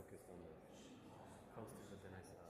focused on the coaster, but then I saw.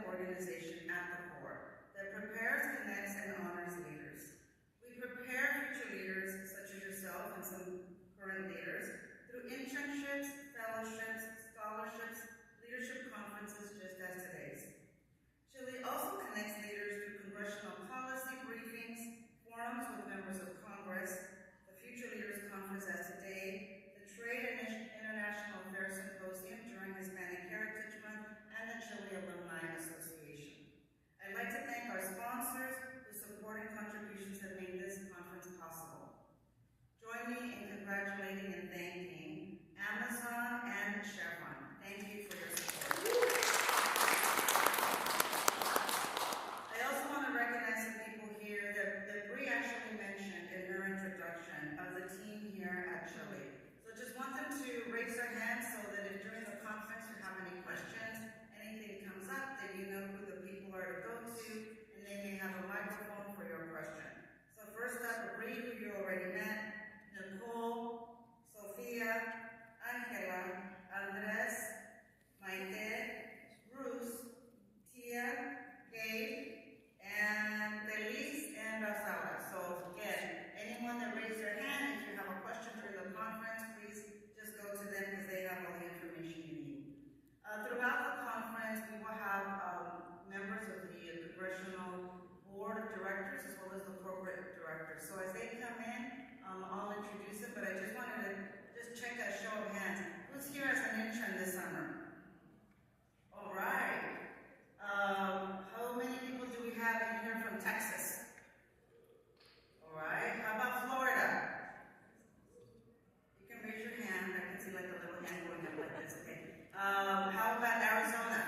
organization at the core that prepares, connects, and honors leaders. We prepare future leaders, such as yourself and some current leaders, through internships, fellowships, scholarships, leadership conferences, just as today's. Chile also connects leaders through congressional policy briefings, forums with members of Congress, the Future Leaders Conference as today, the Trade and International Affairs Symposium during Hispanic Heritage Month, and the Chile Alumni Association. I'd like to thank our sponsors whose support and contributions have made this conference possible. Join me in congratulating and thanking Amazon and Chevron. Thank you for your support. I also want to recognize some people here that Bree actually mentioned in her introduction of the team here at Chile. So just want them to raise their hands so that if during the conference you have any questions, anything comes up, then you know who the people are to go to, and they may have a microphone for your question. So first up, Bree, who you already met, Nicole, Sofia, Angela, Andres, Maite, Bruce, Tia, Gabe, and Feliz and Rosala. So again, anyone that raised their hand, if you have a question during the conference, please just go to them because they have all the information you need. Throughout the conference, we will have members of the Congressional Board of Directors as well as the corporate directors. So as they come in, I'll introduce them, but I just wanted to just check a show of hands. Who's here as an intern this summer? All right. How many people do we have in here from Texas? All right. How about Florida? You can raise your hand. I can see like a little hand going up like this. Okay. How about Arizona?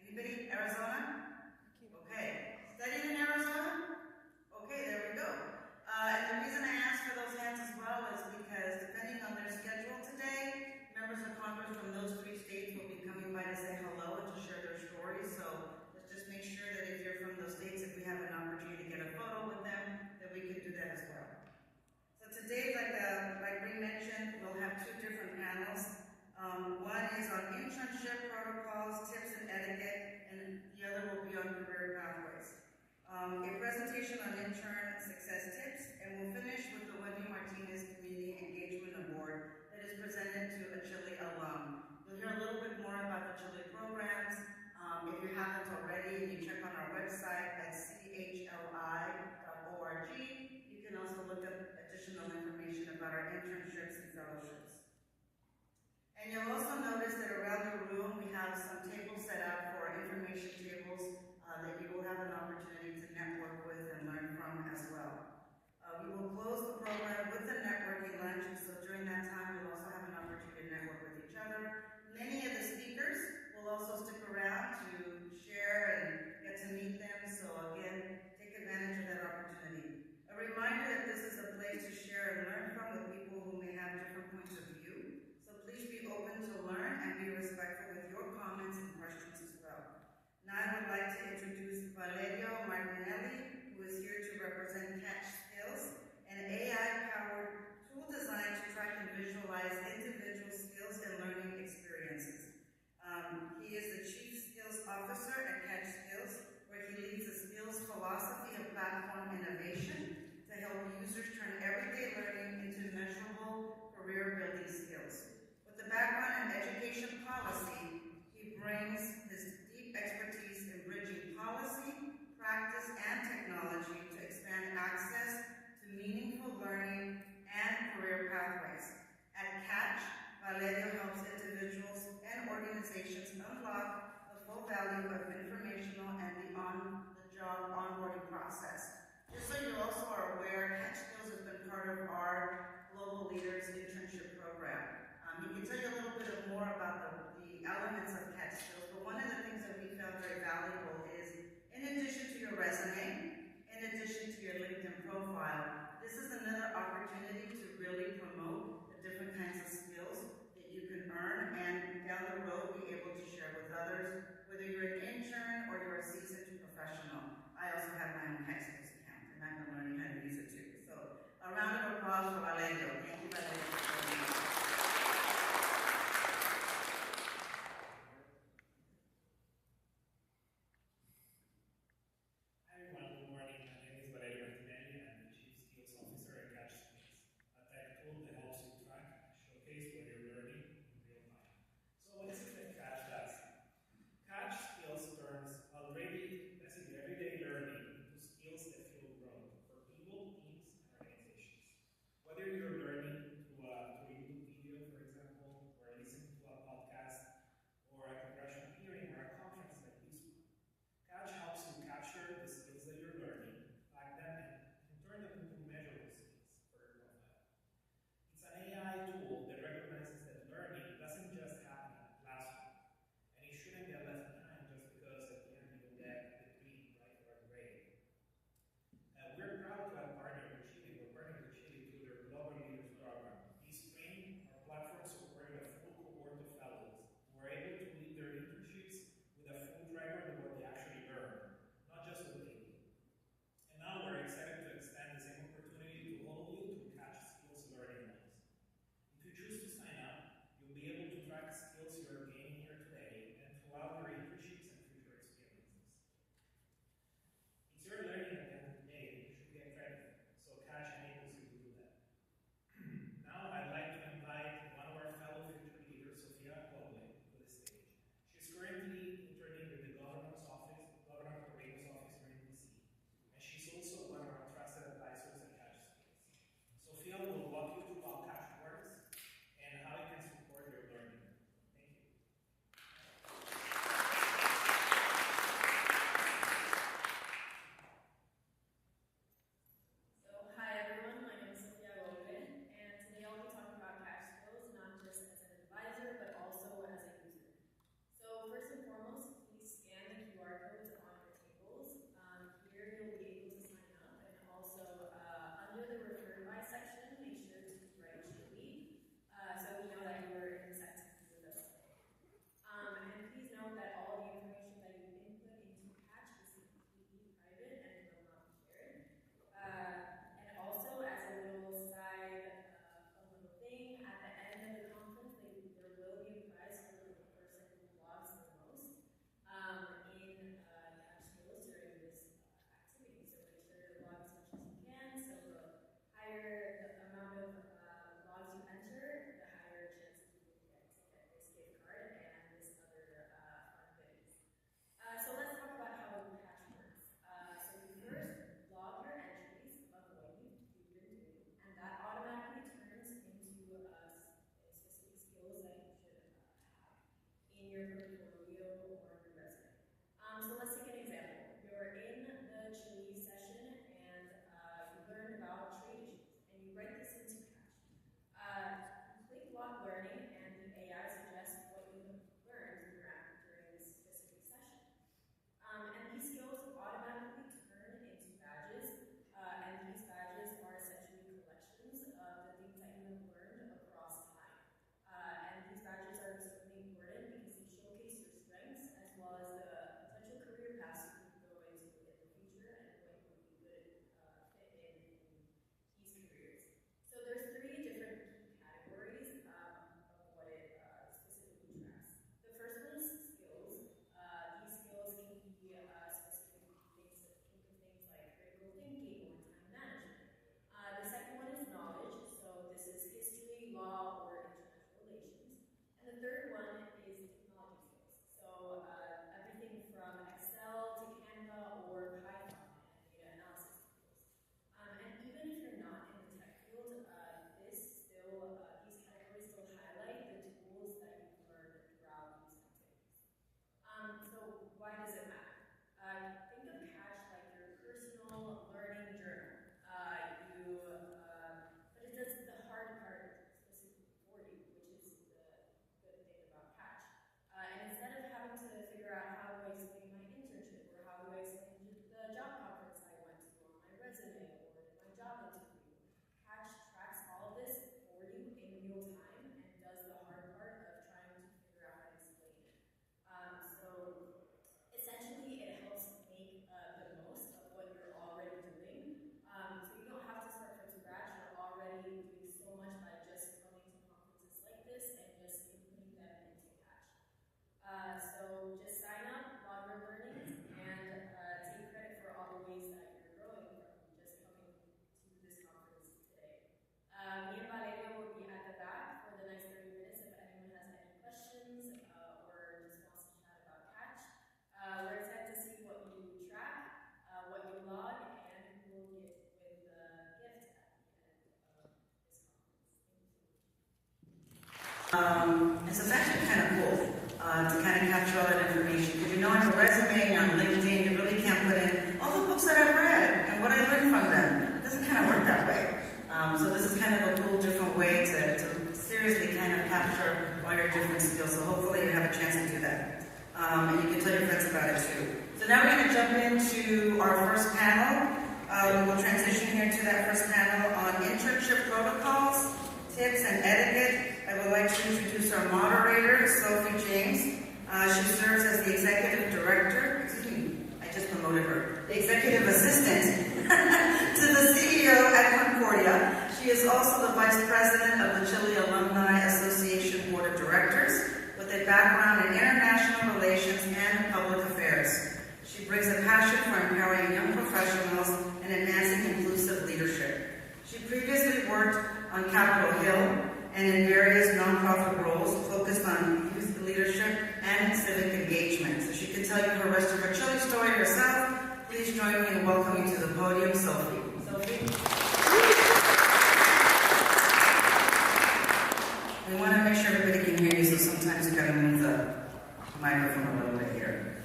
Anybody? Arizona? Okay. Studying in Arizona? Okay, there we go. And the reason I asked for those hands as well is because depending on their schedule today, members of Congress from those 3 states will be coming by to say hello and to share their stories. So let's just make sure that if you're from those states, if we have an opportunity to get a photo with them, that we can do that as well. So today, like we mentioned, we'll have 2 different panels. One is on internship protocols, tips, and etiquette, and the other will be on career pathways. A presentation on intern success tips, and we'll finish with the Wendy Martinez Community Engagement Award that is presented to a Chile alum. You'll hear a little bit more about the Chile programs. If you haven't already, you check on our website at chli.org. You can also look up additional information about our internships and fellowships. And you'll also notice that around the room we have some tables set up for information tables that you will have an opportunity to network with and learn from as well. We will close the program with a networking lunch, and so during that time we'll also have an opportunity to network with each other. Many of the speakers will also stick around to share and get to meet them, so again, take advantage of that opportunity. A reminder that this is a place to share and learn from with people who may have different points of view, so please be open to learn and be respectful with your comments and questions as well. capture all your different skills, so hopefully you have a chance to do that. And you can tell your friends about it too. So now we're going to jump into our first panel. We'll transition here to that first panel on internship protocols, tips, and etiquette. I would like to introduce our moderator, Sophie James. She serves as the executive director, I just promoted her, the executive assistant to the CEO at Concordia. She is also the vice president of the Chile Alumni Association Board of Directors with a background in international relations and public affairs. She brings a passion for empowering young professionals and enhancing inclusive leadership. She previously worked on Capitol Hill and in various nonprofit roles focused on youth leadership and civic engagement. So she can tell you the rest of her Chile story herself. Please join me in welcoming to the podium, Sophie. Sophie? We want to make sure everybody can hear you, so sometimes you gotta move the microphone a little bit here.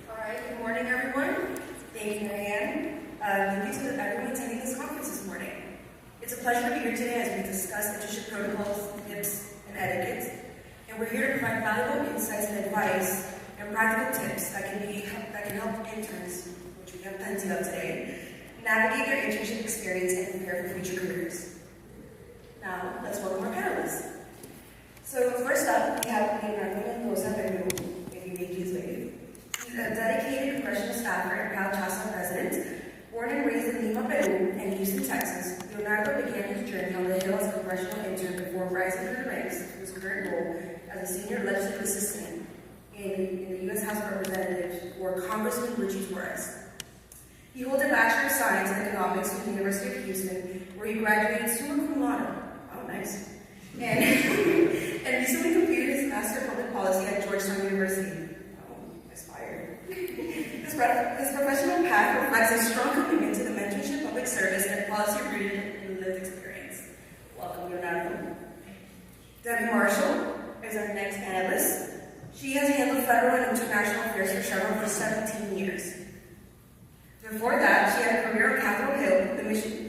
All right, good morning, everyone. Thank you, Marianne. Thank you to everyone attending this conference this morning. It's a pleasure to be here today as we discuss internship protocols, tips, and etiquette. And we're here to provide valuable insights and advice and practical tips that can help interns, which we have plenty of today, navigate their internship experience and prepare for future careers. Now, let's welcome our panelists. So first up, we have Leonardo Mendoza Peru, if you may please wave. He's a dedicated congressional staffer and proud CHASA president. Born and raised in Lima, Peru, and Houston, Texas, Leonardo began his journey on the Hill as a congressional intern before rising through the ranks to his current role as a senior legislative assistant in the U.S. House of Representatives for Congressman Richie Torres. He holds a Bachelor of Science in Economics from the University of Houston, where he graduated summa cum laude. Oh, nice. And recently completed his Master of Public Policy at Georgetown University. Oh, aspired. His professional path reflects a strong commitment to the mentorship, public service, and policy rooted in lived experience. Welcome, Leonardo. Debbie Marshall is our next analyst. She has handled federal and international affairs for Chevron for 17 years. Before that, she had a career on Capitol Hill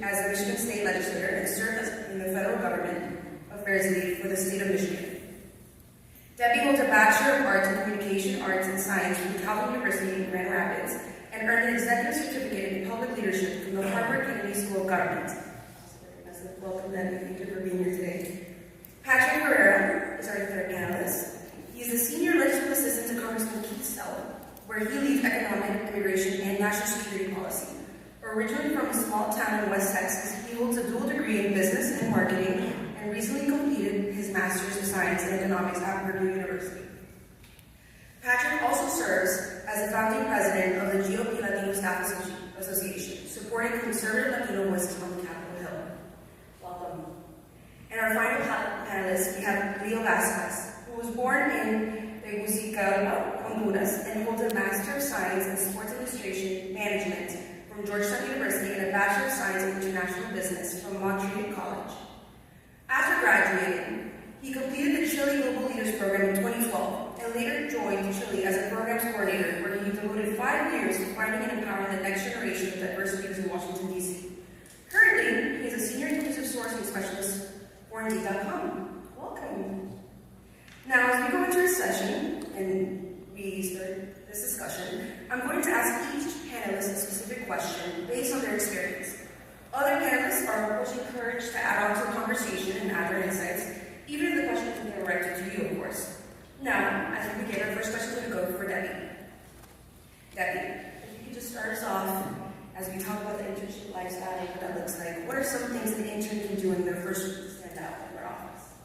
as a Michigan State legislator and served in the federal government affairs lead for the state of Michigan. Debbie holds a Bachelor of Arts in Communication Arts and Science from Calvin University in Grand Rapids and earned an executive certificate in public leadership from the Harvard Kennedy School of Government. Welcome, Debbie. Thank you for being here today. Patrick Herrera is our third panelist. He is the senior legislative assistant to Congressman Keith Stella, where he leads economic, immigration, and national security policy. Originally from a small town in West Texas, he holds a dual degree in business and marketing and recently completed his Master's of Science in Economics at Purdue University. Patrick also serves as the founding president of the GOP Latino Staff Association, supporting conservative Latino voices on Capitol Hill. Welcome. And our final panelist, we have Leo Vasquez, who was born in Tegucigalpa, Honduras, and holds a Master of Science in Sports Administration Management from Georgetown University and a Bachelor of Science in International Business from Montreal College. After graduating, he completed the Chile Global Leaders Program in 2012 and later joined Chile as a programs coordinator, where he devoted 5 years to finding and empowering the next generation of diverse leaders in Washington, D.C. Currently, he is a senior inclusive sourcing specialist for Indeed.com. Welcome. Now, as we go into our session and we start this discussion, I'm going to ask each panelist a specific question based on their experience. Other panelists are, of course, encouraged to add on to the conversation and add their insights, even if the question isn't directed to you, of course. Now, as we begin, our first question is going to go for Debbie. Debbie, if you could just start us off as we talk about the internship lifestyle and what that looks like. What are some things an intern can do in their first week to stand out in their office?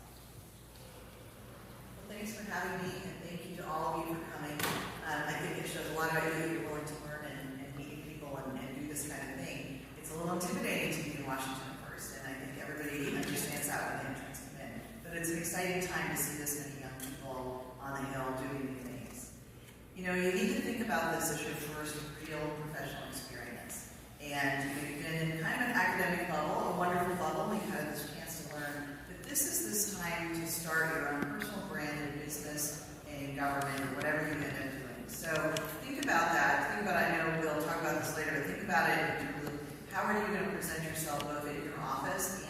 Well, thanks for having me, and thank you to all of you for coming. I think it shows a lot about you. You're willing to learn and meet people and do this kind of thing. It's a little intimidating to be in Washington at first, and I think everybody understands that when the interns come in. But it's an exciting time to see this many young people on the Hill doing new things. You know, you need to think about this as your first real professional experience. And you've been in kind of an academic bubble, a wonderful bubble. You've had this chance to learn. But this is this time to start your own personal brand in business and in government or whatever you end up doing. So think about that. Think about, I know we'll talk about this later, but think about it in terms of how are you going to present yourself both in your office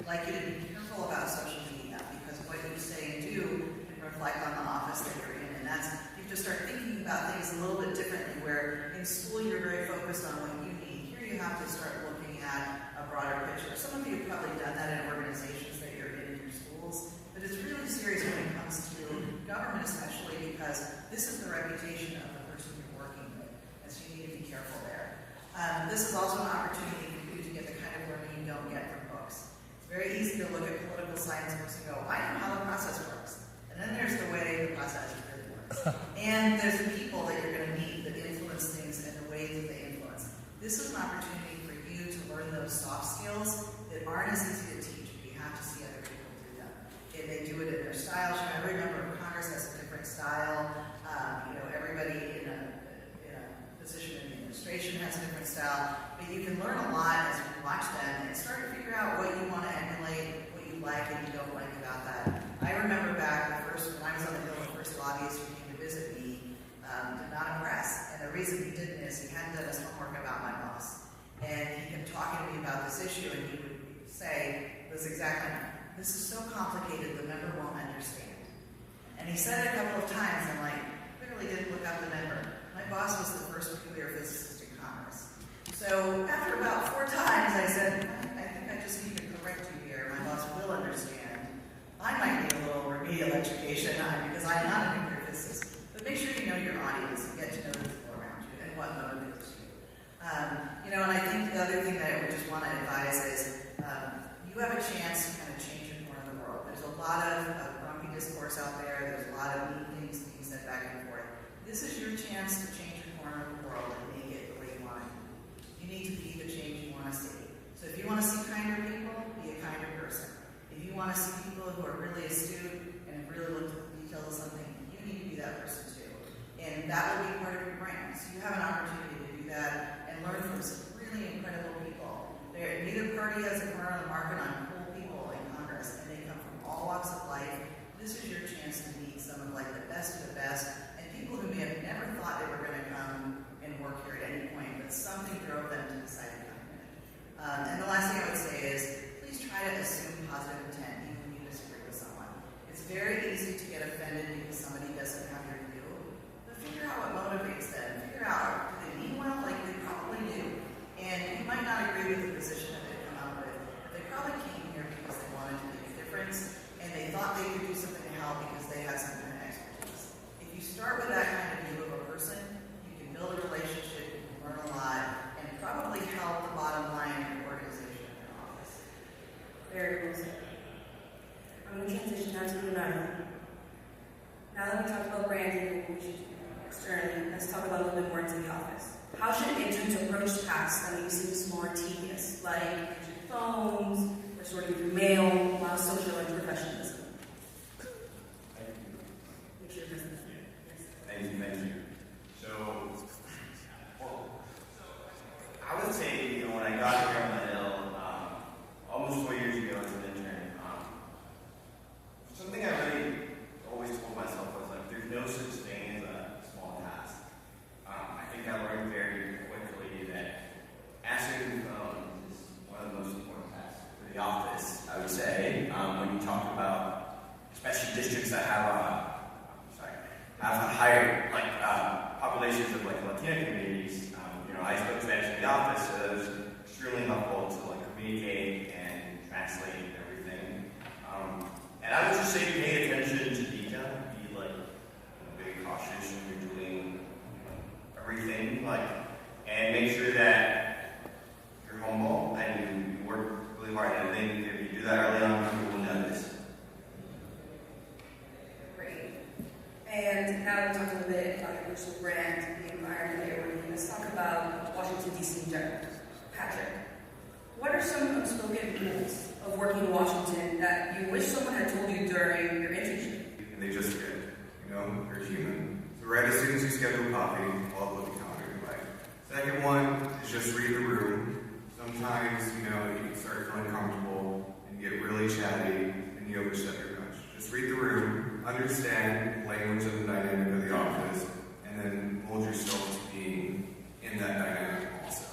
like you to be careful about social media because what you say and do can reflect on the office that you're in. And that's, you have to start thinking about things a little bit differently, where in school you're very focused on what you need. Here you have to start looking at a broader picture. Some of you have probably done that in organizations that you're in your schools, but it's really serious when it comes to government, especially because this is the reputation of the person you're working with, and so you need to be careful there. This is also an opportunity for you to get the kind of learning you don't get from books. It's very easy to look at political science books and go, I know how the process works. And then there's the way the process really works. And there's the people that you're going to meet that influence things and the ways that they influence. This is an opportunity for you to learn those soft skills that aren't as easy to teach, but you have to see other people do them. And they do it in their styles. You know, every member of Congress has a different style. Everybody in a position in the administration has a different style. But you can learn a lot as you watch them and start to figure out what you want to emulate, what you like and you don't like about that. I remember back when I was on the Hill, the first lobbyist who came to visit me did not impress. And the reason he didn't is he hadn't done his homework about my boss. And he kept talking to me about this issue, and he would say, this is so complicated, the member won't understand. And he said it a couple of times, and clearly didn't look up the member. My boss was the first nuclear physicist in Congress. So after about 4 times, I said, I think I just need to correct you here. My boss will understand. I might need a little remedial education because I'm not a nuclear physicist. But make sure you know your audience and get to know the people around you and what motivates you. And I think the other thing that I would just want to advise is you have a chance to kind of change your corner of the world. There's a lot of grumpy discourse out there. There's a lot of neat things being said back and forth. This is your chance to change your corner of the world and make it the way you want it. You need to be the change you want to see. So if you want to see kinder people, be a kinder person. If you want to see people who are really astute and have really looked at the details of something, you need to be that person too. And that will be part of your brand. So you have an opportunity to do that and learn from some really incredible people. Neither party has a corner on the market on cool people in Congress, and they come from all walks of life. This is your chance to meet some of the best of the best, and people who may have never thought they were going to come and work here at any point, but something drove them to decide to come here. And the last thing I would say is, please try to assume positive intent even when you disagree with someone. It's very easy to get offended because somebody doesn't have your view, but figure out what motivates them. Figure out, do they mean well? They probably do. And you might not agree with the position that they've come up with, but they probably came here because they wanted to make a difference, and they thought they could do something to help because they had some kind of expertise. If you start with that kind of view of a person, you can build a relationship, you can learn a lot, and probably help the bottom line of your organization in their office. Very well said. I'm going to transition now to Leonardo. Now that we talked about branding and communication externally, let's talk about a little bit more into the office. How should interns approach tasks that may seem more tedious, like answering phones, or sorting through mail, while social and professionalism? Make sure it doesn't. Thank you. So, I would say, when I got here on the Hill, almost 4 years ago as an intern, something I really always told myself was there's no such thing as a small task. I think I learned very quickly that answering the phone is one of the most important tasks for the office, I would say. When you talk about, especially districts that have higher populations of Latino communities, I spoke Spanish in the office, so it was extremely helpful to communicate and translate everything. And I would just say pay attention to detail, be very cautious when you're doing everything, and make sure that you're humble and you work really hard. And I think if you do that early on, people will notice. Great. And now that we talked a little bit about your personal brand, the environment that you're working in, let's talk about Washington, D.C. in general. Patrick, what are some unspoken rules of working in Washington that you wish someone had told you during your internship? And they just forget. You're human. So right as soon as you schedule coffee, I'll look at the calendar and second one is just read the room. Sometimes, you start feeling comfortable and get really chatty and you overstep your bench. Just read the room, understand language and the dynamic of the office, and then hold yourself to being in that dynamic also.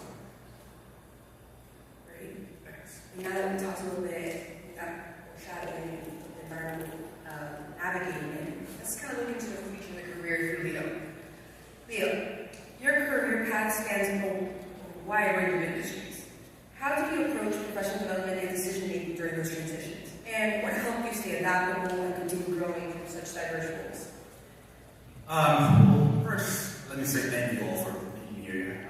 Great. Thanks. And now that we talked a little bit navigating it. Let's kind of look into the future of the career for Leo. Leo, your career path spans a wide range of industries. How did you approach professional development and decision making during those transitions? And what helped you stay adaptable and continue growing through such diverse roles? Well, first, let me say thank you all for being here.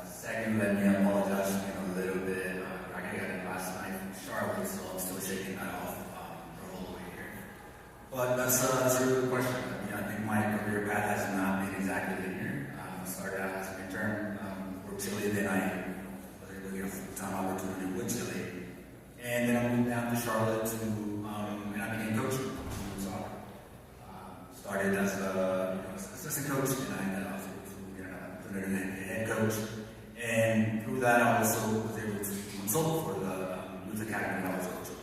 Second, let me apologize for a little bit. I got it last night from Charlotte, so I'm still shaking that off for all the way here. But that's a really good question. I think my career path has not been exactly linear. I started out as an intern for Chile, then I was able to get a full-time opportunity with Chile. And then I moved down to Charlotte and I began coaching soccer. Started as an assistant coach, and I was able to turn into head coach. And through that, I also was able to consult for the youth academy that I was coaching.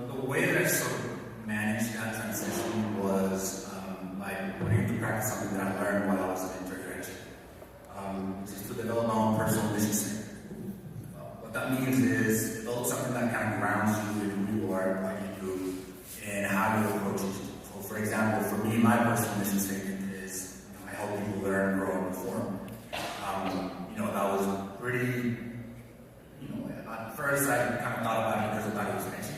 The way that I sort of managed that transition was by putting into practice something that I learned while I was an intern which is to develop my own personal mission statement. What that means is develop something that kind of grounds you in who you are, what you do, and how you approach it. So, for example, for me, my personal mission statement is I help people learn, grow, and perform. That was pretty, at first I kind of thought about it because I thought it was catchy.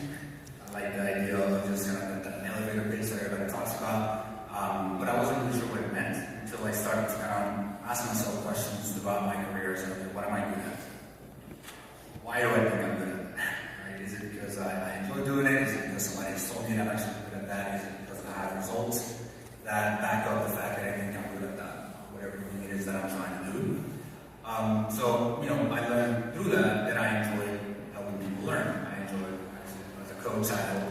I like the idea of just kind of that elevator pitch that everybody talks about. But I wasn't really sure what it meant until I started to kind of ask myself questions about my career. So, what am I good at? Why do I think I'm good at that? Right? Is it because I enjoy doing it? Is it because somebody has told me that I'm actually good at that? Is it because I have results that back up the fact that I think I'm good at that? Whatever it is that I'm trying to do. I learned through that I enjoy helping people learn. I enjoy, as a coach, I help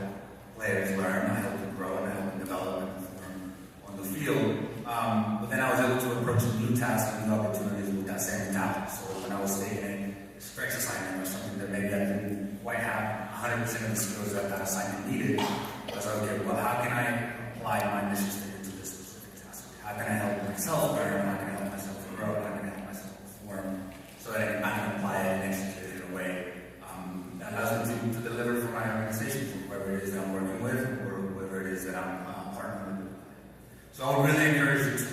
players learn, I help them grow, and I help them develop and perform on the field. But then I was able to approach new tasks and new opportunities with that same mentality. So when I was taking a stretch assignment or something that maybe I didn't quite have 100% of the skills that assignment needed, I was like, okay, well, how can I apply my mission statement to this specific task? How can I help myself learn? How can I help myself grow? How can I help myself perform? So that I can apply it and execute it in a way that allows me to deliver for my organization, whoever it is that I'm working with, or whoever it is that I'm partnering with. So I would really encourage you to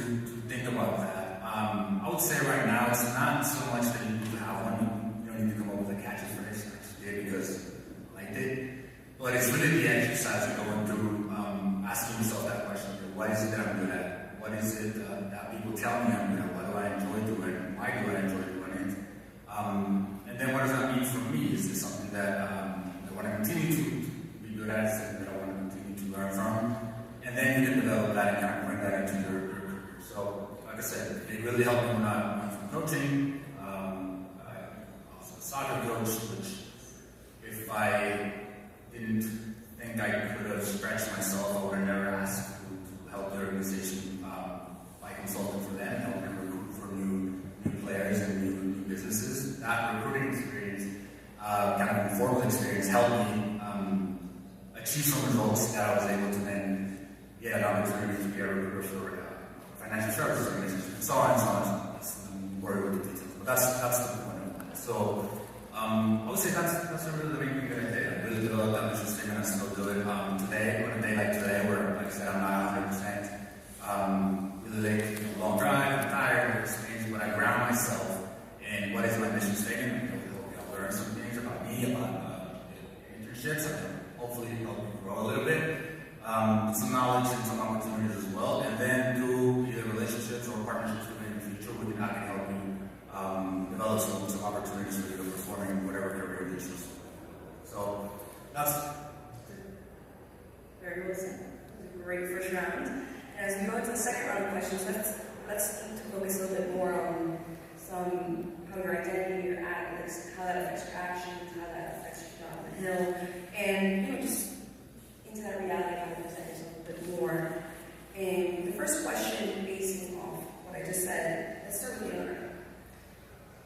think about that. I would say right now it's not so much that you need to have one. You don't need to come up with a catchy phrase. I just did because I did. But it's really the exercise of going through, asking yourself that question: what is it that I'm good at? What is it that people tell me I'm good at? What do I enjoy doing? Why do I enjoy doing it? And then what does that mean for me? Is this something that I want to continue to be good at? Is it something that I want to continue to learn from? And then you can develop that and kind of bring that into your career. So, like I said, it really helped me when I went from coaching. I was a soccer coach, which if I didn't think I could have stretched myself, I would have never asked to help the organization by consulting for them, helping recruit for new players and new businesses. That recruiting experience, kind of informal experience, helped me achieve some results that I was able to then get an opportunity to be a recruiter for financial services organizations, and so on and so on. I'm worried with the details, but that's the point of that. So I would say that's a really main thing that I did. I really developed that mission statement. I still do it today. On a day like today, where, like I said, I'm not 100% really late, long drive, I'm tired, but I ground myself in what is my mission statement. I'll learn some things about me, about internships, and hopefully help me grow a little bit. Some knowledge and some opportunities as well, and then through either relationships or partnerships with me in the future, I can help you develop some opportunities for you to perform in whatever career you choose. So that's very well said. That was a great first round. And as we go into the second round of questions, let's focus a little bit more on how your identity, your athletics, how that affects your actions, how that affects your job on the hill, and just into that reality, how to present yourself a bit more. And the first question, basing off what I just said, let's start with Leonardo.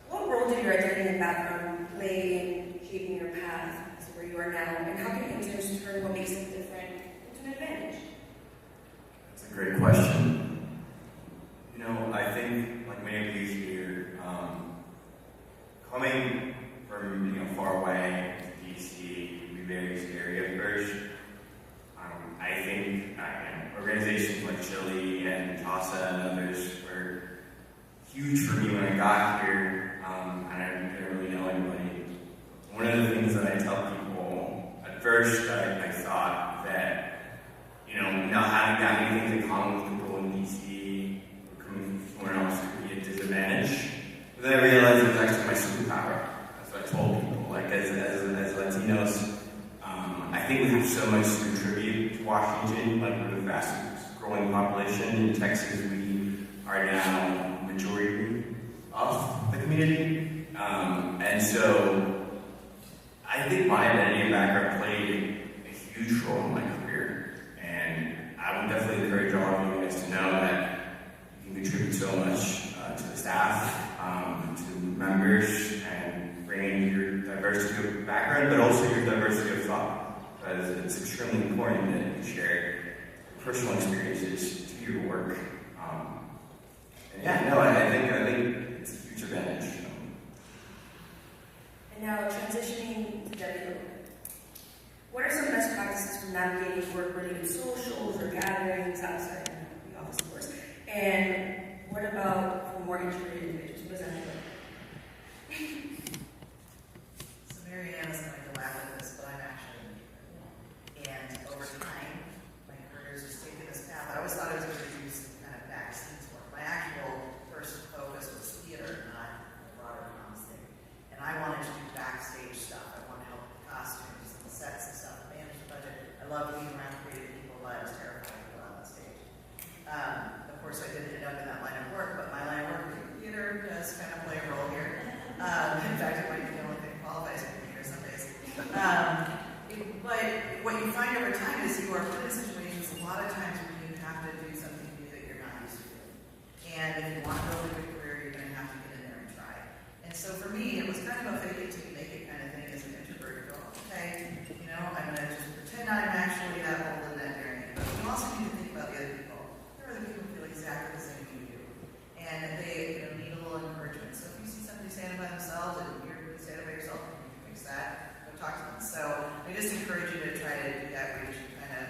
What role did your identity and background play in shaping your path to where you are now, and how can interns turn what makes them different into an advantage? That's a great question. I think, like many of you here, coming from far away to DC can be very scary at first. I think Chili and Casa and others were huge for me when I got here, and I didn't really know anybody. One of the things that I tell people, at first I thought that, not having that many things in common with people in DC or coming from somewhere else could be a disadvantage. But then I realized it was actually my superpower. That's what I told people. Like, as Latinos, I think we have so much to contribute to Washington. Like, we're the fastest growing population. In Texas, we are now majority of the community. And so I think my identity and background played a huge role in my career. And I would definitely encourage all of you guys to know that you can contribute so much to the staff, to members, and bring your diversity of background, but also your diversity of thought. Because it's extremely important that you share personal experiences to your work. I think it's a huge advantage. And now transitioning to Debbie, what are some best practices for navigating work-related socials or gatherings outside the office, of course? And what about for more introverted individuals? What does that look like? So Mary Ann is going to laugh at this, but I'm actually an introvert. And over time, my career has just taken this path. I always thought I was going to do some kind of backstage work. My actual first focus was theater, not the broader comms thing. And I wanted to do backstage stuff. I wanted to help with costumes and the sets and stuff, manage the budget. I love being around creative people, but I was terrified to go out on stage. Of course, I didn't end up in that line of work, but my line of work in theater does kind of play a role here. In fact, it might be the only thing that qualifies for theater some days. But what you find over time is you are put in situations a lot of times where you have to do something new that you're not used to doing. And if you want to build a good career, you're going to have to get in there and try. And so for me, it was kind of a fake it till you make it kind of thing as an introvert. Go, okay, I'm going to just pretend I'm actually that old in that journey. But you also need to think about the other people. There are other people who feel exactly the same as you do. And they need a little encouragement. So if you see somebody standing by themselves and you're standing by yourself, and you can fix that, go talk to them. So I just encourage you to try to do that where you kind of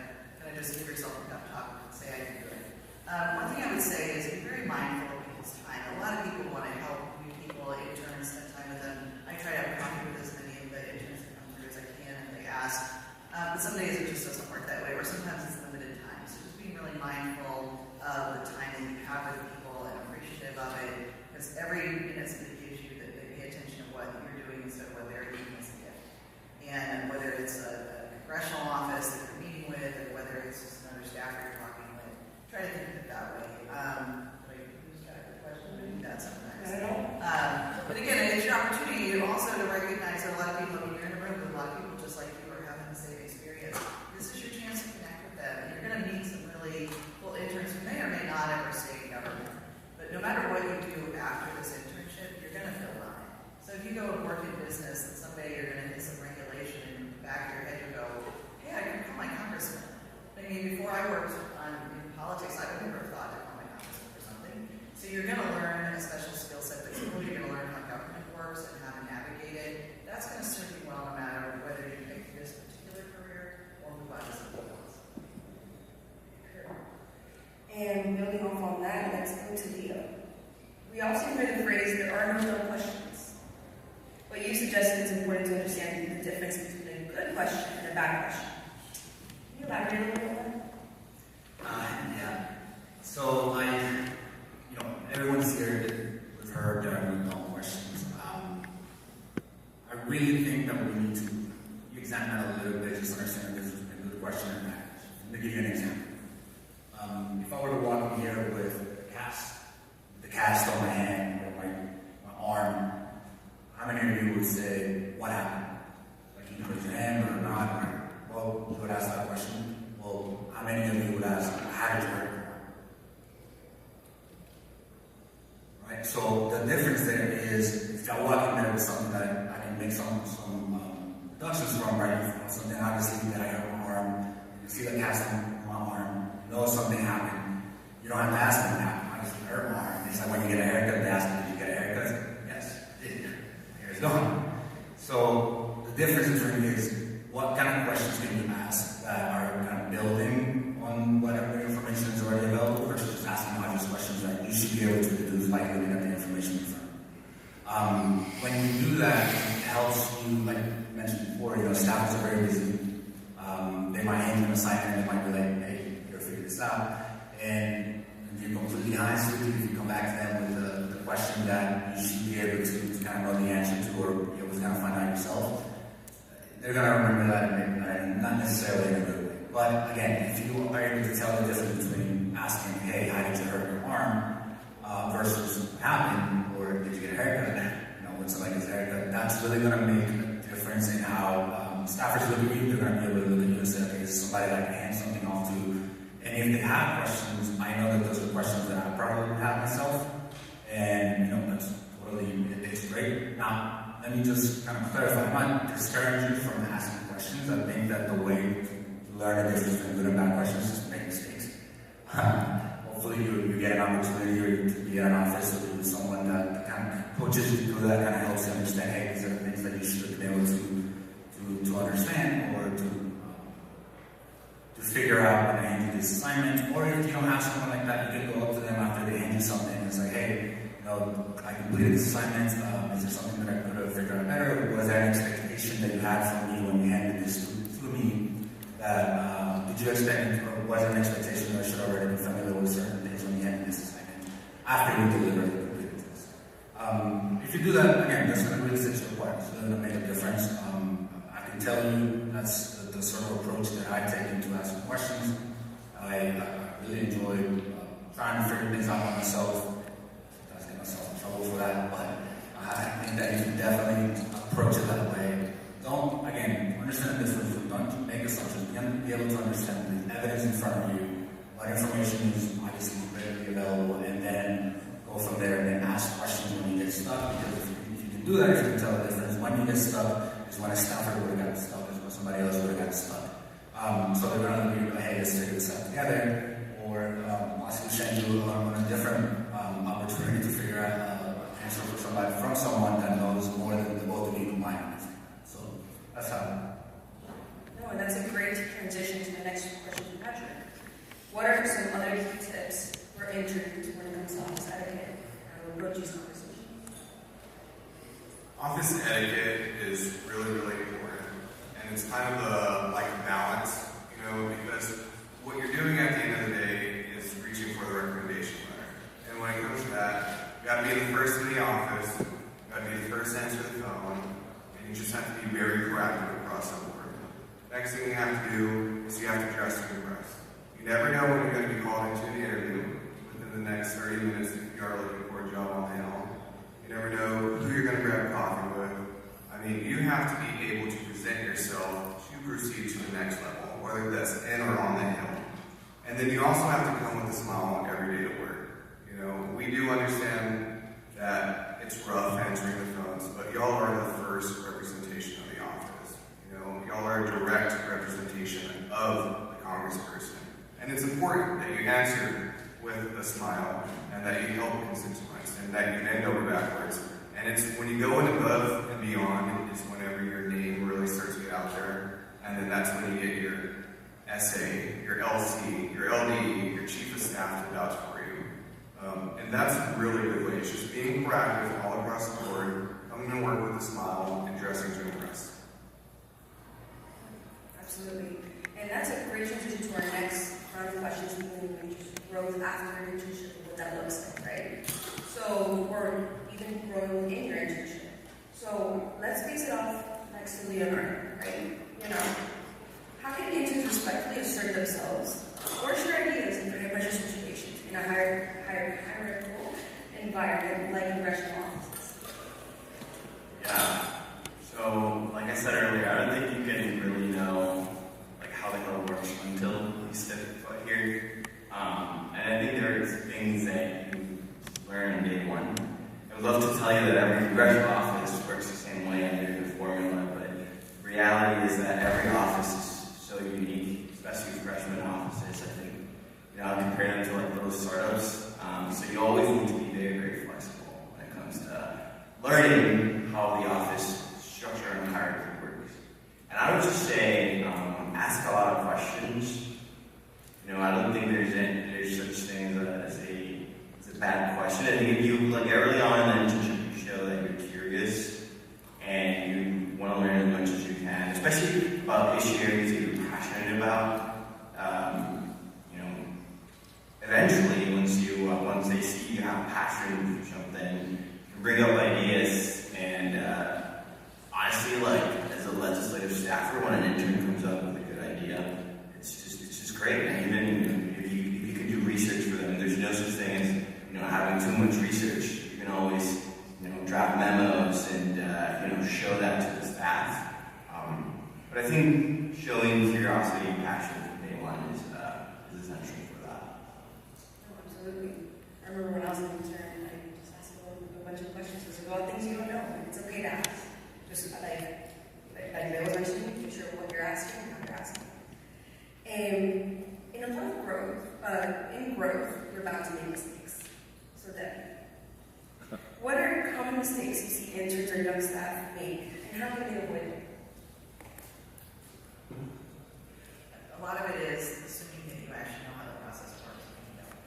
just give yourself a pep talk and say, I can do it. One thing I would say is be very mindful of people's time. A lot of people want to help new people, interns, spend time with them. I try to have coffee with as many of the interns that come through as I can if they ask. But some days it just doesn't work that way, or sometimes it's limited time. So just being really mindful of the time that you have with people and appreciative of it, because every minute somebody gives you that they pay attention to what you're doing instead of what they're doing as a gift. And whether it's a congressional office that you're meeting with, or whether it's just another staffer you're talking with, try to think of it that way. Who's got a question? I do that sometimes. But again, it's your opportunity also to recognize that a lot of people, you're in a room with a lot of people just like you are having the same experience. This is your chance to connect with them. You're going to meet some really cool interns who may or may not ever stay in government. But no matter what you do after this internship, you're going to feel on it. So if you go and work in business and someday you're going to hit some regulation and in the back of your head you go, hey, I can call my congressman. I mean, before I worked in politics, I would never have thought to call my congressman for something. So you're going to learn a special skill set that's cool. You're going to learn how government works and how to navigate it. That's going to serve you well no matter whether you pick this particular career or move on to something else. And building off on that, let's go to Leo. We often hear the phrase, there are no dumb questions. But you suggested it's important to understand the difference between a good question and a bad question. Can you elaborate a little bit on that? Yeah. So everyone's here with her, there are no dumb questions. I really think that we need to examine that a little bit, just understand this is a good question and bad question. Let me give you an example. If I were to walk in here with the cast on my hand or my arm, how many of you would say, what happened? Like, you put your hand or not? Well, you would ask that question. Well, how many of you would ask, how did you hurt your arm? Right? So the difference there is, if I walk in there with something that I can make some deductions from, right? Something obviously that I hurt my arm, you see the cast on my arm, you know something happened. You don't have to ask them what happened. I just hurt my arm. It's like when you get a haircut, they ask me, did you get a haircut? Yes, I did. Hair's gone. So the difference between is what kind of questions can you ask that are kind of building on whatever information is already available should be able to deduce by looking at the information in front of you. When you do that, it helps you, like I mentioned before, staff is very busy. They might hand you an assignment, they might be like, hey, you gotta figure this out. And if you're completely honest with you, if you come back to them with the question that you should be able to kind of know the answer to, or be able to kind of find out yourself, they're going to remember that and not necessarily in a good way. But again, if you are able to tell the difference between asking, hey, how did you hurt your arm, versus what happened, or did you get a haircut, when somebody gets a haircut, that's really going to make a difference in how staffers look at you. They're going to be able to look at you and say, okay, is somebody that I can hand something off to? And if they have questions, I know that those are questions that I probably would have myself. And, that's totally, it's great. Now, let me just kind of clarify. I'm not discouraging you from asking questions. I think that the way to learn the difference between good and bad questions is to make mistakes. Hopefully you get an opportunity to be in an office with someone that kind of coaches you through that, kind of helps you understand, hey, these are the things that you should have been able to understand, or to figure out when they hand you this assignment. Or if you don't have someone like that, you can go up to them after they hand you something and say, hey, I completed this assignment. Is there something that I could have figured out better? Was there an expectation that you had from me when you handed this to me? That did you expect, or was there an expectation that I should already be familiar with certain things when you handed this assignment after you delivered the completed test? If you do that, again, that's going to really set you apart. It's going to make a difference. I can tell you that's the sort of approach that I take into asking questions. I really enjoy trying to figure things out by myself. Sometimes I get myself in trouble for that, but I think that you can definitely approach it that way. Don't, again, understand the difference. Don't make assumptions. Be able to understand the evidence in front of you, what information is obviously readily available, and then go from there and then ask questions when you get stuck. Because if you can do that, if you can tell the difference, when you get stuck is when a staffer would have gotten stuck, is when somebody else would have gotten stuck. So they're going to be like, hey, let's figure this out together, or possibly send you on a different opportunity to figure out an answer from someone that knows more than the both of you combined. So that's how. No, and that's a great transition to the next question from Patrick. What are some other key tips for interns when it comes to office etiquette? Or Roji's conversation. Office etiquette is really, really important. And it's kind of a balance, because what you're doing at the end of the day is reaching for the recommendation letter. And when it comes to that, you got to be the first in the office, you got to be the first to answer the phone, and you just have to be very proactive across the board. Next thing you have to do is you have to dress to impress. You never know when you're going to be called into an interview within the next 30 minutes if you are looking for a job on the hill. You never know who you're going to grab coffee with. You have to be able to present yourself to proceed to the next level, whether that's in or on the hill. And then you also have to come with a smile every day to work. We do understand that it's rough answering the phones, but y'all are the first representation of the office. Y'all are a direct representation of the congressperson. And it's important that you answer with a smile, and that you help constituents, and that you bend over backwards. And it's when you go in above and beyond is whenever your name really starts to get out there. And then that's when you get your SA, your LC, your LD, your chief of staff to vouch for you. And that's a really good way. It's just being proactive all across the board, coming to work with a smile, and dressing to impress. Absolutely. And that's a great transition to our next round of questions, moving growth after an internship, what that looks like, right? So, or even growing within your internship. So, let's base it off next to Leonardo, right? How can interns respectfully assert themselves or share ideas in very pressure situations in a hierarchical environment like congressional offices? Yeah. So, like I said earlier, I don't think you can really know how the hell it works until you step foot here. And I think there's things that you learn on day one. I would love to tell you that every congressional office works the same way under the formula, but the reality is that every office is so unique, especially freshman offices. I think, I compare them to little startups. So you always need to be very, very flexible when it comes to learning how the office structure and hierarchy works. And I would just say, ask a lot of questions. I don't think there's such thing as a bad question. I think if you, like, early on in the internship, you show that you're curious and you want to learn as much as you can, especially about issue areas that you're passionate about. Eventually, once they see you have passion for something, you can bring up ideas. And honestly, like, as a legislative staffer, when an intern comes up with a good idea, it's just great. And even if you can do research for them, there's no such thing as having too much research. You can always draft memos and show that to the staff. But I think showing curiosity and passion from day one is essential for that. No, absolutely. I remember when I was an intern, I just asked a bunch of questions about things you don't know. It's okay to ask. Just like I was mentioning, be sure what you're asking and how you're asking. In a lot of growth, you're bound to make mistakes. So then, what are common mistakes you see interns or young staff make, and how can they avoid them? A lot of it is assuming that you actually know how the process works when you don't.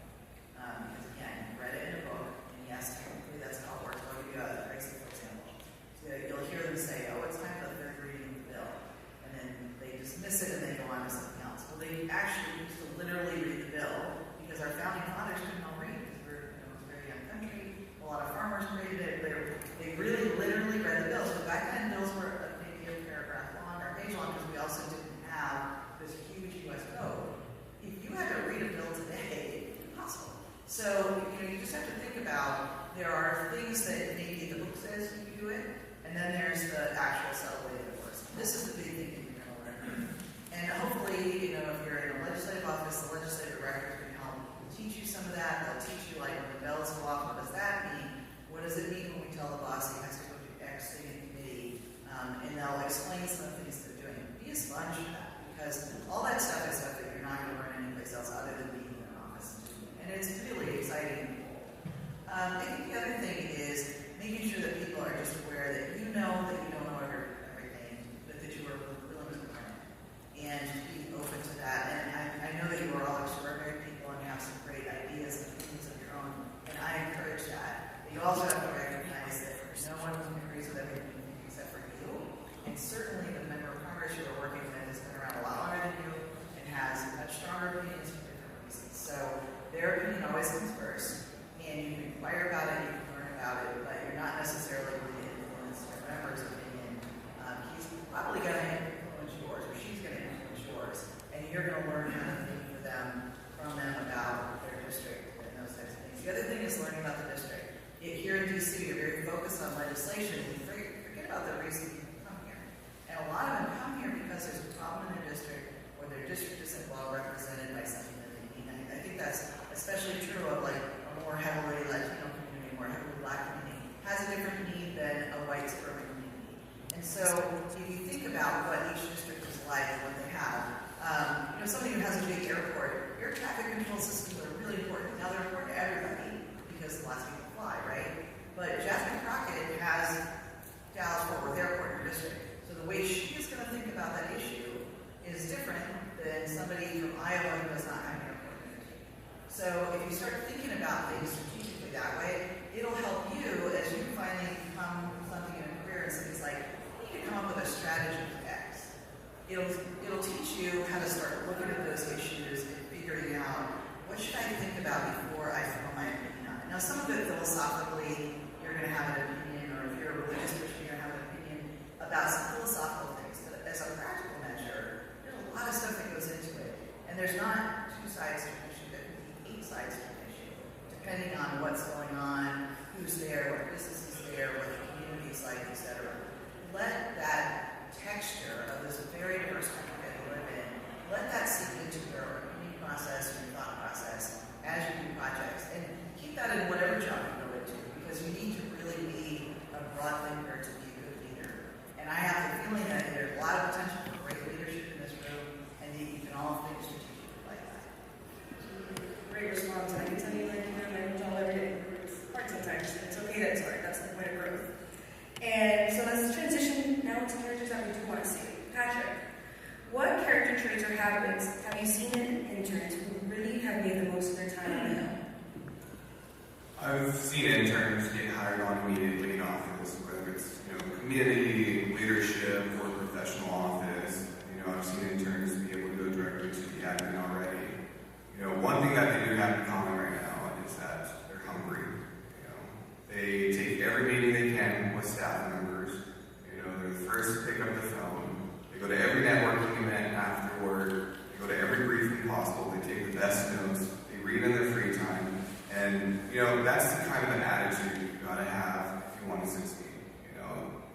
Because again, you read it in a book, and yes, technically that's how it works. I'll give you a Brexit, for example. So you'll hear them say, oh, it's time for the third reading of the bill. And then they dismiss it and they go on to something else. Well, they actually used to literally read the bill because our founding fathers couldn't all read because we're a very young country. A lot of farmers read it. They really literally read the bill. So back then, bills were maybe a paragraph long or a page long because we also didn't have this huge U.S. code. If you had to read a bill today, it's impossible. So you just have to think about there are things that maybe the book says you can do it, and then there's the actual cell way that it works. This is the big thing that you're going to learn. And hopefully, if you're in a legislative office, the legislative director can help teach you some of that. They'll teach you, like, when the bells go off, what does that mean? What does it mean when we tell the boss he has to go do X thing in committee? And they'll explain some of the things they're doing. Be a sponge for that, because all that stuff is stuff that you're not going to learn anyplace else other than being in an office. And it's really exciting. I think the other thing is making sure that people are just aware that you know that you don't know everything, but that you are willing to learn and be open to that. And I know that you are all extraordinary people and you have some great ideas and opinions of your own, and I encourage that. But you also have to recognize that no one agrees with everything except for you, and certainly the member of Congress you are working with has been around a lot longer than you and has much stronger opinions for different reasons. So their opinion always comes first, and you can inquire about it, you can learn about it, but you're not necessarily going to influence your member's opinion. He's probably going to influence yours, or she's going to influence yours, and you're going to learn how to think from them about their district and those types of things. The other thing is learning about the district. Here in DC, you're very focused on legislation, and forget about the reason people come here. And a lot of them come here because there's a problem in their district, or their district isn't well represented by something that they need. And I think that's especially true of, like, a more heavily Latino community, more heavily Black community, has a different need than a white suburban community. And so if you think about what each district is like and what they have, somebody who has a big airport, air traffic control systems are really important. Now they're important to everybody because lots of people fly, right? But Jasmine Crockett has Dallas-Fort Worth Airport in her district. So the way she is going to think about that issue is different than somebody from Iowa who does not have an airport in their state. So if you start thinking about things strategically that way, it'll help you as you finally become something in a career and something's like, you need to come up with a strategy for X. It'll teach you how to start looking at those issues and figuring out what should I think about before I form my opinion on it. Now, some of it philosophically, you're going to have an opinion, or if you're a religious person, you're going to have an opinion about some philosophical things. But as a practical measure, there's a lot of stuff that goes into it. And there's not two sides to an issue, there can be 8 sides to an issue, depending on what's going on, who's there, what business is there, what the community is like, etc. Let that texture of this very diverse country that we live in, let that seep into your opinion process, your thought process, as you do projects. And keep that in whatever job you go into, because you need to really be a broad thinker to be a good leader. And I have the feeling that there's a lot of potential for great leadership in this room, and that you can all think strategically like that. Great response. I can tell you, like, I don't tell every day. It's hard sometimes. It's okay that it's hard. That's the point of growth. And so let's transition now to characters that we do want to see. Patrick, what character traits or habits have you seen in interns who really have made the most of their time on the Hill? seen interns get hired on immediately in office, whether it's, community, leadership, or professional office. I've seen interns be able to go directly to the admin already. One thing that they do have in common right now is that they're hungry. They take every meeting they can with staff members. They're the first to pick up the phone. They go to every networking event afterward. They go to every briefing possible. They take the best notes. They read in their free time. And, that's the kind of an attitude you gotta have if you want to succeed.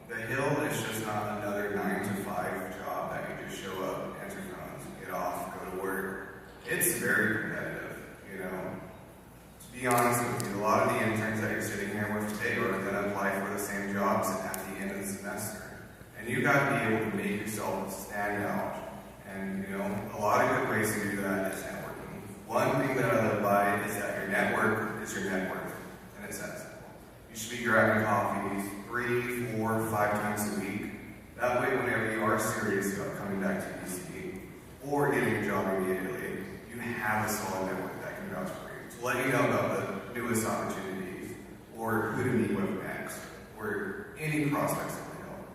The Hill is just not another 9-to-5 job that you just show up, answer phones, get off, go to work. It's very competitive, To be honest with you, a lot of the interns that you're sitting here with today are going to apply for the same jobs at the end of the semester. And you've got to be able to make yourself stand out. And, a lot of good ways to do that is networking. One thing that I live by is that your network is your network. And it's that simple. You should be grabbing coffees 3, 4, 5 times a week. That way, whenever you are serious about coming back to BC or getting a job immediately, you have a solid network that can vouch for you. To let you know about the newest opportunities or who to meet with next or any prospects that will help.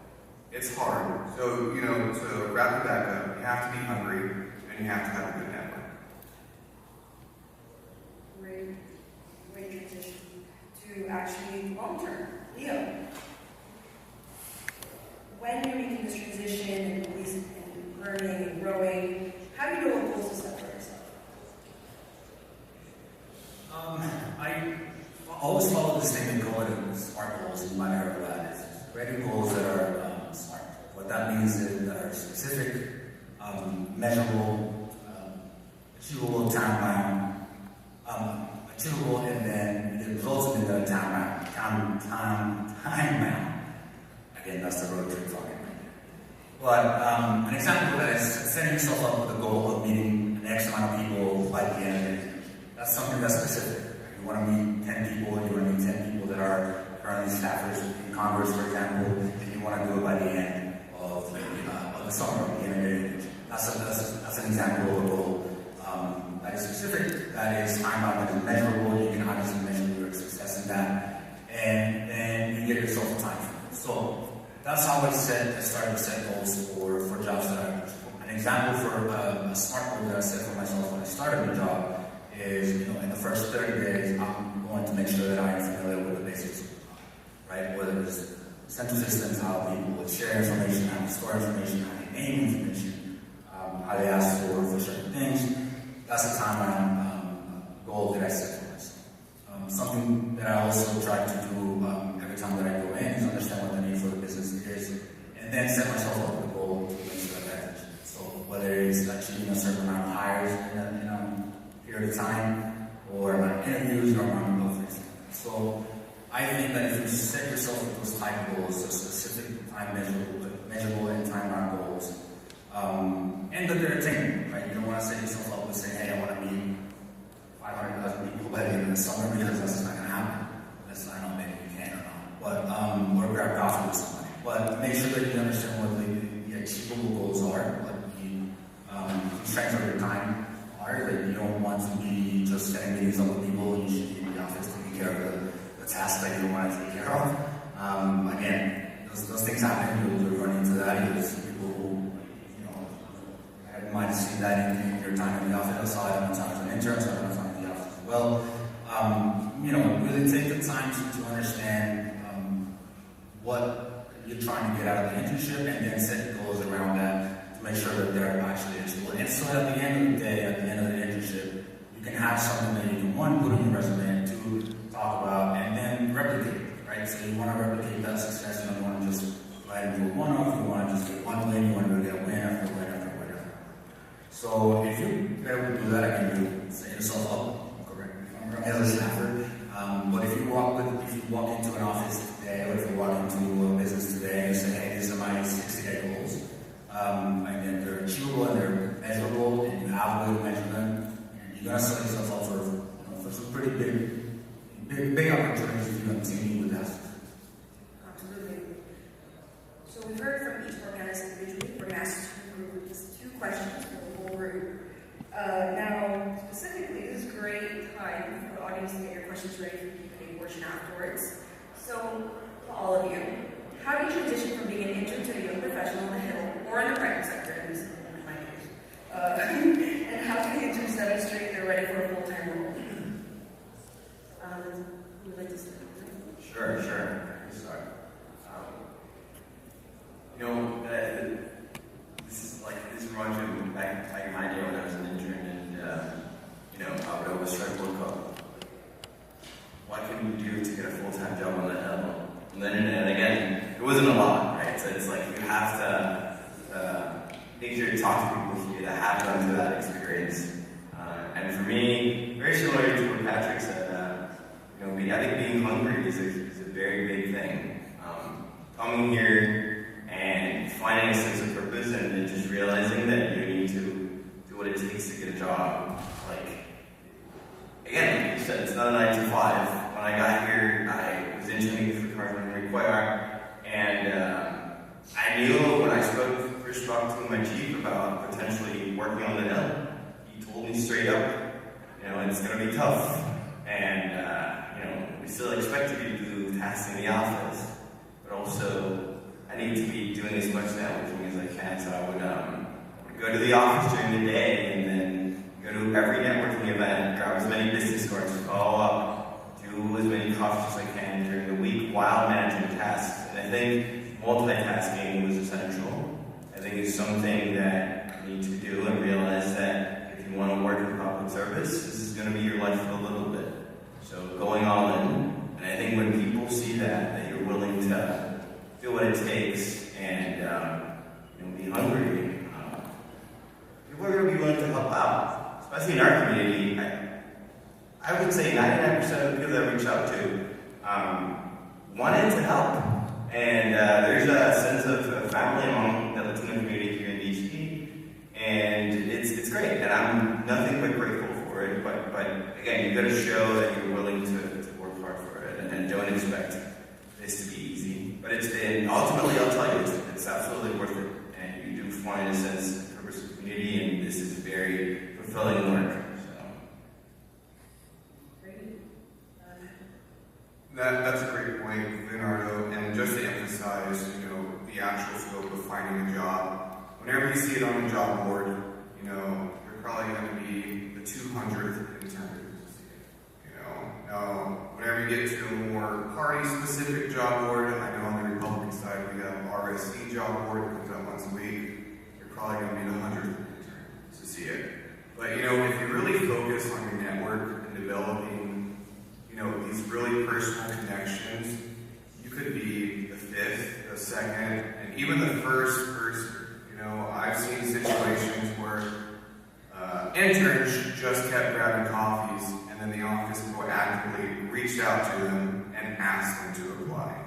It's hard. So, to wrap it back up, you have to be hungry and you have to have a good network. Great transition to actually long-term. Leo, when you're making this transition and learning and growing, how do you know what goals to set for yourself? I always follow the same goal and SMART goals. You might have heard of that. It's creating goals that are SMART. What that means is that are specific, measurable, achievable, time-bound, achievable, and then it results in the time-bound. Again, that's the road trip talking. But an example of that is setting yourself up with a goal of meeting an X amount of people by the end of the year. That's something that's specific. You want to meet 10 people, you want to meet 10 people that are currently staffers in Congress, for example, and you want to do it by the end of the summer, the end of the year. That's an example of a goal that is specific, that is time-bound, that is measurable. You can obviously measure your success in that. And then you get yourself a time frame. So that's how I started to set goals for jobs that I an example for a SMART goal that I set for myself when I started the job is, in the first 30 days, I'm going to make sure that I am familiar with the basics, right? Whether it's central systems, how people would share information, how they store information, how they name information, how they ask for certain things. That's a time-bound goal that I set for myself. Something that I also try to do every time that I go in is understand what the need for the business is, and then set myself up with a goal to make sure that I achieve. So whether it's achieving a certain amount of hires in a period of time, or amount of interviews, or amount of offers. So I think that if you set yourself with those type of goals, so specific time measurable and time-bound goals, and that they're attainable, right? You don't want to set yourself up with saying, hey, I want to meet 500,000 people by the end of the summer, because that's not going to happen. I don't know, maybe you can or not. But, or grab coffee with somebody. But make sure that you understand what the achievable goals are, what the constraints of your time are, that you don't want to be just setting meetings up with people, and you should be in the office taking care of the tasks that you don't want to take care of. Again, those things happen. You'll run into that. You'll see people who, I might see that in your time in the office. I have time as an intern, so I have time in the office as well. Really take the time to understand what you're trying to get out of the internship, and then set goals around that to make sure that they're actually achievable. And so at the end of the day, at the end of the internship, you can have something that you can, one, put in your resume, and two, talk about, and then replicate, right? So you want to replicate that success. You don't want to just go ahead and do a one-off. You want to just get one win. You want to get a win after win after win after win. So if you're able to do that, again, you set yourself up, correct me if I'm wrong, as a staffer. But if you walk into an office today, or if you walk into a business today and say, hey, these are my 60-day goals, and then they're achievable and they're measurable, and you have a way to measure them, and you're going to set yourself up for some pretty big opportunities if you continue with that. Absolutely. So we've heard from each of our panelists individually. We're going to ask two questions for the whole group. Now, specifically, this is a great time for the audience audience to get your questions ready for the Q&A portion afterwards. So, to all of you, how do you transition from being an intern to a young professional in the Hill, or in the private sector, in my case? And how can the interns demonstrate they're ready for a full-time role? Who would like to start? Sure. I can start. You know, this reminds me back in my day when I was an intern, and you know, I would always try to look up what can you do to get a full-time job on that level. And then and again, it wasn't a lot, right? So it's like you have to make sure to talk to people here that have gone through that experience. And for me, very similar to what Patrick said, you know, I think being hungry is a very big thing. Coming here and finding a sense of purpose and then just realizing that you need to do what it takes to get a job. Like, again, like you said, it's not a 9 to 5. When I got here, I was interning for Carmen Require, and I knew when I first spoke to my chief about potentially working on the Hill, he told me straight up, you know, it's going to be tough. And, you know, we still expect you to do tasks in the office, but also I need to be doing as much networking as I can. So I would go to the office during the day and then go to every networking event, grab as many business cards, follow up, do as many coffees as I can during the week while managing tasks. And I think multitasking was essential. I think it's something that you need to do and realize that if you want to work in public service, this is going to be your life for a little bit. So going all in, and I think when people see that you're willing to do what it takes and you know, be hungry, people are going to be willing to help out. Especially in our community, I would say 99% of the people that I reach out to wanted to help. And there's a sense of family among the Latino community here in DC, and it's great, and I'm nothing but grateful for it. But again, you got to show that you're willing to work hard for it, and don't expect this to be easy. But ultimately, I'll tell you, it's absolutely worth it, and you do find a sense of purpose of community, and this is very fulfilling work. That's a great point, Leonardo, and just to emphasize, you know, the actual scope of finding a job. Whenever you see it on a job board, you know, you're probably going to be the 200th intern. You know, whenever you get to a more party-specific job board, I know on the Republican side we have RSC job board that comes out once a week. You're probably going to be the 100th intern to see it. But you know, if you really focus on your network and developing, you know, these really personal connections, you could be the 5th, the 2nd, and even the 1st person. You know, I've seen situations where interns just kept grabbing coffees, and then the office proactively reached out to them and asked them to apply.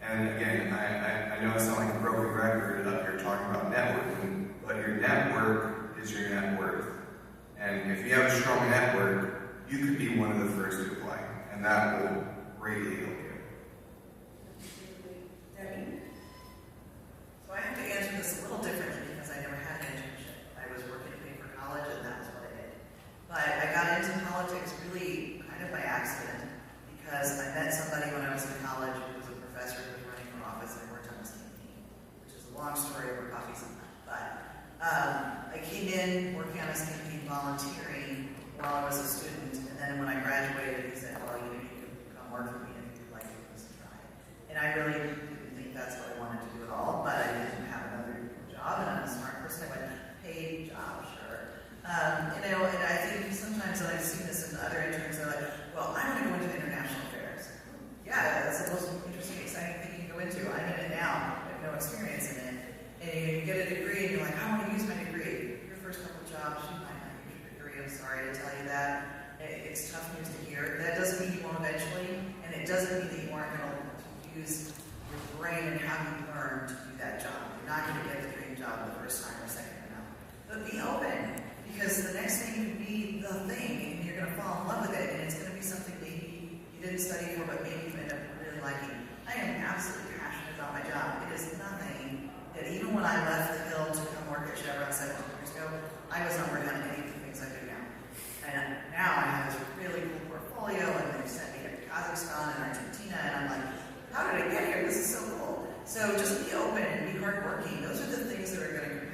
And again, I know I sound like a broken record up here talking about networking, but your network is your net worth. And if you have a strong network, you could be one of the first to apply. And that will greatly help you. Debbie? So I have to answer this a little differently because I never had an internship. I was working to pay for college and that was what I did. But I got into politics really kind of by accident because I met somebody when I was in college who was a professor who was running for office and I worked on his campaign, which is a long story over coffee sometime. But I came in working on his campaign volunteering while I was a student, and then when I graduated, he said, well, you can come work for me if you'd like to give this a try. And I really didn't think that's what I wanted to do at all, but I didn't have another job, and I'm a smart person. I went, paid job, sure. You know, and I think sometimes, and I've seen this in other interns, they're like, well, I want to go into international affairs. Yeah, that's the most interesting, exciting thing you can go into. I'm in it now. I have no experience in it. And you get a degree, and you're like, I want to use my degree. Your first couple jobs, you might not use your degree. I'm sorry to tell you that. It's tough news to hear. That doesn't mean you won't eventually, and it doesn't mean that you aren't going to use your brain and how you learn to do that job. You're not going to get the dream job the first time or second or not. But be open, because the next thing could be the thing, and you're going to fall in love with it, and it's going to be something maybe you didn't study for, but maybe you end up really liking. I am absolutely passionate about my job. It is nothing that even when I left the Hill to come work at Chevron 17 years ago, I was not working on any of the things I do now. And now I have this really cool portfolio, and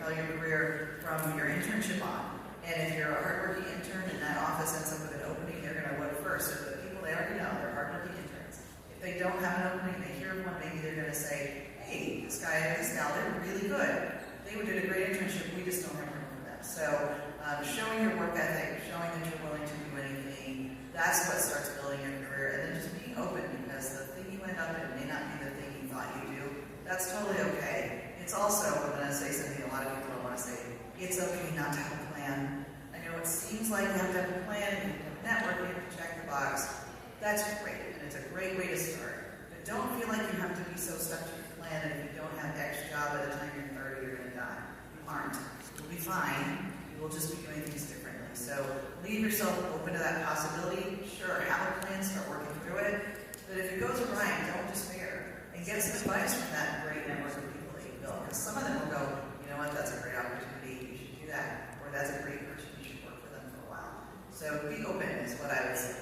build your career from your internship on. And if you're a hardworking intern and that office ends up with an opening, they're going to look first. So the people they already know, they're hardworking interns. If they don't have an opening, they hear of one, maybe they're going to say, hey, this guy and this gal, they're really good. They did a great internship, we just don't have room for them. So showing your work ethic, showing that you're willing to do anything, that's what starts building your career. And then just being open, because the thing you end up in may not be the thing you thought you do. That's totally okay. It's also, I'm going to say something a lot of people don't want to say, it's okay not to have a plan. I know it seems like you have to have a plan, you have to have a network, you have to check the box. That's great, and it's a great way to start. But don't feel like you have to be so stuck to your plan that if you don't have X job by the time you're 30, you're going to die. You aren't. You'll be fine. You will just be doing things differently. So leave yourself open to that possibility. Sure, have a plan, start working through it. But if it goes awry, don't despair. And get some advice from that great network of people that you build. Because some of them will go, you know what, that's a great opportunity, you should do that. Or that's a great person, you should work for them for a while. So be open is what I would say.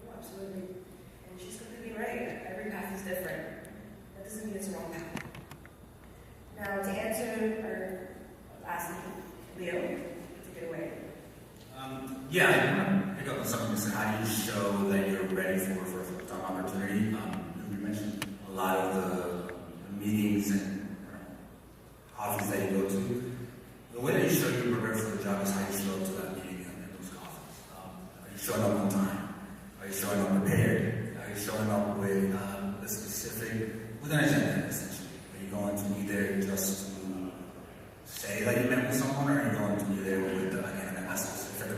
Oh, absolutely. And she's completely right. Every path is different. That doesn't mean it's the wrong path. Now, to answer our last Leo, take it away. Yeah, I want to pick up on something you said. How do you show that you're ready for a full-time opportunity? You mentioned a lot of the meetings and coffees that you go to. The way that you show you're prepared for the job is how you show up to that meeting and those coffees. Are you showing up on time? Are you showing up prepared? Are you showing up with a specific, with an agenda, essentially? Are you going to be there just to say that you met with someone, or are you going to be there with, again, a specific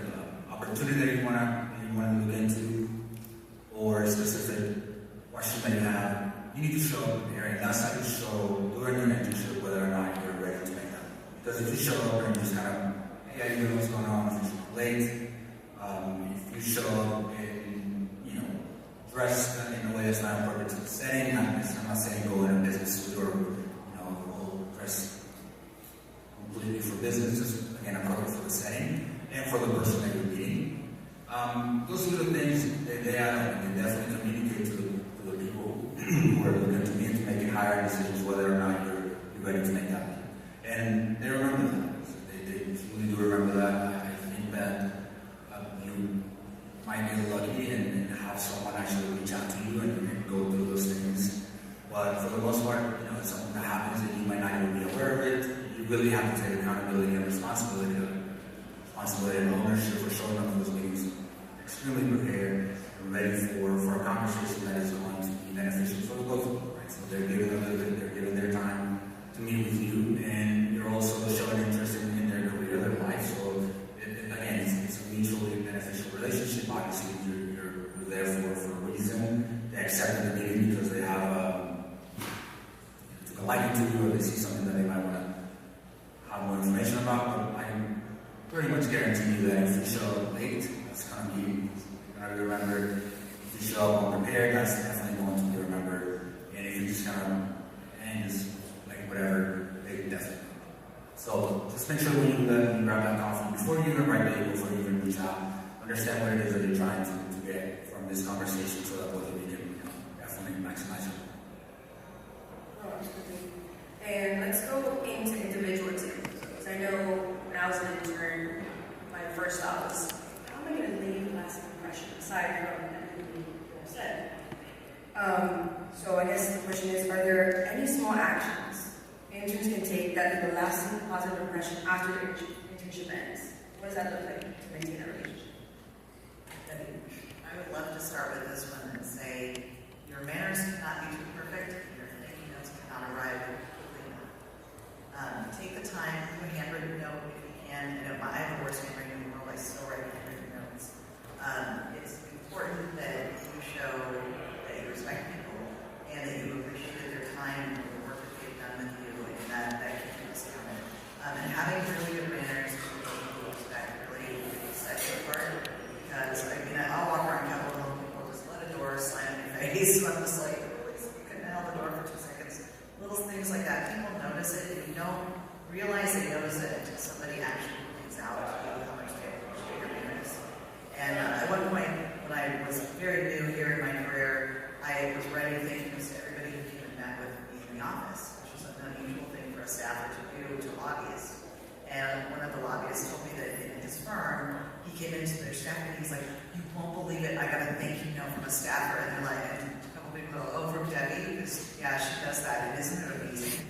opportunity that you want to look into, or a specific question that you have? You need to show up prepared, and that's how you show during your internship whether or not you're ready to make that. Because if you show up and you just kind of, hey, you know what's going on, if you show up late, if you show up in, dressed in a way that's not appropriate to the setting, I'm not saying go in a business suit or, go dress completely for business, just again appropriate for the setting and for the person that you're meeting. Those are the things they add up, and they definitely communicate to the people who are looking to me to make hiring decisions whether or not you're ready to make that leap. And they remember that. They truly do remember that. I think that you might get lucky and have someone actually reach out to you and go through those things. But for the most part, it's something that happens and you might not even be aware of it. You really have to take accountability and responsibility and ownership for showing up for those meetings extremely prepared and ready for a conversation that is going to be beneficial for the both of them, right? So they're giving their time to meet with you, and you're also showing interest in their career, their life. So again, it's a mutually beneficial relationship. Obviously, you're there for a reason. They accepted the meeting because they have a liking to you, or they see something that they might want to have more information about. But I can pretty much guarantee you that if you show up late, that's going to be remembered. If you show up unprepared, that's definitely going to be remembered. And if you just whatever, they definitely. So just make sure when you grab that coffee, before you even write the email, before you even reach out, understand what it is that you're trying to get from this conversation so that both of you can definitely maximize it. Oh, absolutely. And let's go into individual examples. Because I know when I was an intern, my first thought was, how am I going to leave a lasting impression aside from everything that I've said? So I guess the question is, are there any small actions interns can take that leave a lasting positive impression after the internship ends? What does that look like to maintain a relationship? I would love to start with this one and say, your manners cannot be too perfect, your thinking notes cannot arrive quickly enough. Take the time, do a handwritten note if you can, and I have the worst handwriting in the world, I still write handwritten notes. It's important that you show that you respect people and that you appreciated their time and the work that they've done with you, and that keeps you discounted. And having really good manners and people respect really sets you apart. Because I'll walk around Capitol Hill and people just let a door slam in your face. So I'm just like, really, you couldn't hold the door for 2 seconds. Little things like that. People notice it, and you don't realize they notice it until somebody actually points out how much they appreciate your manners. And at one point, when I was very new here in my career, I was writing thank yous to everybody who came and met with me in the office, which was an unusual thing for a staffer to do. to their staff, and he's like, you won't believe it, I got a thank you note from a staffer, and they're like, and a couple people go, oh, from Debbie, because, yeah, she does that, and isn't it amazing?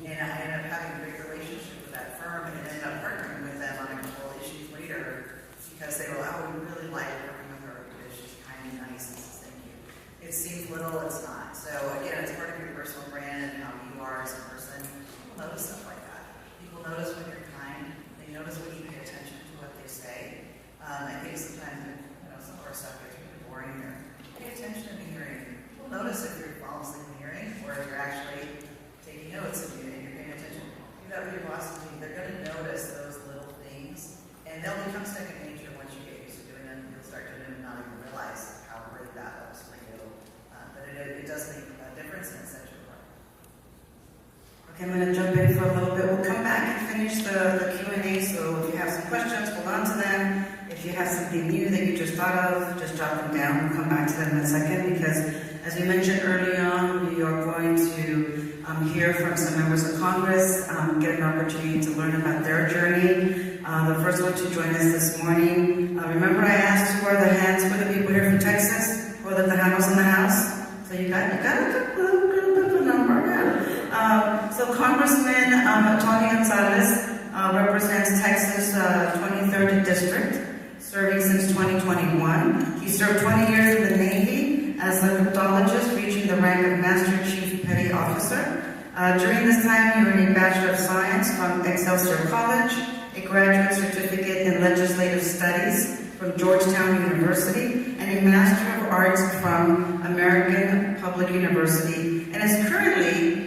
And I ended up having a great relationship with that firm, and ended up partnering with them on a couple issues later, because they were like, oh, we really like working with her, because she's kind and nice, and says, thank you. It seems little, it's not. So again, it's part of your personal brand and how you are as a person. People notice stuff like that. People notice when you're kind. They notice when you pay attention to what they say. I think sometimes, some of our stuff gets really boring here. Pay attention in the hearing. People notice if you're falling asleep in the hearing or if you're actually taking notes and you're paying attention. Do that with your bosses. They're going to notice those little things, and they'll become second nature once you get used to doing them. You'll start doing them and not even realize how great that looks for you. But it does make a difference in essential work. Okay, I'm going to jump in for a little bit. We'll come back and finish the Q&A, so if you have some questions, hold on to them. If you have something new that you just thought of, just jot them down. We'll come back to them in a second, because as we mentioned early on, we are going to hear from some members of Congress, get an opportunity to learn about their journey. The first one to join us this morning. Remember I asked who are the hands for the people here from Texas? Who are the Tejanos in the house? So you got a good number, yeah. So Congressman Tony Gonzalez represents Texas 23rd District, serving since 2021. He served 20 years in the Navy as a methodologist, reaching the rank of Master Chief Petty Officer. During this time, he earned a Bachelor of Science from Excelsior College, a graduate certificate in Legislative Studies from Georgetown University, and a Master of Arts from American Public University, and is currently,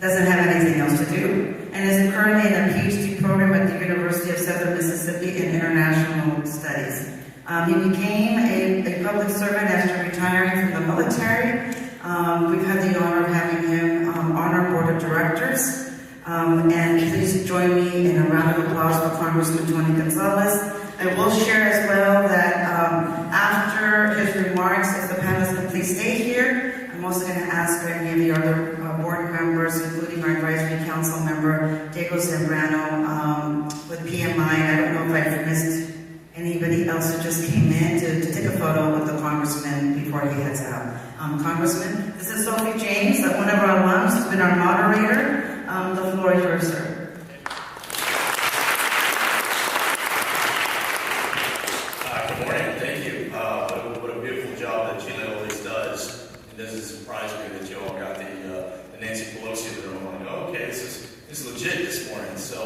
doesn't have anything else to do, and is currently in a PhD program at the University of Southern Mississippi in International Studies. He became a public servant after retiring from the military. We've had the honor of having him on our board of directors. And please join me in a round of applause for Congressman Tony Gonzalez. I will share as well that after his remarks, if the panelists can please stay here, I'm also going to ask any of the other board members, including our advisory council member, Diego Zambrano, with PMI. I don't know if I've missed anybody else who just came in to take a photo with the Congressman before he heads out. Congressman, this is Sophie James, one of our alums, who's been our moderator. The floor is yours, sir. Good morning, thank you. What a beautiful job that Gina always does. It doesn't surprise me that you all got the Nancy Pelosi there. I'm like, oh, okay, this is legit this morning. So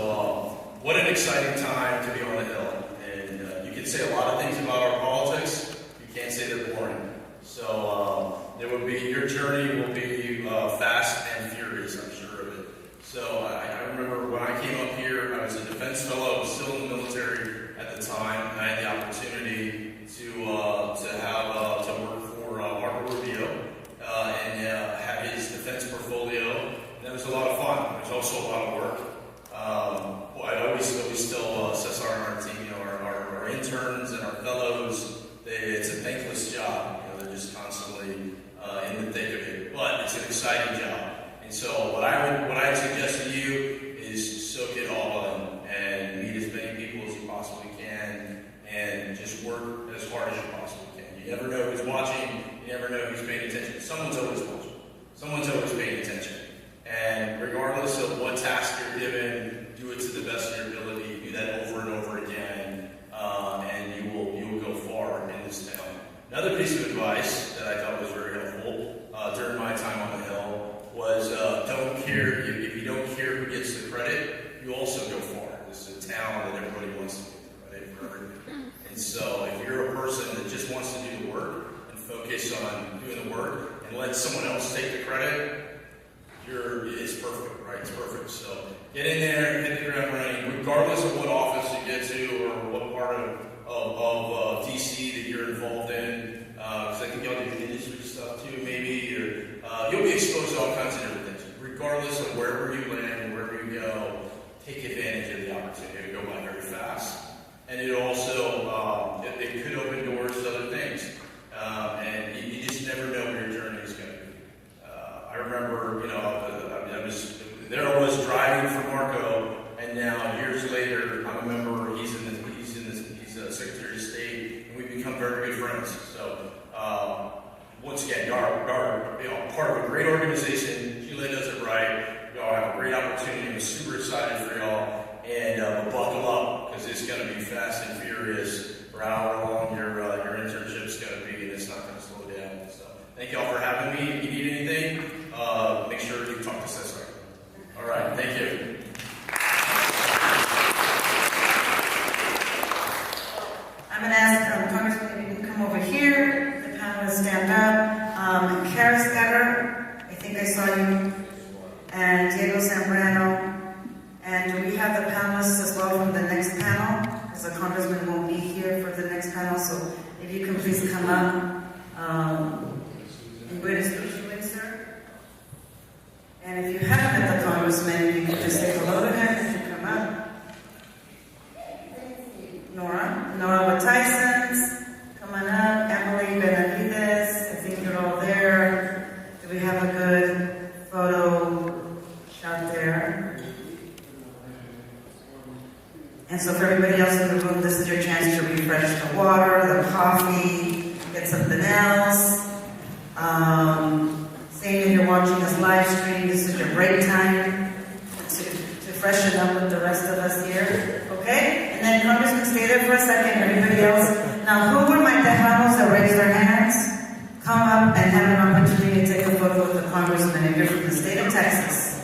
what an exciting time to be on the Hill. And you can say a lot of things about our politics. You can't say they're boring. So your journey will be fast and furious, I'm sure of it. So I remember when I came up here, I was a defense fellow, I was still in the military at the time, and I had the opportunity to work for Marco Rubio and have his defense portfolio. And that was a lot of fun. It was also a lot of work. I always still Cesar and our team, our interns and our fellows. It's a thankless job. They're just constantly in the thick of it, but it's an exciting job. And so what I suggest to you is soak it all in and meet as many people as you possibly can and just work as hard as you possibly can. You never know who's watching. You never know who's paying attention. Someone's always watching. Someone's always paying attention. And regardless of what task you're given, do it to the best of your ability. Do that over and over again, and you will go far in this town. Another piece of advice that I thought was very helpful during my time on the Hill was don't care. If you don't care who gets the credit, you also go far. This is a town that everybody wants to get the credit for everything. And so if you're a person that just wants to do the work and focus on doing the work and let someone else take the credit, it's perfect, right? It's perfect. So get in there, hit the ground running, regardless of what office you get to or what part of DC that you're involved in. Because I think y'all do industry stuff too, maybe, or you'll be exposed to all kinds of different things. Regardless of wherever you land and wherever you go, take advantage of the opportunity to go by very fast. And it also, it could open doors to other things. And you just never know where your journey is going to be. I remember, I was driving for Marco, and now years later, I remember he's a Secretary of State and we become very good friends. So, once again, y'all are part of a great organization. Sheila does it right. Y'all have a great opportunity. I'm super excited for y'all. And buckle up, because it's going to be fast and furious for however long your internship's going to be, and it's not going to slow down. So, thank y'all for having me. If you need anything, make sure you talk to Cesar. All right, thank you. I'm going to ask Congressman if you can come over here. The panelists stand up. Kara Scudder, I think I saw you, and Diego Zambrano. And do we have the panelists as well from the next panel? Because the Congressman won't be here for the next panel, so if you can please come up. And where is the sir? And if you haven't met the Congressman, you can just say hello to him as you come up. Nora Tysons, come on up. Emily Benavides, I think you're all there. Do we have a good photo shot there? And so for everybody else in the room, this is your chance to refresh the water, the coffee, get something else. Same if you're watching this live stream, this is your break time to freshen up with the rest of us here. Okay? And then Congressman, stay there for a second, everybody else. Now, who were my Tejanos that raised their hands? Come up and have an opportunity to take a photo with the Congressman if you're from the state of Texas.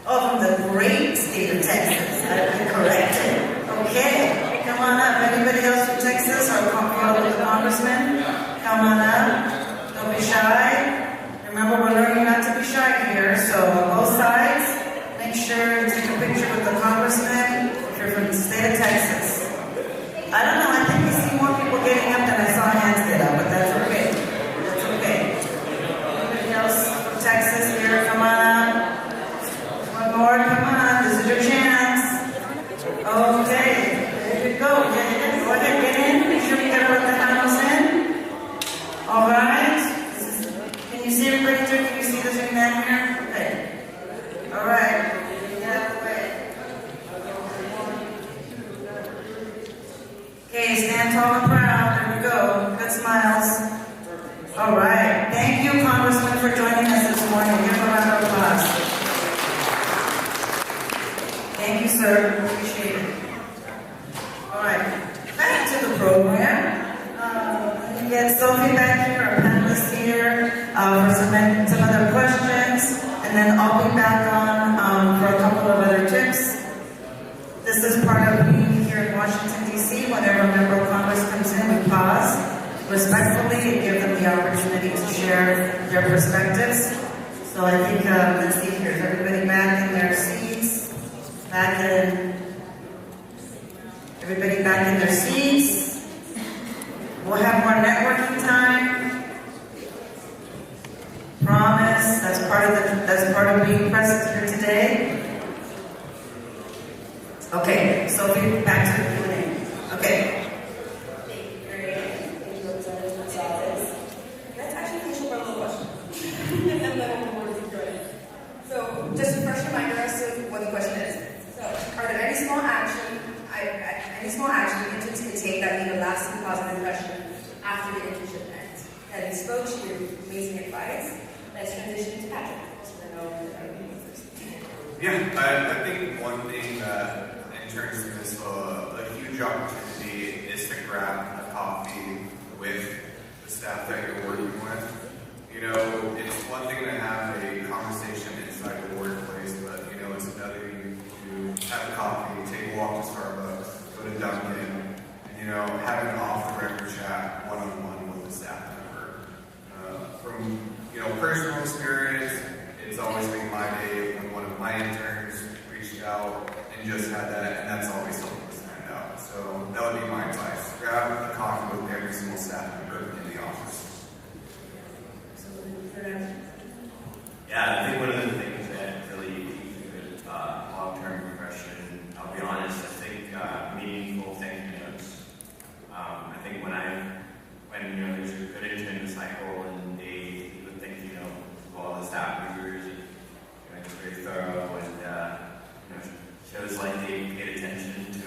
Oh, from the great state of Texas. I've been corrected. Okay. Come on up. Anybody else from Texas or photo with the Congressman? Come on up. Don't be shy. Remember, we're learning not to be shy here, so on both sides, make sure you take a picture with the Congressman if you're from the state of Texas. I don't know, I think we see more people getting up than I saw hands get up, but that's okay. That's okay. Anybody else from Texas here? Come on up. One more, come on, this is your chance. Okay, there you go. Get in. Go ahead, get in. Make sure you get all the panels in. All right. Can you see everybody? Can you see this young man here? Okay. All right. Get out of the way. Okay, stand tall and proud. There we go. Good smiles. All right. Thank you, Congressman, for joining us this morning. Give him a round of applause. Thank you, sir. Appreciate it. All right. Back to the program. Let me get Sophie back here, our panelists here, for some other questions, and then I'll be back on for a couple of other tips. This is part of being here in Washington, D.C. Whenever a member of Congress comes in, we pause respectfully and give them the opportunity to share their perspectives. So I think, let's see here, is everybody back in their seats? Everybody back in their seats. We'll have more networking time. Promise. That's part of being present here today. Okay, Sophie, back to the Q&A. Okay. Thank you, Marianne. Thank you, Representative Gonzalez. Let's actually finish with one little question. And then we'll move on to it. So, just a fresh reminder as to what the question is. So, are there any small action the interns can take that leave a lasting positive impression after the internship ends? That he spoke to your amazing advice. Let's transition to Patrick. Yeah, I think one thing that interns do is a huge opportunity is to grab a coffee with the staff that you're working with. You know, it's one thing to have a conversation inside the workplace, but you know, it's another thing to have a coffee, take a walk to Starbucks, go to Dunkin', and you know, have an off-the-record chat one-on-one with the staff member. From personal experience, it's always been my day when one of my interns reached out and just had that, and that's always something to stand out. So that would be my advice. Grab a coffee with every single staff member in the office. Yeah, I think one of the things that really leaves a good long-term impression, I'll be honest, I think meaningful thank you notes. I think when there's a good intern cycle and they leave a thank you note to all the staff members, and it's very thorough and shows like they paid attention to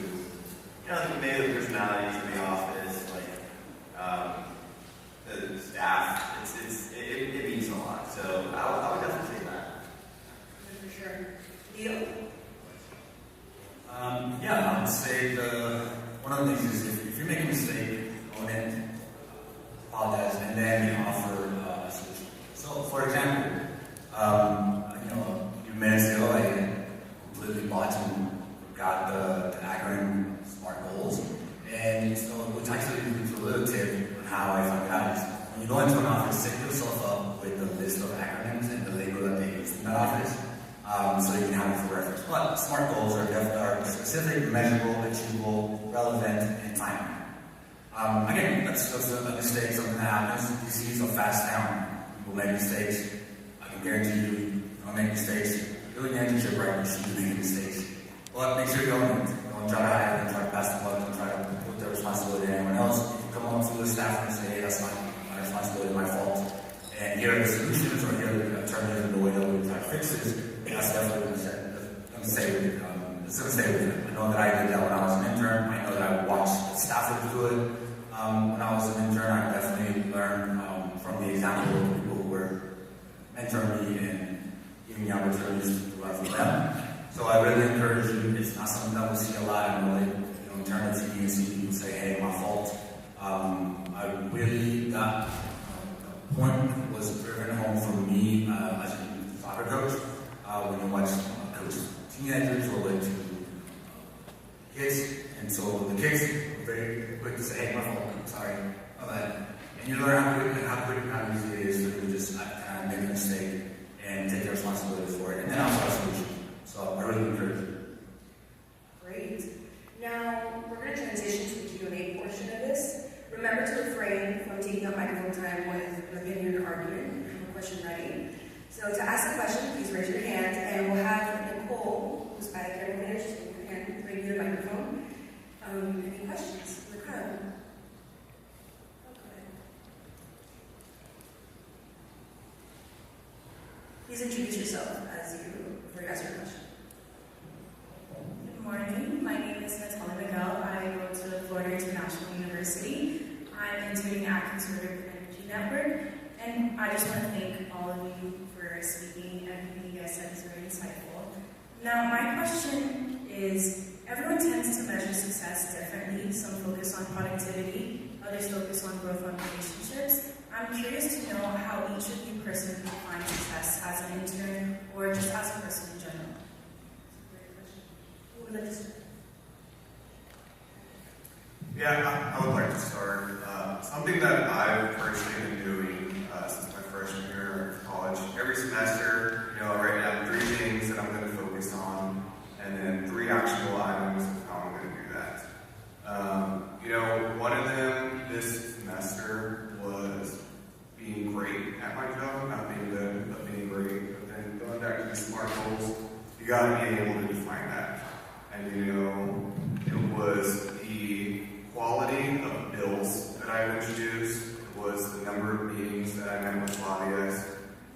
maybe the personalities in the office, like actually leads to a little tip on how I found out. Is when you go into an office, set yourself up with a list of acronyms and the lingo that they use in that office, so you can have it for reference. But SMART goals are specific, measurable, achievable, relevant, and timely. Again, that's a mistake, something that happens. DC is a fast town. People make mistakes. I can guarantee you don't make mistakes. You're doing the internship right, you should be making mistakes. But make sure you don't try to hide it, don't try to pass the buck, don't try to put the responsibility on anyone else. If you come up to the staff and say, hey, that's my responsibility, my fault, and here are the solutions, or here are the alternatives and the way that we try to fix this, that's definitely going to stay with you. It's going to stay with you. I know that I did that when I was an intern. I know that I watched the staff do it. When I was an intern, I definitely learned from the example of people who were mentoring me and giving me opportunities to learn from them. So I really encourage you. It's not something that we see a lot. I know, you turn the TV and see people say, "Hey, my fault." I really that point was driven home for me as a soccer coach. When you watch coach teenagers or like kids, and so the kids were very quick to say, "Hey, my fault. I'm sorry." And you learn how quick and how easy it is for you to just kind of make a mistake and take the responsibility for it, and then I'll find a solution. So I really encourage you. Great. Now, we're going to transition to the Q&A portion of this. Remember to refrain from taking up microphone time with an opinion or argument. Have a question ready. So to ask a question, please raise your hand, and we'll have Nicole, who's by the camera manager, just raise your hand, bring you the microphone. Any questions from the crowd? Okay. Please introduce yourself before you ask your question. Good morning. My name is Natalia Miguel. I go to Florida International University. I'm interning at Conservative Energy Network, and I just want to thank all of you for speaking. Everything you guys said is very insightful. Now, my question is, everyone tends to measure success differently. Some focus on productivity, others focus on growth on relationships. I'm curious to know how each of you personally define success as an intern or just as a person in general. Yeah, I would like to start. Something that I've personally been doing since my freshman year of college. Every semester, I write down 3 things that I'm going to focus on, and then 3 actionable items of how I'm going to do that. One of them this semester was being great at my job, not being good, but being great. But then going back to the SMART goals, you got to be able to define that. And it was the quality of bills that I've introduced, it was the number of meetings that I met with lobbyists,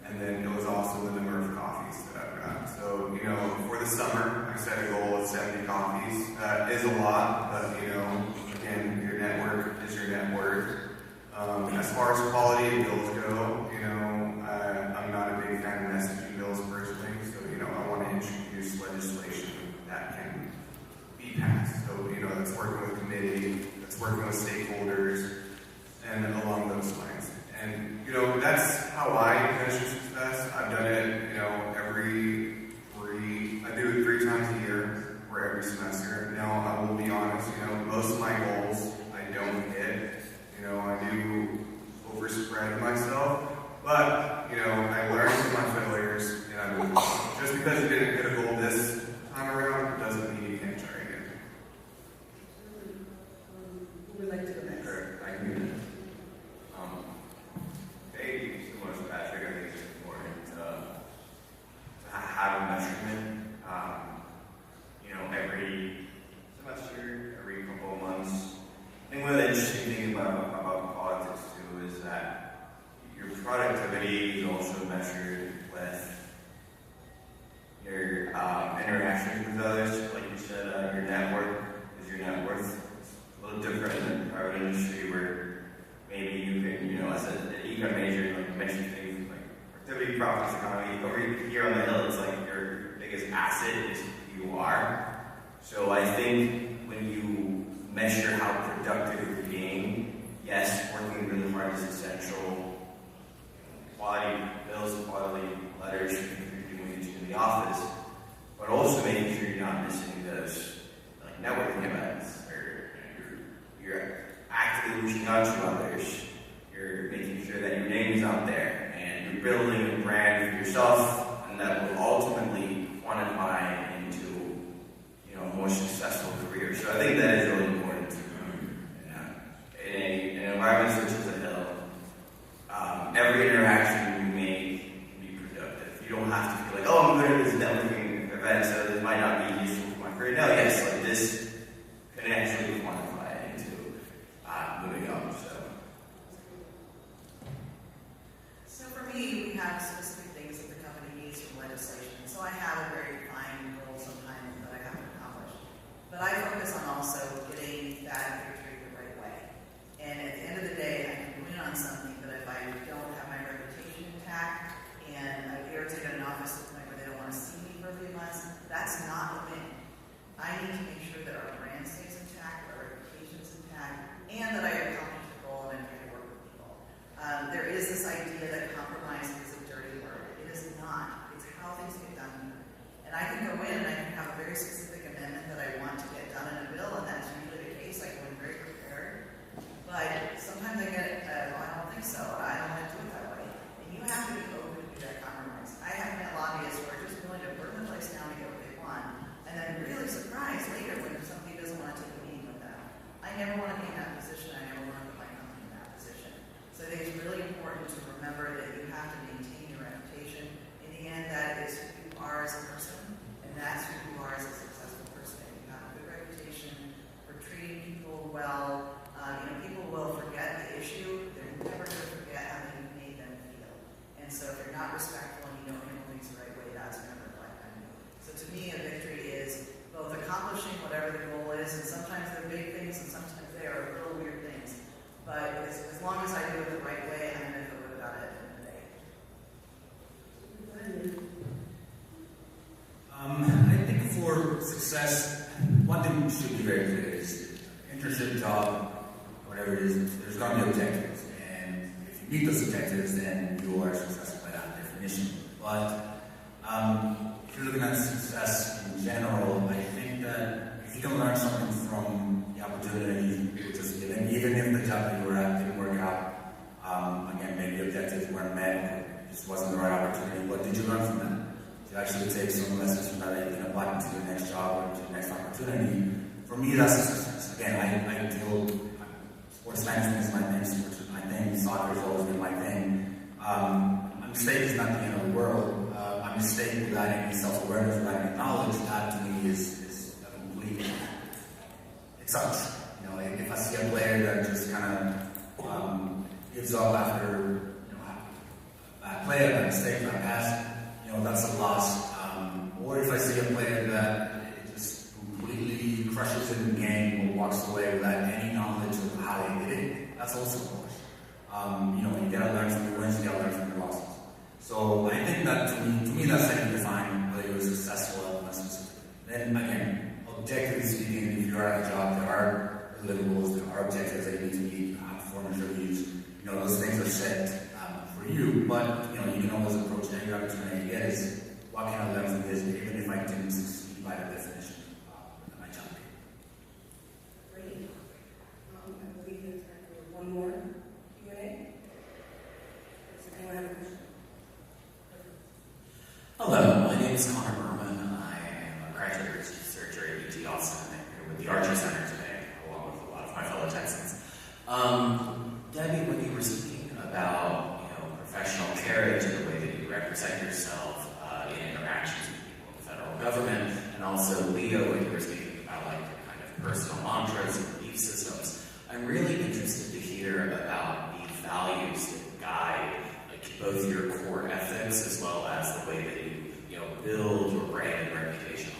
and then it was also the number of coffees that I've got. So, for the summer, I set a goal of 70 coffees. That is a lot, but, again, your network is your net worth. As far as quality of bills go, I'm not a big fan of messaging bills personally, so, I want to introduce legislation that can be passed. So, that's working with committee, that's working with stakeholders, and along those lines. And, that's how I measure success. I've done it, I do it 3 times a year or every semester. Now, I will be honest, most of my goals I don't hit. I do overspread myself, but, I learn from my failures, and I move on. Just because you didn't hit a goal this time around doesn't mean you can't try again. Who would like to go next? Sure, I can do that. Similar to Patrick, I think it's important to have a measurement. Every semester, every couple of months. I think one of the interesting things about politics too is that your productivity is also measured with your interactions with others. Like you said, your network is your net worth. It's a little different in the private industry where maybe you can, as an econ major, like you mentioned things like productivity, profits, economy. Over here on the hill, it's like your biggest asset is who you are. So I think when you measure how productive you're being, yes, working really hard is essential. Quality bills, quality letters, you're doing it in the office, but also making sure you're not missing those networking events where you're active reaching out to others. You're making sure that your name is out there, and you're building a brand for yourself, and that will ultimately quantify into, you know, a more successful career. So I think that is really important. In an environment such as a Hill, every interaction you make can be productive. You don't have to feel like, oh, I'm good at this networking event, so this might not be useful for my career. No, yes, like this can actually quantify into moving up. So for me, we have specific things that the company needs from legislation. So I have a very defined goal sometimes that I have to accomplish. But I focus on also getting that victory the right way. And at the end of the day, I can win on something, but if I don't have my reputation intact and I've irritated an office to the point where they don't want to see me for a few months, that's not a win. I need to make sure that our brand stays intact, our reputation's intact, and that I accomplish the goal and I try to work with people. There is this idea that compromise is a dirty word. It is not. It's how things get done here. And I can go in and I can have a very specific amendment that I want to get done in a bill, and that's usually the case. I go in very prepared. But sometimes I get, well, I don't think so. I don't want to do it that way. And you have to be open to that compromise. I have met lobbyists who are just willing to burn the place down to get what they want, and then really surprised later when somebody doesn't want to take a meeting with them. I never want to be in that position. I never want to put my company in that position. So I think it's really important to remember that you have to maintain your reputation. In the end, that is who you are as a person, and that's who you are as a successful person. If you have a good reputation for treating people well, people will forget the issue. They're never going to forget how you made them feel. And so if you're not respectful and you don't handle things the right way, that's going to reflect on you. So to me, a victory is both accomplishing whatever the goal is, and sometimes they're big things and sometimes they are little weird things. But as long as I do it the right way, I'm going to feel good about it at the end of the day. I think for success, one thing should be very clear is internship, job, whatever it is, there's going to be objectives. And if you meet those objectives, then you are successful by that definition. But if you're looking at success in general, I think that if you can learn something from the opportunity you were just given, even if the job that you were at didn't work out, again, maybe objectives weren't met, or it just wasn't the right opportunity, what did you learn from that? Did you actually take some lessons from that that you can apply to your next job or to your next opportunity? For me, that's a success. Again, I feel sports management is my thing, sports is my thing, soccer has always been my thing. A mistake is not the end of the world. A mistake without any self-awareness, without any knowledge, that to me is a complete, it sucks. You know, if I see a player that just kind of gives up after, a bad play, a bad mistake, a bad pass, that's a loss. Or if I see a player that just completely crushes it in the game or walks away without any knowledge of how they did it, that's also a loss. You gotta learn from your wins, you gotta learn from your losses. So I think that to me that's how you define whether you're successful at one specific. Then again, objectively speaking, if you're at a job, there are deliverables, there are objectives that you need to meet, you have performance reviews, those things are set for you, but you can always approach any opportunity you get is what can I learn from this, even if I didn't succeed by the definition of my job. Great. I believe there's time for one more Q&A. Does anyone have a question? Hello, my name is Connor Berman. I am a graduate researcher at UT Austin. I'm here with the Archer Center today, along with a lot of my fellow Texans. Debbie, when you were speaking about professional courage and the way that you represent yourself in interactions with people in the federal government, and also Leo, when you were speaking about your kind of personal mantras and belief systems, I'm really interested to hear about the values that guide both your core ethics as well as the way that you build your brand and reputation.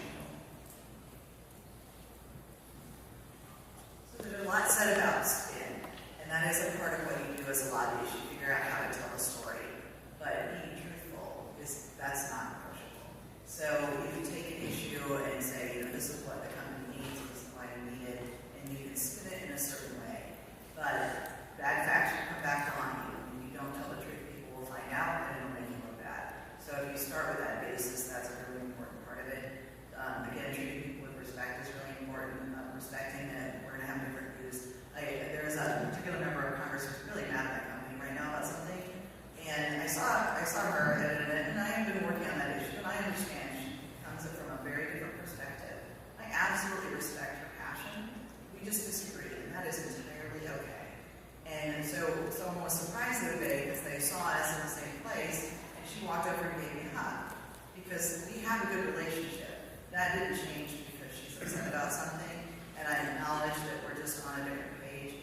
So there's a lot said about spin, and that is a part of what you do as a lobbyist. You figure out how to tell a story, but being truthful that's not negotiable. So if you take an issue and say, this is what the company needs, this is why you need it, and you can spin it in a certain way, but bad facts will come back to haunt you. When you don't tell the truth, people will find out, and it'll make you look bad. So if you start with that basis, that's a really important part of it. Again, treating people with respect is really important. Respecting that we're going to have different views. There was a particular so someone was surprised the other day because they saw us in the same place, and she walked over and gave me a hug. Because we have a good relationship. That didn't change because she's upset about something, and I acknowledge that we're just on a different page.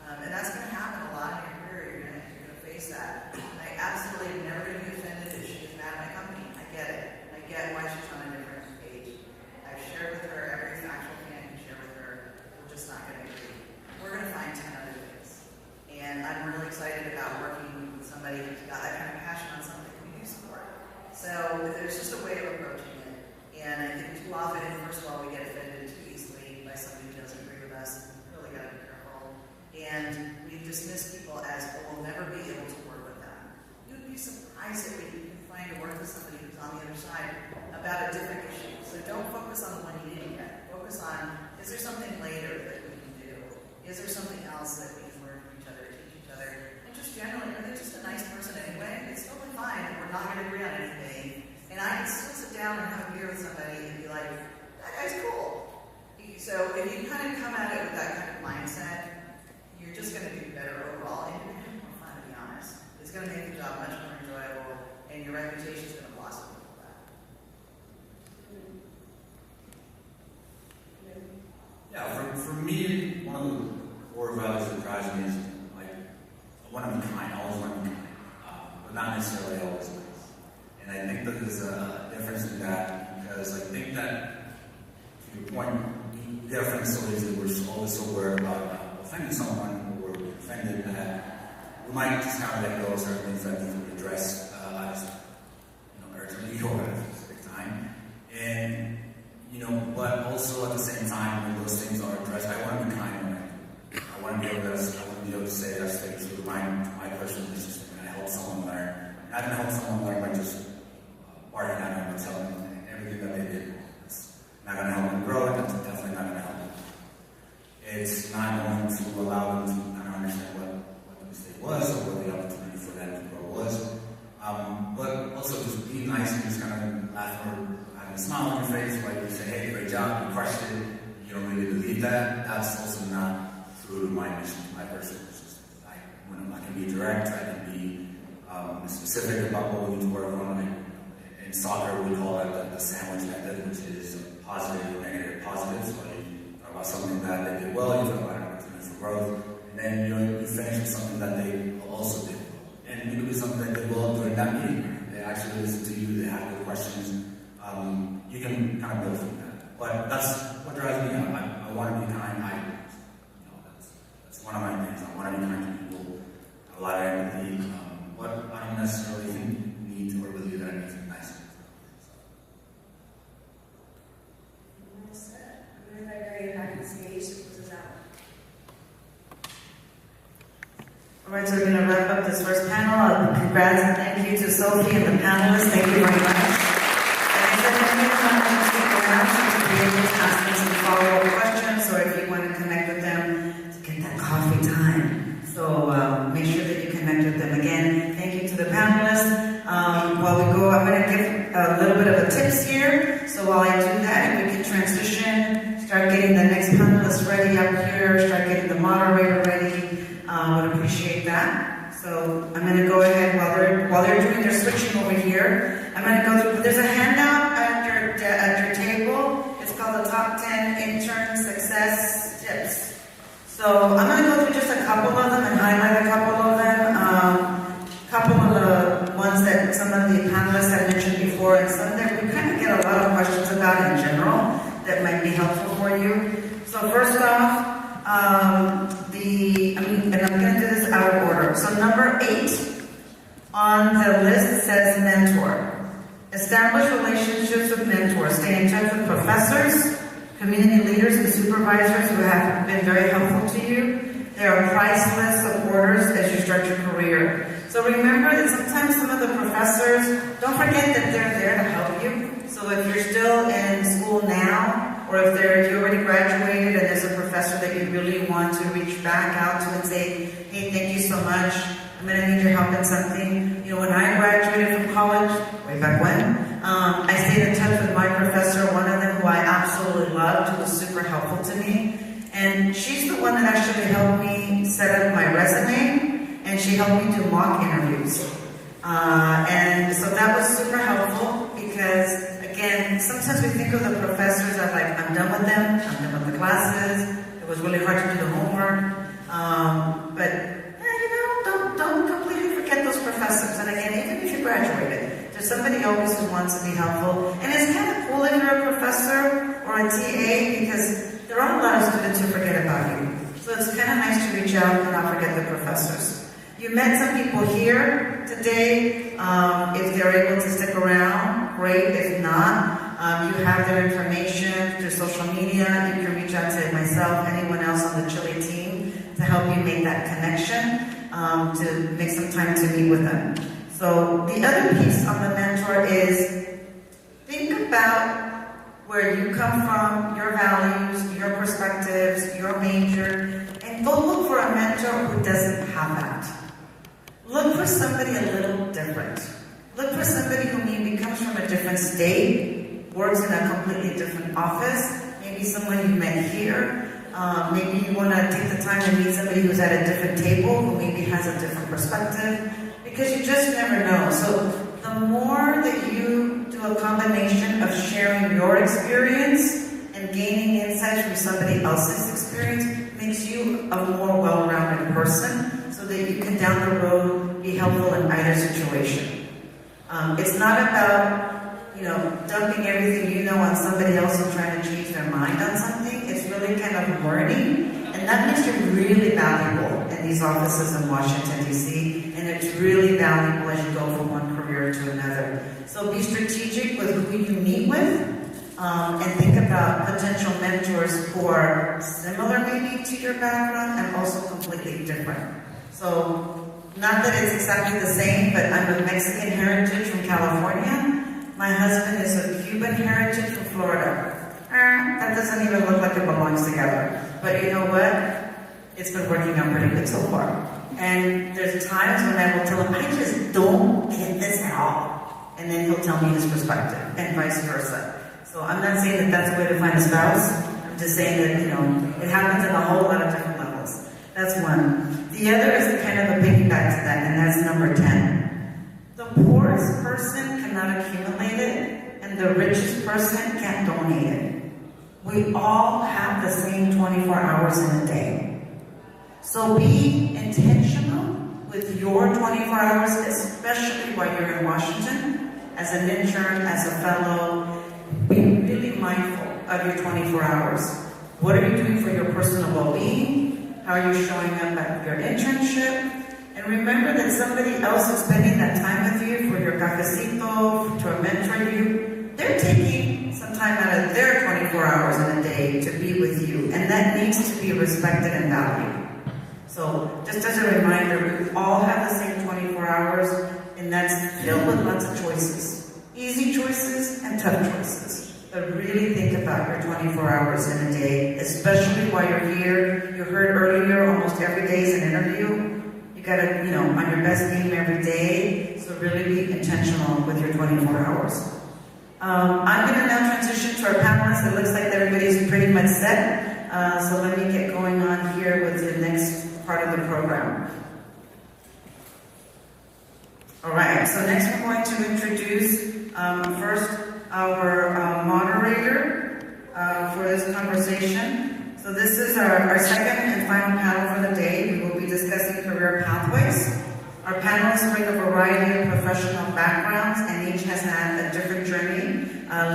And that's going to happen a lot in your career. You're going to face that. I absolutely am never going to be offended if she is mad at my company. I get it. I get why she's on a different page. I've shared with her every factual thing I can share with her. We're just not going to agree. We're going to find 10 other things. And I'm really excited about working with somebody who's got that kind of passion on something we do support. So there's just a way of approaching it. And I think too often, first of all, we get offended too easily by somebody who doesn't agree with us. We really got to be careful. And we dismiss people as, well, we'll never be able to work with them. You'd be surprised if we can find to work with somebody who's on the other side about a different issue. So don't focus on the one you didn't get. Focus on, is there something later that we can do? Is there something else that we can learn from each other, teach each other? And just generally, are they just a nice person anyway? It's totally fine if we're not going to agree on anything. And I can still sit down and have a beer with somebody and be like, that guy's cool. So if you kind of come at it with that kind of mindset, you're just going to do better overall. And you're going to have more fun, to be honest. It's going to make the job much more enjoyable, and your reputation is going to blossom with that. Yeah, for me, one of the core values that drives me is like one of a kind, always one of a kind, but not necessarily always nice. And I think that there's a difference in that because I think that, to your point, we get offended so easily. We're always so worried about offending someone, or we're offended that we might just kind of let go of certain things that need to be addressed urgently or at a specific time. And but also at the same time, when those things are addressed, I want to be kind when I want to be able to say that statement through my personal business and I help someone learn. Not going to help someone learn by just barking at them or telling them everything that they did. It's not going to help them grow, and it's definitely not going to help them. It's not going to allow them to kind of understand what the mistake was or what the opportunity for them to grow was. But also just be nice and just kind of laugh or have a smile on your face, like you say, hey, great job, you crushed it. You don't really believe that. That's also not true to my mission, to my personal mission. I can be direct, I can be specific about what we need to work on. In soccer, we call it the sandwich method, which is positive, negative, positive. So you talk about something that they did well, you talk about an opportunity for growth, and then you finish with something that they also did well. And you do something that they did well during that meeting. They actually listen to you, they have good questions. You can kind of build from that. But that's what drives me. I want to be kind. That's one of my things. I want to be kind to people. A lot of empathy. But I don't necessarily need to or believe that I need to be nice. Well said. I'm going to invite Mary back on stage to close us out. All right, so we're going to wrap up this first panel. Congrats and thank you to Sophie and the panelists. Thank you very much. And I said, stick around to be able to ask them some follow-up questions, or if you want to connect with them to get that coffee time. So make sure that you connect with them. Again, thank you to the panelists. While we go, I'm going to give a little bit of a tips here. So while I do that, if we can transition, start getting the next panelists ready up here, start getting the moderator ready. Would appreciate that. So I'm going to go ahead while they're doing their switching over here. I'm going to go through. There's a handout at your table. It's called the Top 10 Intern Success Tips. So I'm going to go through just a couple of them and highlight a couple of them. A couple of the ones that some of the panelists have mentioned before, and some that we kind of get a lot of questions about in general that might be helpful for you. So first off, and I'm going to do this out of order. So number 8 on the list says mentor. Establish relationships with mentors. Stay in touch with professors, community leaders, and supervisors who have been very helpful to you. They are priceless supporters as you start your career. So remember that sometimes some of the professors, don't forget that they're there to help you. So if you're still in school now, or if you already graduated and there's a professor that you really want to reach back out to and say, hey, thank you so much, I'm going to need your help in something. When I graduated from college, way back when, I stayed in touch with my professor, one of them who I absolutely loved, who was super helpful to me. And she's the one that actually helped me set up my resume. and she helped me do mock interviews. And so that was super helpful because, again, sometimes we think of the professors as like, I'm done with them, I'm done with the classes, it was really hard to do the homework. But don't completely forget those professors. And again, even if you graduated, there's somebody always who wants to be helpful. And it's kind of cool if you're a professor or a TA because there are a lot of students who forget about you. So it's kind of nice to reach out and not forget the professors. You met some people here today. If they're able to stick around, great. If not, you have their information through social media. You can reach out to myself, anyone else on the Chile team to help you make that connection, to make some time to meet with them. So the other piece on the mentor is think about where you come from, your values, your perspectives, your major, and go look for a mentor who doesn't have that. Look for somebody a little different. Look for somebody who maybe comes from a different state, works in a completely different office, maybe someone you met here. Maybe you want to take the time to meet somebody who's at a different table, who maybe has a different perspective, because you just never know. So the more that you do a combination of sharing your experience and gaining insights from somebody else's experience makes you a more well-rounded person so that you can down the road be helpful in either situation. It's not about dumping everything you know on somebody else and trying to change their mind on something. It's really kind of learning, and that makes you really valuable in these offices in Washington, D.C., and it's really valuable as you go from one career to another. So be strategic with who you meet with, and think about potential mentors who are similar maybe to your background and also completely different. So, not that it's exactly the same, but I'm of Mexican heritage from California. My husband is of Cuban heritage from Florida. That doesn't even look like it belongs together. But you know what? It's been working out pretty good so far. And there's times when I will tell him, I just don't get this at all. And then he'll tell me his perspective, and vice versa. So I'm not saying that that's the way to find a spouse. I'm just saying that, it happens at a whole lot of different levels. That's one. The other is kind of a piggyback to that, and that's number 10. The poorest person cannot accumulate it, and the richest person can't donate it. We all have the same 24 hours in a day. So be intentional with your 24 hours, especially while you're in Washington, as an intern, as a fellow. Be really mindful of your 24 hours. What are you doing for your personal well-being? How are you showing up at your internship? And remember that somebody else is spending that time with you for your cafecito, to mentor you. They're taking some time out of their 24 hours in a day to be with you, and that needs to be respected and valued. So, just as a reminder, we all have the same 24 hours, and that's filled with lots of choices. Easy choices and tough choices. But really think about your 24 hours in a day, especially while you're here. You heard earlier, almost every day is an interview. You gotta, on your best game every day. So really be intentional with your 24 hours. I'm gonna now transition to our panelists. It looks like everybody's pretty much set. So let me get going on here with the next part of the program. All right, so next we're going to introduce first our moderator for this conversation. So this is our second and final panel for the day. We will be discussing career pathways. Our panelists bring a variety of professional backgrounds, and each has had a different journey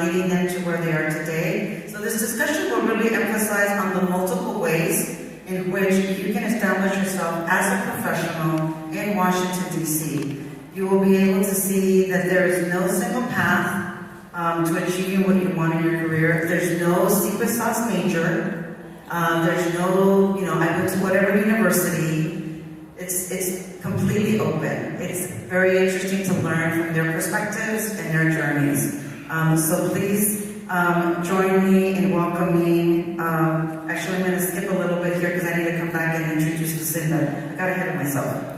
leading them to where they are today. So this discussion will really emphasize on the multiple ways in which you can establish yourself as a professional in Washington, D.C. You will be able to see that there is no single path to achieving what you want in your career. There's no secret sauce major. There's no, I went to whatever university. It's completely open. It's very interesting to learn from their perspectives and their journeys. So please join me in welcoming, actually I'm going to skip a little bit here because I need to come back and introduce Lucinda. I got ahead of myself.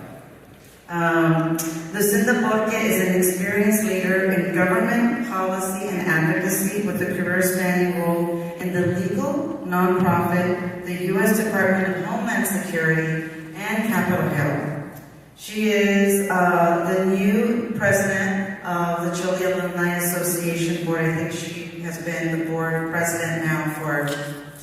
Lucinda Borque is an experienced leader in government, policy, and advocacy with a career-spanning role in the legal, nonprofit, the U.S. Department of Homeland Security, and Capitol Hill. She is the new president of the Chile Alumni Association Board. I think she has been the board president now for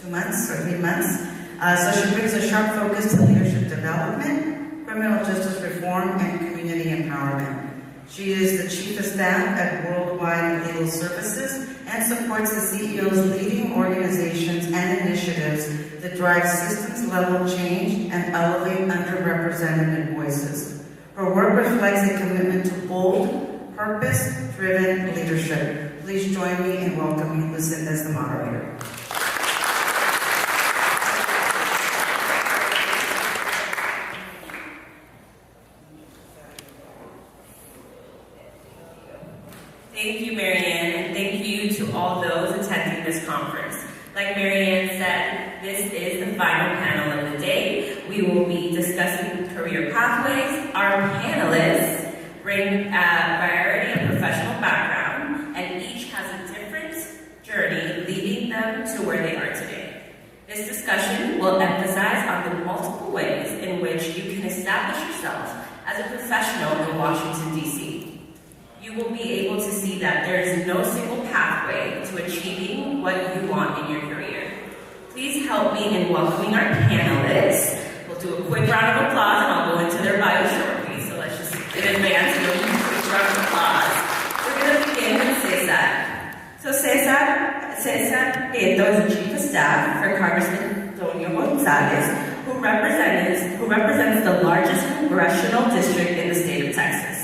2 months or 3 months. So she brings a sharp focus to leadership development, criminal justice reform, and community empowerment. She is the chief of staff at Worldwide Legal Services and supports the CEO's leading organizations and initiatives that drive systems-level change and elevate underrepresented voices. Her work reflects a commitment to bold, purpose-driven leadership. Please join me in welcoming Lucinda as the moderator. Thank you, Marianne, and thank you to all those attending this conference. Like Marianne said, this is the final panel of the day. We will be discussing career pathways. Our panelists bring a variety of professional background, and each has a different journey leading them to where they are today. This discussion will emphasize on the multiple ways in which you can establish yourself as a professional in Washington, D.C. You will be able to see that there is no single pathway to achieving what you want in your career. Please help me in welcoming our panelists. We'll do a quick round of applause and I'll go into their bio shortly. So let's just in advance do a quick round of applause. We're going to begin with Cesar. So Cesar Prieto is the chief of staff for Congressman Antonio Gonzalez, who represents the largest congressional district in the state of Texas.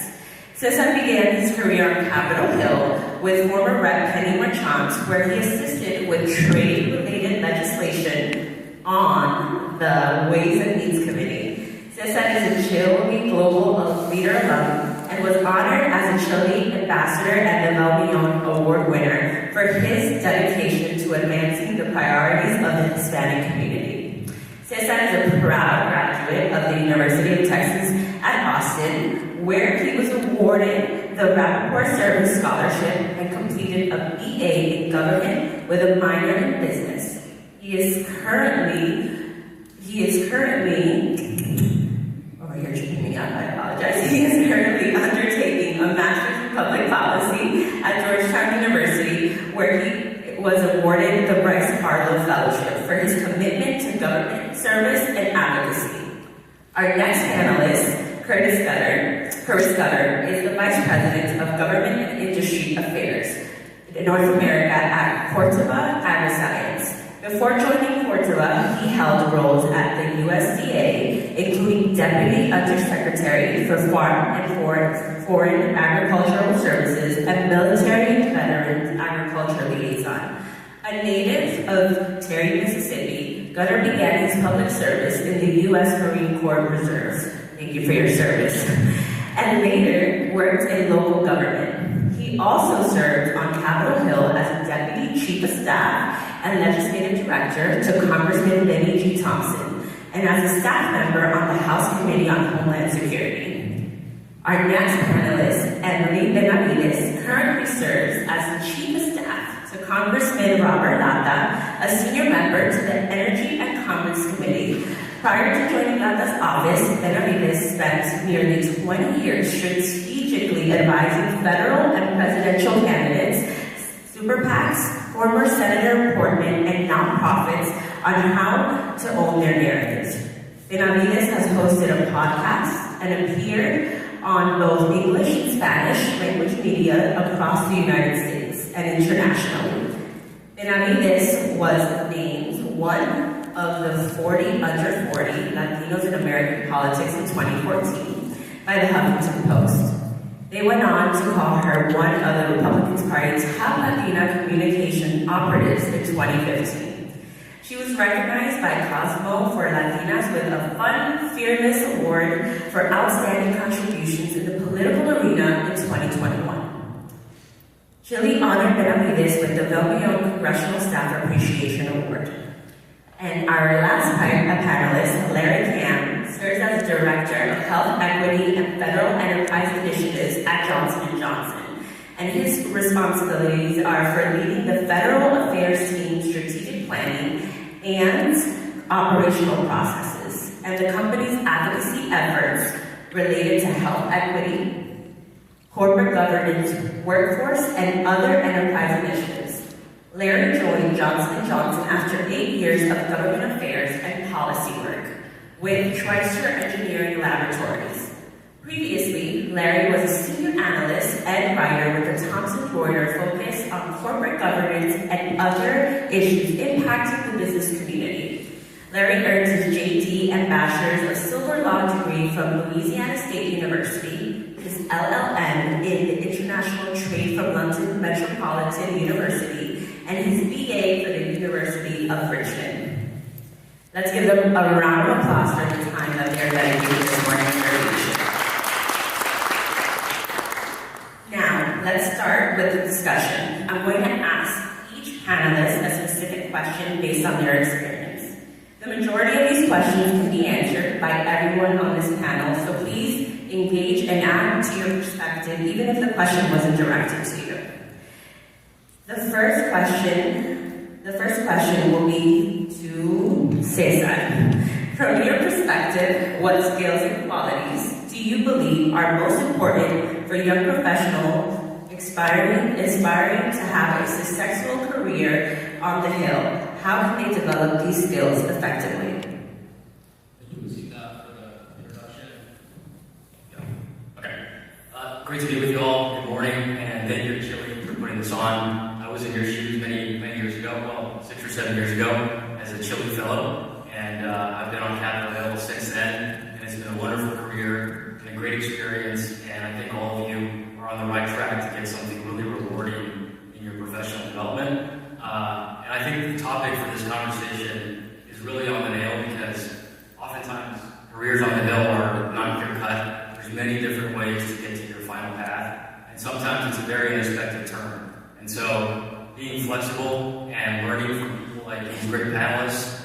Cesar began his career on Capitol Hill with former Rep. Kenny Marchant, where he assisted with trade-related legislation on the Ways and Means Committee. Cesar is a Chile Global Leader alum and was honored as a Chile Ambassador and the Valmion Award winner for his dedication to advancing the priorities of the Hispanic community. Cesar is a proud graduate of the University of Texas at Austin, where he was awarded the Rappaport Service Scholarship and completed a BA in government with a minor in business. He is currently, oh, you're tripping me up, I apologize. He is currently undertaking a Master's in Public Policy at Georgetown University, where he was awarded the Bryce Harlow Fellowship for his commitment to government service and advocacy. Our next panelist, Curtis Scudder is the Vice President of Government and Industry Affairs in North America at Corteva AgriScience. Before joining Corteva, he held roles at the USDA, including Deputy Undersecretary for Farm and Foreign Agricultural Services and Military and Veterans Agriculture Liaison. A native of Terry, Mississippi, Scudder began his public service in the U.S. Marine Corps Reserves. Thank you for your service. And later worked in local government. He also served on Capitol Hill as a Deputy Chief of Staff and Legislative Director to Congressman Benny G. Thompson, and as a staff member on the House Committee on Homeland Security. Our next panelist, Emily Benavides, currently serves as the Chief of Staff to Congressman Robert Lata, a senior member to the Energy and Commerce Committee. Prior to joining Lata's office, Benavides spent nearly 20 years strategically advising federal and presidential candidates, super PACs, former Senator Portman, and nonprofits on how to own their narratives. Benavides has hosted a podcast and appeared on both English and Spanish language media across the United States and internationally. Benavides was named one of the 40 under 40 Latinos in American politics in 2014 by the Huffington Post. They went on to call her one of the Republican Party's top Latina communication operatives in 2015. She was recognized by Cosmo for Latinas with a Fun Fearless Award for outstanding contributions in the political arena in 2021. Chile honored Benavides with the Valmion Congressional Staff Appreciation Award. And our last panelist, Larry Kam, serves as Director of Health Equity and Federal Enterprise Initiatives at Johnson & Johnson. And his responsibilities are for leading the Federal Affairs Team's strategic planning and operational processes, and the company's advocacy efforts related to health equity, corporate governance, workforce, and other enterprise initiatives. Larry joined Johnson & Johnson after 8 years of government affairs and policy work with Tristar Engineering Laboratories. Previously, Larry was a senior analyst and writer with the Thomson Reuters focus on corporate governance and other issues impacting the business community. Larry earned his JD and Bachelor's of Silver Law degree from Louisiana State University, his LLM in International Trade from London Metropolitan University, and his BA for the University of Richmond. Let's give them a round of applause for the time that they're dedicated this morning to their leadership. Now, let's start with the discussion. I'm going to ask each panelist a specific question based on their experience. The majority of these questions can be answered by everyone on this panel, so please engage and add to your perspective, even if the question wasn't directed to you. The first question will be to Cesar. From your perspective, what skills and qualities do you believe are most important for young professionals aspiring to have a successful career on the Hill? How can they develop these skills effectively? Thank you, Lucina, for the introduction. Okay. Great to be with you all. Good morning, and thank you to Chile for putting this on. I was in your shoes many years ago, well, 6 or 7 years ago, as a Chile fellow, and I've been on Capitol Hill since then, and it's been a wonderful career and a great experience, and I think all of you are on the right track to get something really rewarding in your professional development. And I think the topic for this conversation is really on the nail because oftentimes careers on the Hill are not clear-cut. There's many different ways to get to your final path, and sometimes it's a very unexpected turn. And so being flexible and learning from people like these great panelists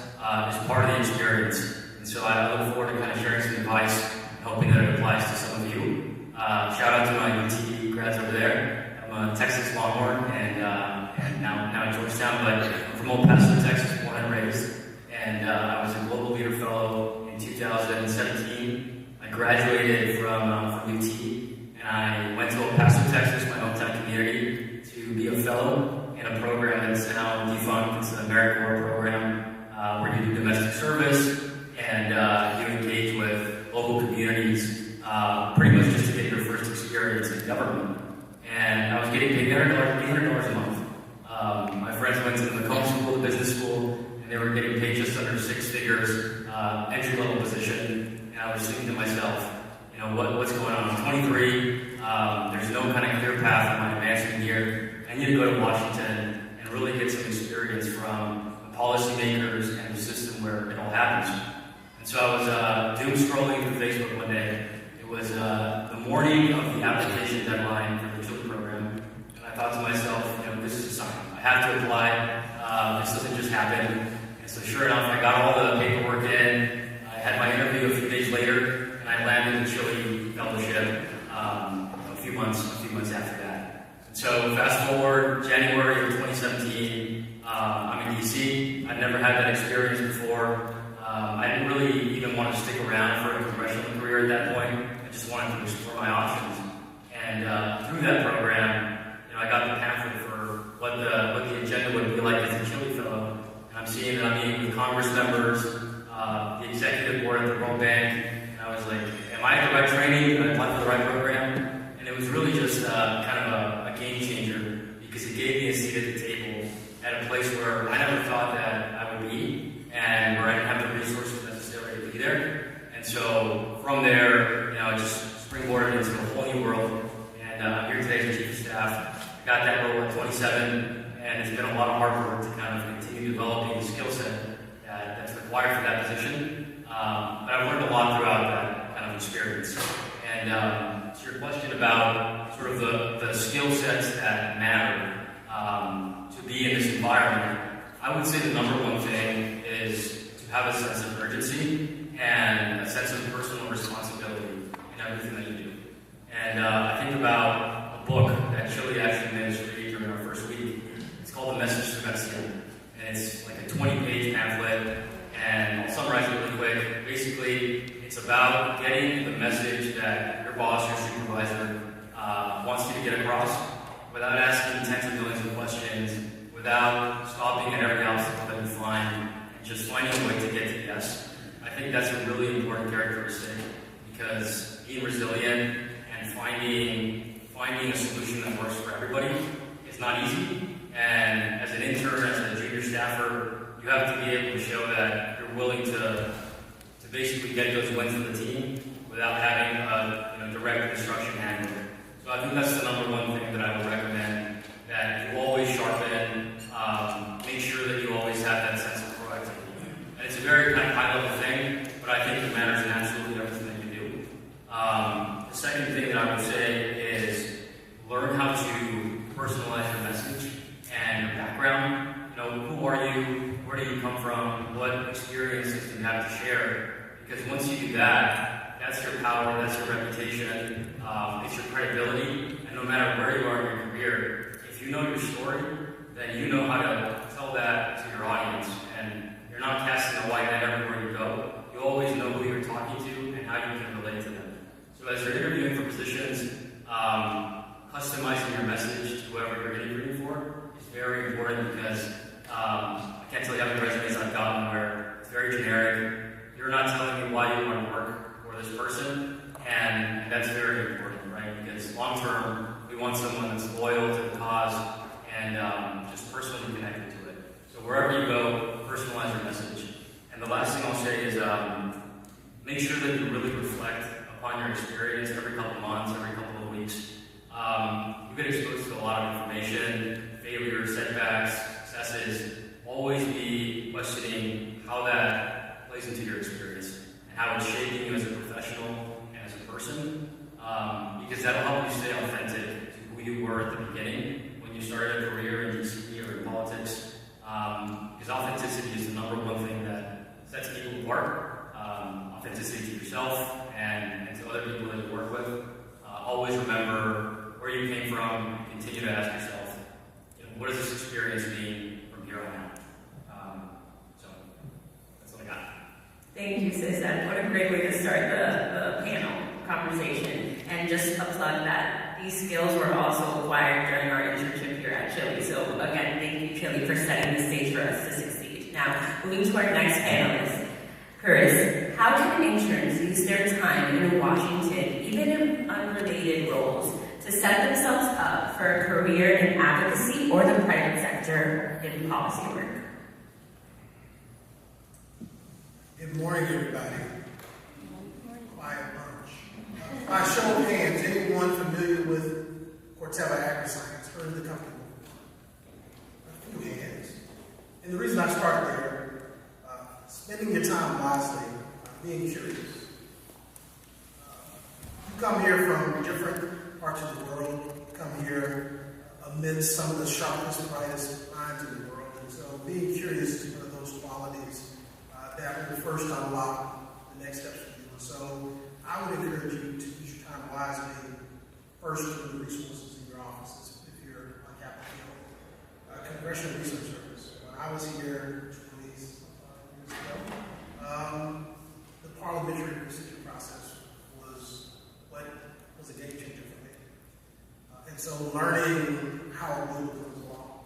is part of the experience. And so I look forward to kind of sharing some advice, hoping that it applies to some of you. Shout out to my UT grads over there. I'm a Texas Longhorn and now at Georgetown, but I'm from Old Paso, Texas, born and raised. And I was a Global Leader Fellow in 2017. I graduated from UT, and I went to El Paso, Texas, my hometown community, to be a fellow in a program that's now defunct. It's an AmeriCorps program where you do domestic service and you engage with local communities pretty much just to get your first experience in government. And I was getting paid $800 a month. My friends went to the Macomb School, the business school, and they were getting paid just under 6 figures, entry-level position. And I was thinking to myself, you know, what's going on? I'm 23. There's no kind of clear path in my advancement here. I need to go to Washington and really get some experience from the policymakers and the system where it all happens. And so I was doom scrolling through Facebook one day. It was the morning of the application deadline for the Chile program, and I thought to myself, you know, this is a sign. I have to apply. This doesn't just happen. And so sure enough, I got all the paperwork in. I had my interview a few days later, and I landed the Chile fellowship a few months after that. And so fast forward, January of 2017, I'm in DC. I'd never had that experience before. I didn't really even want to stick around for a congressional career at that point. I just wanted to explore my options. And through that program, you know, I got the pamphlet for what the agenda would be like as a Chile fellow. And I'm seeing that I'm meeting with Congress members, the executive board at the World Bank, and I was like, am I at the right training? Did I apply for the right program? And it was really just kind of a game changer because it gave me a seat at the table at a place where I never thought that I would be, and where I didn't have the resources necessary to be there. And so from there, you know, I just springboarded into a whole new world. And I'm here today as Chief of Staff. I got that role at 27, and it's been a lot of hard work to kind of continue developing the skill set that's required for that position. But I've learned a lot throughout that kind of experience. And to your question about sort of the skill sets that matter to be in this environment, I would say the number one thing is to have a sense of urgency and a sense of personal responsibility in everything that you do. And I think about a book that Chile actually managed to read during our first week. It's called The Message to Mexico. And it's like a 20-page pamphlet. And I'll summarize it really quick. Basically, it's about getting the message message that your boss, your supervisor, wants you to get across without asking tens of millions of questions, without stopping at every obstacle that you find, and just finding a way to get to yes. I think that's a really important characteristic, because being resilient and finding a solution that works for everybody is not easy. And as an intern, as a junior staffer, you have to be able to show that you're willing to basically get those wins for the team without having a direct instruction handler. So I think that's the number one thing that I would recommend, that you always sharpen, make sure that you always have that sense of proactivity. And it's a very kind of high-level thing, but I think it matters in absolutely everything that you do. The second thing that I would say is learn how to personalize your message and your background. Who are you? Where do you come from? What experiences do you have to share? Because once you do that, that's your power, that's your reputation, it's your credibility, and no matter where you are in your career, if you know your story, then you know how to tell that to your audience, and you're not casting a wide net everywhere you go. You always know who you're talking to and how you can relate to them. So as you're interviewing for positions, customizing your message to whoever you're interviewing for is very important, because I can't tell you how many resumes I've gotten where it's very generic. You're not telling me why you want to work for this person, and that's very important, right? Because long term, we want someone that's loyal to the cause and just personally connected to it. So wherever you go, personalize your message. And the last thing I'll say is make sure that you really reflect upon your experience every couple of months, every couple of weeks. You get exposed to a lot of information, failures, setbacks, successes. Always be questioning how that plays into your experience and how it's shaping you as a professional and as a person, because that'll help you stay authentic to who you were at the beginning when you started a career in DC or in politics, because authenticity is the number one thing that sets people apart. Authenticity to yourself and to other people that you work with. Always remember where you came from, and continue to ask yourself, what does this experience mean from here on out? So that's what I got. Thank you, Sis. What a great way to start the panel conversation. And just applaud that these skills were also acquired during our internship here at Chile. So again, thank you, Chile, for setting the stage for us to succeed. Now, moving to our next panelist, Curtis. How can interns use their time in Washington, even in unrelated roles, to set themselves up for a career in advocacy or the private sector in policy work? Good morning, everybody. Quiet lunch. By show of hands, anyone familiar with Corteva AgriScience? Heard of the company? A few hands. And the reason I start there, spending your time wisely, being curious. You come here from different parts of the world, come here amidst some of the sharpest, brightest minds in the world. And so being curious is one of those qualities that will first unlock the next steps for you. And so I would encourage you to use your time wisely, first through the resources in your offices, if you're on Capitol Hill. Congressional Research Service. When I was here 20 years ago, the parliamentary procedure process was what was a game changer for me. And so learning how a bill comes along,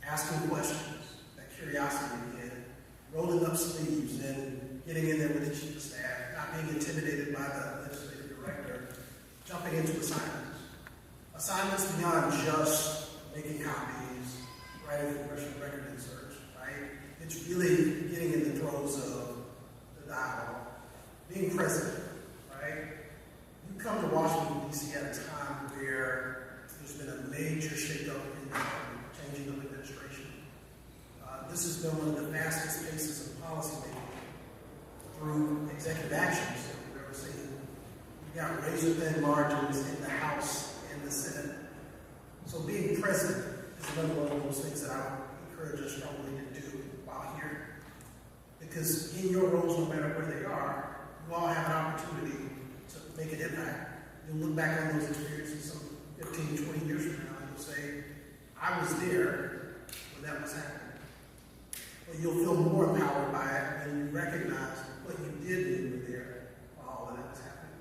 asking questions, that curiosity again, rolling up sleeves and getting in there with the chief of staff, not being intimidated by the legislative director, jumping into assignments. Assignments beyond just making copies, writing congressional record inserts, right? It's really getting in the throes of the dialogue, being present, right? You come to Washington, D.C. at a time where there's been a major shakeup in the government, changing of administration. This has been one of the fastest paces of policymaking through executive actions that we've ever seen. We got razor-thin margins in the House and the Senate. So being present is another one of those things that I would encourage us strongly to do while here. Because in your roles, no matter where they are, you all have an opportunity to make an impact. You'll look back on those experiences some 15, 20 years from now, and you'll say, I was there when that was happening. But you'll feel more empowered by it when you recognize what you did when you were there while all of that was happening.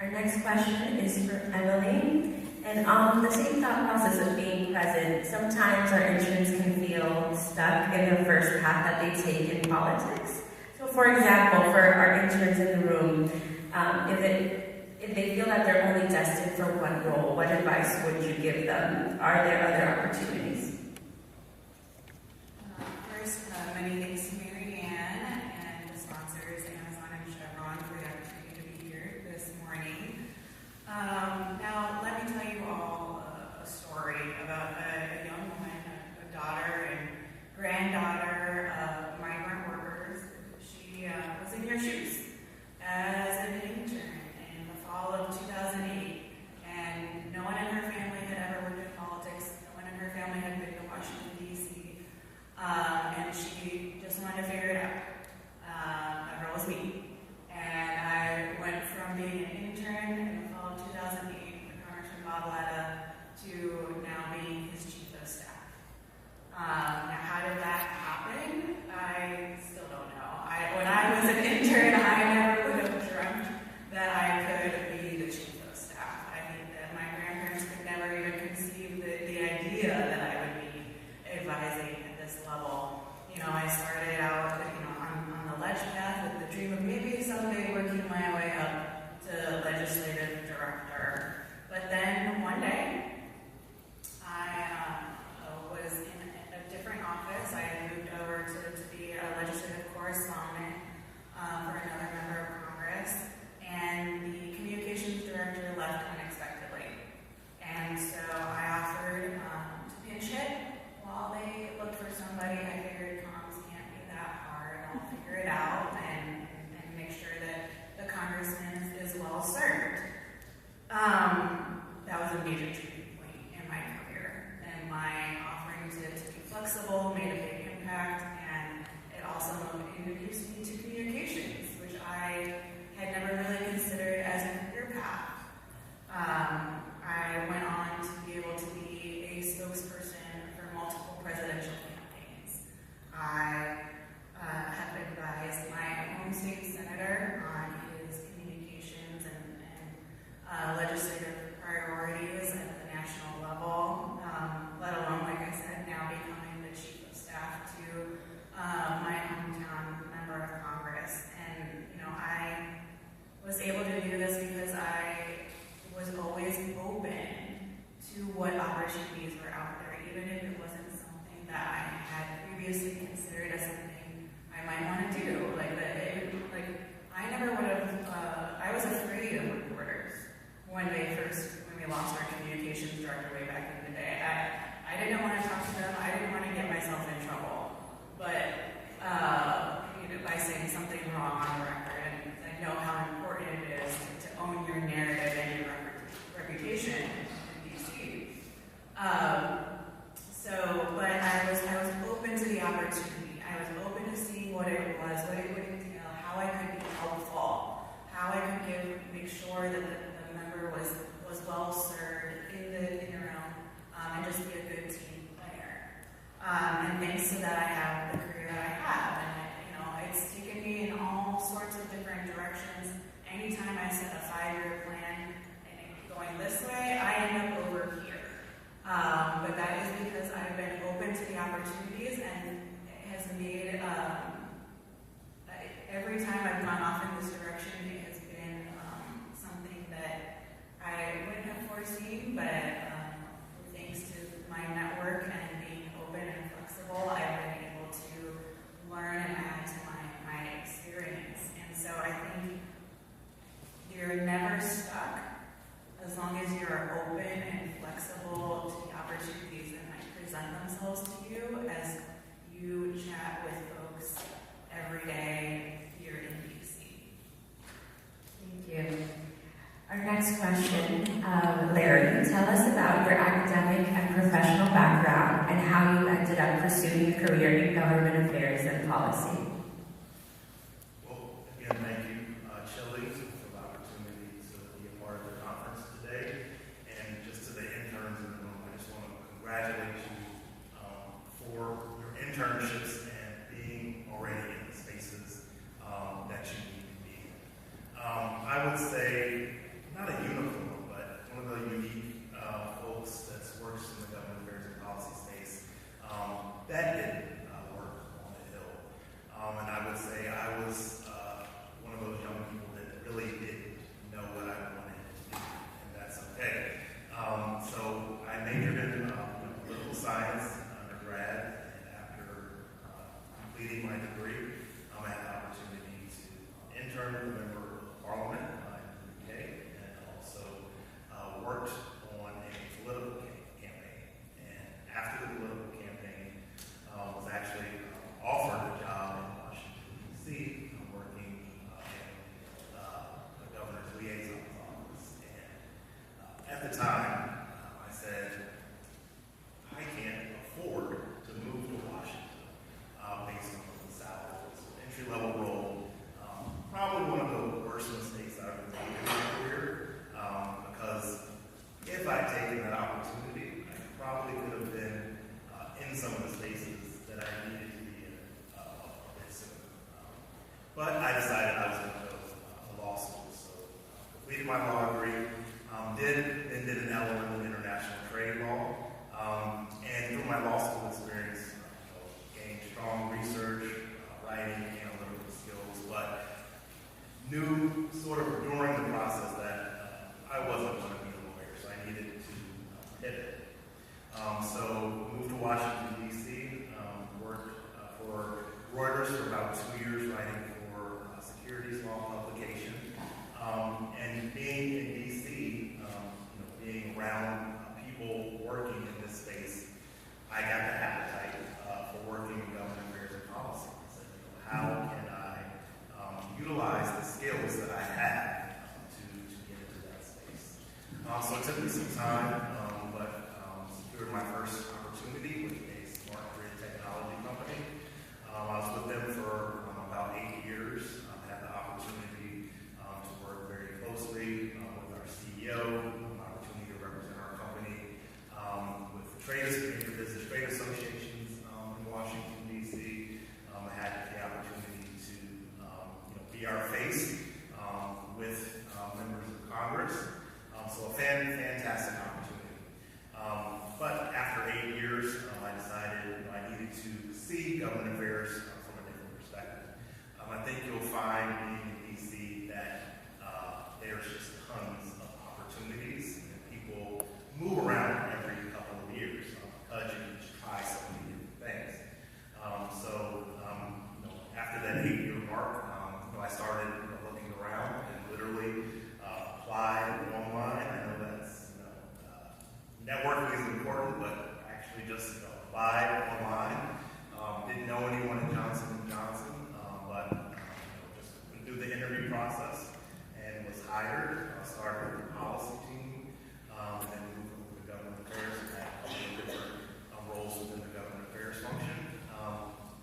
Our next question is for Emily. And the same thought process of being present, sometimes our interns can feel stuck in the first path that they take in politics. So for example, for our interns in the room, if they feel that they're only destined for one role, what advice would you give them? Are there other opportunities? First, many thanks to Mary Ann and the sponsors, Amazon and Chevron, for the opportunity to be here this morning. Now, let me tell you all a story about a young woman, a daughter and granddaughter of migrant workers. She was in your shoes as an intern in the fall of 2008, and no one in her family had ever worked in politics. No one in her family had been to Washington, D.C., and she just wanted to figure it out. That girl was me. And I went from being an intern in the fall of 2008 with Congressman Bob Latta to now being his chief of staff. Now, how did that happen? I still don't know. When I was an intern, I never would have dreamt that I could be the chief of staff. I think that my grandparents could never even conceive the idea that I would be advising at this level. You know, I started out, on the ledge path with the dream of maybe someday working my way up to legislative director. But then one day, I was in a different office. I had moved over to be a legislative correspondent for another member of Congress, and the communications director left unexpectedly. And so I offered to pinch hit while they looked for somebody. I figured comms can't be that hard. I'll figure it out and make sure that the congressman is well served. That was a major turning point in my career, and my offering to be flexible made a big impact, and it also introduced me to communications, which I had never really considered as a career path. I went on to be able to be a spokesperson for multiple presidential campaigns. I have advised my home state senator on his communications and legislative priorities at the national level, let alone, like I said, now becoming the chief of staff to my hometown member of Congress. And, I was able to do this because I was always open to what opportunities were out there, even if it wasn't something that I had previously considered as something I might want to do. I never would have, I was afraid of reporters when we lost our communications director way back in the day. I didn't want to talk to them. I didn't want to get myself in trouble. But by saying something wrong on the record, and I know how important it is to own your narrative and your reputation in D.C. But I was open to the opportunity. I was open to seeing what it was, what it would entail, how I could be helpful, how I could make sure that the member was well served in the room, and just be a good team player. And thanks to that, I have the career that I have, and it's taken me in all sorts of different directions. Anytime I set a 5-year plan and going this way, I end up over here. But that is because I've been open to the opportunities, and it has made, every time I've gone off in this direction, it has been something that I wouldn't have foreseen, but thanks to my network and being open and flexible, I've been able to learn and add to my experience. And so I think you're never stuck as long as you're open and flexible to the opportunities that might present themselves to you as you chat with folks every day here in D.C. Thank you. Our next question, Larry, tell us about your academic and professional background and how you ended up pursuing a career in government affairs and policy. Well, again, thank you, Shelley, for the opportunity to be a part of the conference today. And just to the interns in the room, I just want to congratulate you for your internships and being already in the spaces that you need to be in. I would say, not my law degree, did an LLM in international trade law, and through my law school experience, gained strong research, writing, analytical skills, but knew sort of during the process that I wasn't going to be a lawyer, so I needed to pivot. So moved to Washington, D.C., worked for Reuters for about 2 years writing for securities law publication. And being in D.C., being around people working in this space, I got the appetite for working in government affairs and policy. So, how can I utilize the skills that I have to get into that space? So it took me some time, but secured my first opportunity with a smart grid technology company. I was with them for about 8 years. I had the opportunity to work very closely with our CEO, an opportunity to represent our company with the business trade associations in Washington, D.C. I had the opportunity to be our face with members of Congress. So a fantastic opportunity. But after 8 years, I decided I needed to see government affairs from a different perspective. I think you'll find being in D.C. that there's just tons of opportunities, and people move around every couple of years because you can just try so many different things. After that 8-year mark, I started looking around and literally applied online. I know that's networking is important, but actually just applied online. Didn't know anyone at Johnson & Johnson, but just went through the interview process and was hired. Started with the policy team, and then moved over to government affairs and had a couple of different roles within the government affairs function.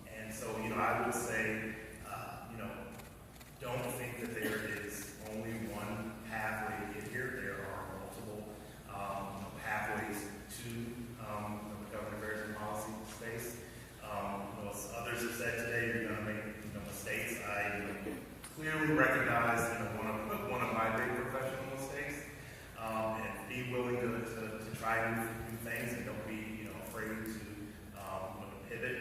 And so, I would say, don't think that there is only one pathway to get here. There are multiple pathways to the government affairs and policy space. As others have said today, you're going to make mistakes. I clearly recognize one of my big professional mistakes, and be willing to try new things, and don't be afraid to pivot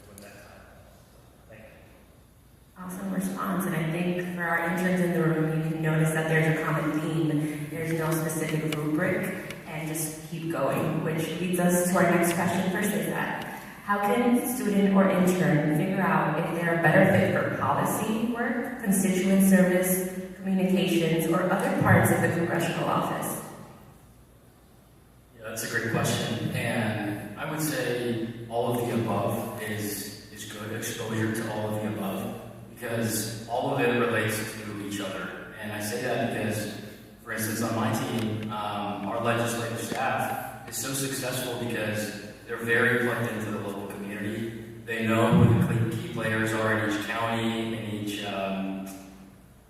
when that time comes. Thank you. Awesome response, and I think for our interns in the room, you can notice that there's a common theme. There's no specific rubric, and just keep going, which leads us to our next question for CISAT. How can a student or intern figure out if they're a better fit for policy work, constituent service, communications, or other parts of the congressional office? Yeah, that's a great question, and I would say all of the above is good exposure to all of the above, because all of it relates to each other. And I say that because, for instance, on my team, our legislative staff is so successful because they're very plugged into the local community. They know who the key players are in each county, in each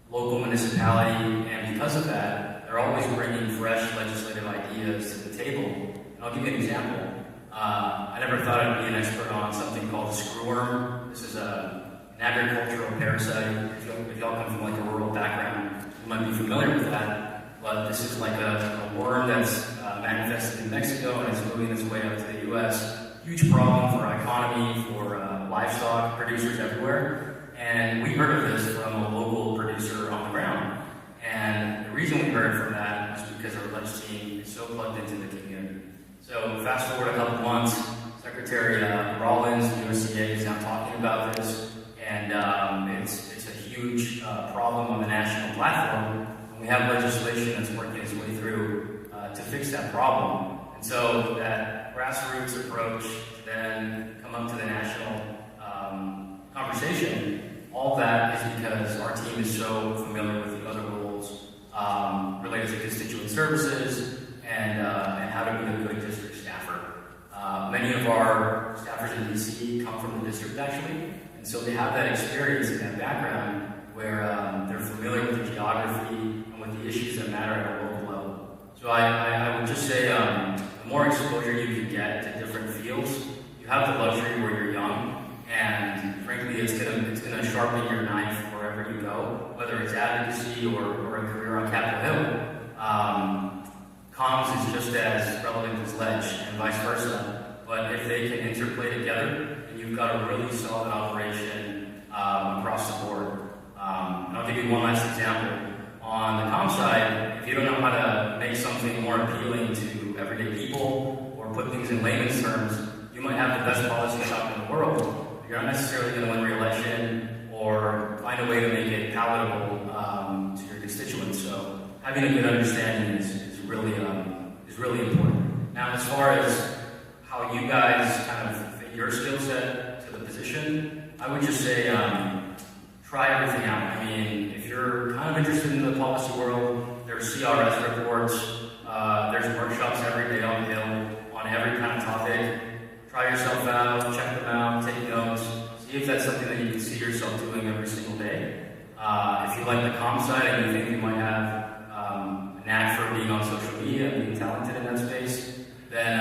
local municipality, and because of that, they're always bringing fresh legislative ideas to the table. And I'll give you an example. I never thought I'd be an expert on something called the screwworm. This is an agricultural parasite. If y'all come from like a rural background, you might be familiar with that. But this is like a worm that's manifested in Mexico and is moving its way up to the U.S. Huge problem for our economy, for livestock producers everywhere. And we heard of this from a local producer on the ground. And the reason we heard from that was because our ledge team is so plugged into the community. So fast forward a couple months, Secretary Rollins, USDA, is now talking about this, and it's a huge problem on the national platform. And we have legislation that's working its way through to fix that problem. And so that grassroots approach to then come up to the national conversation, all that is because our team is so familiar with the other roles related to constituent services and how to be a good district staffer. Many of our staffers in DC come from the district actually, and so they have that experience and that background where they're familiar with the geography and with the issues that matter at a local level. So I would just say the more exposure you can get to different fields, you have the luxury where you're young, and frankly it's gonna sharpen your knife wherever you go, whether whether it's advocacy or a career on Capitol Hill, comms is just as relevant as ledge and vice versa. But if they can interplay together, then you've got a really solid operation across the board. And I'll give you one last example. On the comm side, if you don't know how to make something more appealing to everyday people or put things in layman's terms, you might have the best policy shop in the world. But you're not necessarily going to win re-election or find a way to make it palatable to your constituents. So having a good understanding is really important. Now, as far as how you guys kind of fit your skill set to the position, I would just say try everything out. I mean, if you're kind of interested in the policy world, there's CRS reports, there's workshops every day on the Hill on every kind of topic. Try yourself out, check them out, take notes, see if that's something that you can see yourself doing every single day. If you like the comm side and you think you might have a knack for being on social media and being talented in that space, then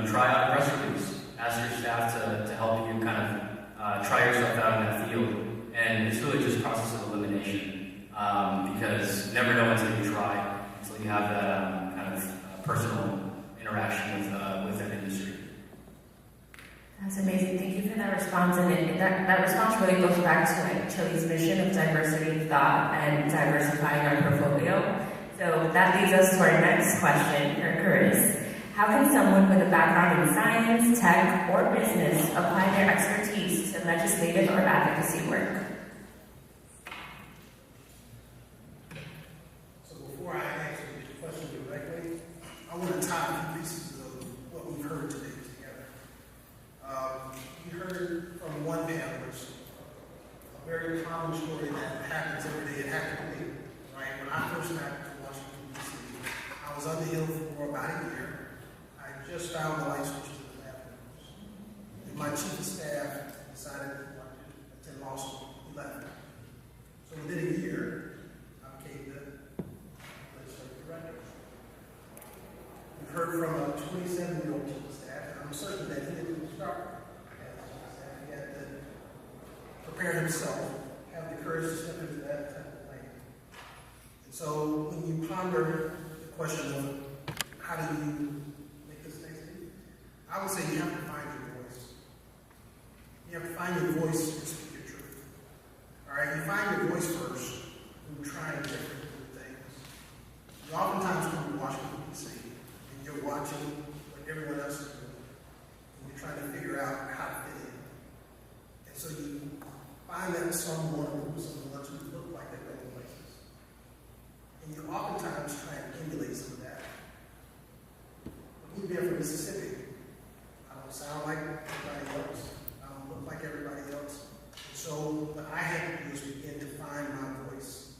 try out a press release. Ask your staff to help you kind of try yourself out in that field. And it's really just a process of elimination because you never know until you try, until you have that kind of personal interaction with that industry. That's amazing. Thank you for that response. And that response really goes back to Chili's mission of diversity of thought and diversifying our portfolio. So that leads us to our next question, Curtis. How can someone with a background in science, tech, or business apply their expertise to legislative or advocacy work? So before I answer the question directly, I want to tie a few pieces of what we've heard today together. We heard from one panelist a very common story that happens every day. It happened to me, right? When I first got to Washington, D.C., I was on the Hill for about a year. I just found the light switch to the bathrooms. And my chief of staff decided to attend law school. He left. So within a year, I became the legislative director. We've heard from a 27-year-old chief of staff, and I'm certain that he didn't start as a chief of staff. He had to prepare himself, have the courage to step into that type of lane. And so when you ponder the question of how do you make this next thing, I would say you have to find your voice. You have to find your voice and speak your truth. All right, you find your voice first through trying different things. You oftentimes come to Washington, D.C., and you're watching what everyone else is doing, and you're trying to figure out how to fit in. And so you find that someone who's who look like they're going places. And you oftentimes try and emulate some of that. Me being from Mississippi, I don't sound like everybody else. I don't look like everybody else. So what I had to do is begin to find my voice.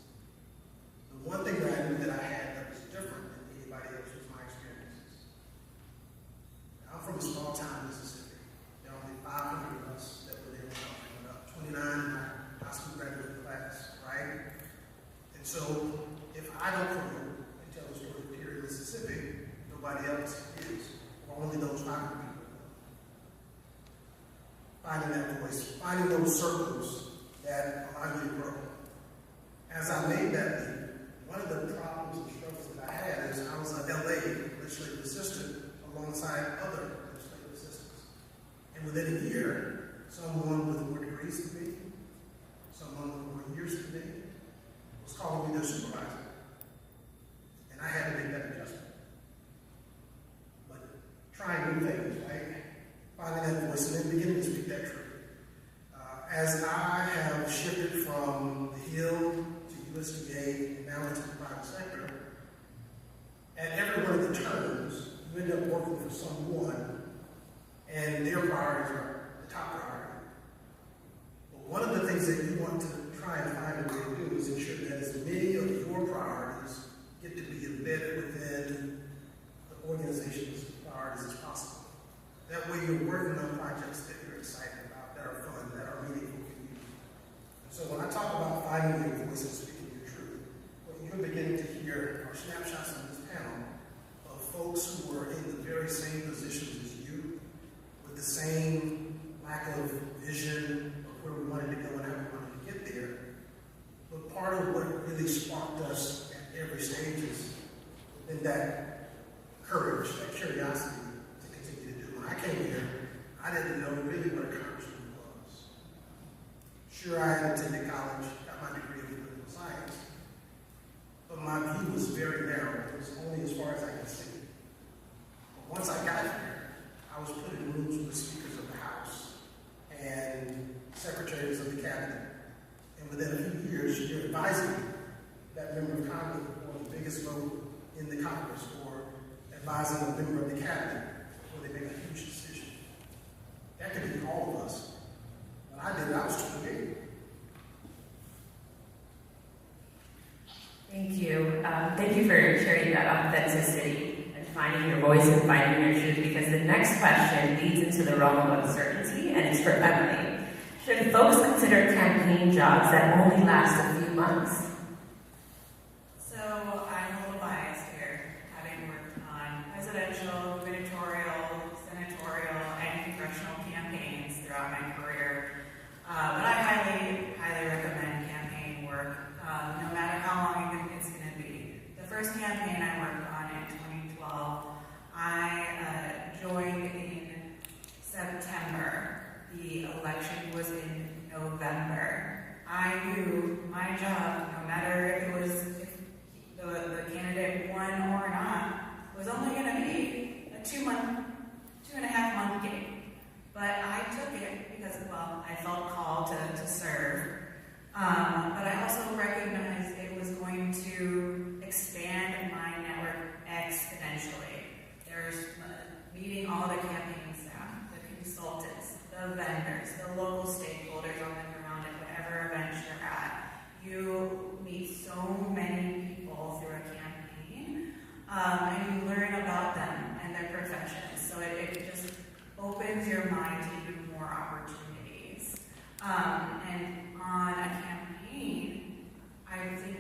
The one thing that I knew that I had that was different than anybody else was my experiences. I'm from a small town in Mississippi. There are only 500 of us that were there when I was growing up. 29 in my high school graduate class, right? And so if I don't promote and tell the story here in Mississippi, nobody else is, or only those 500 people. Finding that voice, finding those circles that allow you to grow. As I made that leap, one of the problems and struggles that I had is I was an LA legislative assistant alongside other legislative assistants. And within a year, someone with more degrees than me, someone with more years than me, was calling me their supervisor. And I had to make that adjustment. Trying new things, right? Finding that voice and then beginning to speak that truth. As I have shifted from the Hill to USDA and now into the private sector, at every one of the turns, you end up working for someone and their priorities are the top priority. But one of the things that you want to try and find a way to do is ensure that as many of your priorities get to be embedded within the organization's priorities as possible. That way you're working on projects that you're excited about, that are fun, that are meaningful for you. So when I talk about finding your voice and speaking your truth, what you're beginning to hear are snapshots on this panel of folks who are in the very same positions as you, with the same lack of vision of where we wanted to go and how we wanted to get there, really sparked us at every stage is in that courage, that curiosity to continue to do. When I came here, I didn't know really what a congressman was. Sure, I had attended college, got my degree in political science, but my view was very narrow. It was only as far as I could see. But once I got here, I was put in rooms with speakers of the House and secretaries of the cabinet. And within a few years, you're advising that member of Congress on the biggest vote in the Congress, or advising a member of the cabinet before they make a huge decision. That could be all of us. When I did it, I was 28. Thank you. Thank you for sharing that authenticity and finding your voice and finding your truth, because the next question leads into the realm of uncertainty, and it's for Emily. Should folks consider campaign jobs that only last a few months? So I'm a little biased here, having worked on presidential, gubernatorial, senatorial, and congressional campaigns throughout my career. But I highly recommend campaign work, no matter how long it's going to be. The first campaign I worked on in 2012, I joined in September. The election was in November. I knew my job, no matter if the candidate won or not, was only going to be a 2.5 month gig. But I took it because, well, I felt called to serve. But I also recognized it was going to expand my network exponentially. There's meeting all the campaign staff, the consultants, the vendors, the local stakeholders on the ground at whatever event you're at. You meet so many people through a campaign, and you learn about them and their professions. So it just opens your mind to even more opportunities. And on a campaign, I think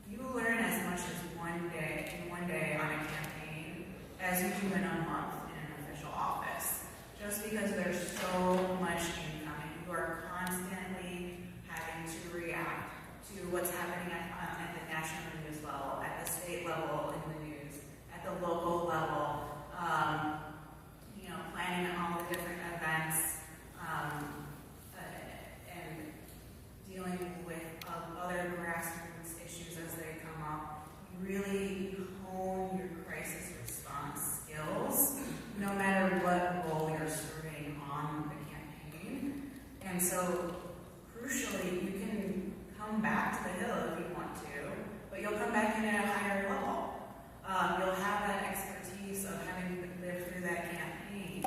you learn as much as one day on a campaign as you do in a month in an official office. Just because there's so much incoming, you are constantly having to react to what's happening at the national news level, at the state level in the news, at the local level, planning all the different events, and dealing with other grassroots issues as they come up. You really hone your crisis response skills, no matter what role you're serving on the campaign. And so, crucially, you can come back to the hill if you want to, but you'll come back in at a higher level. You'll have that expertise of having lived through that campaign,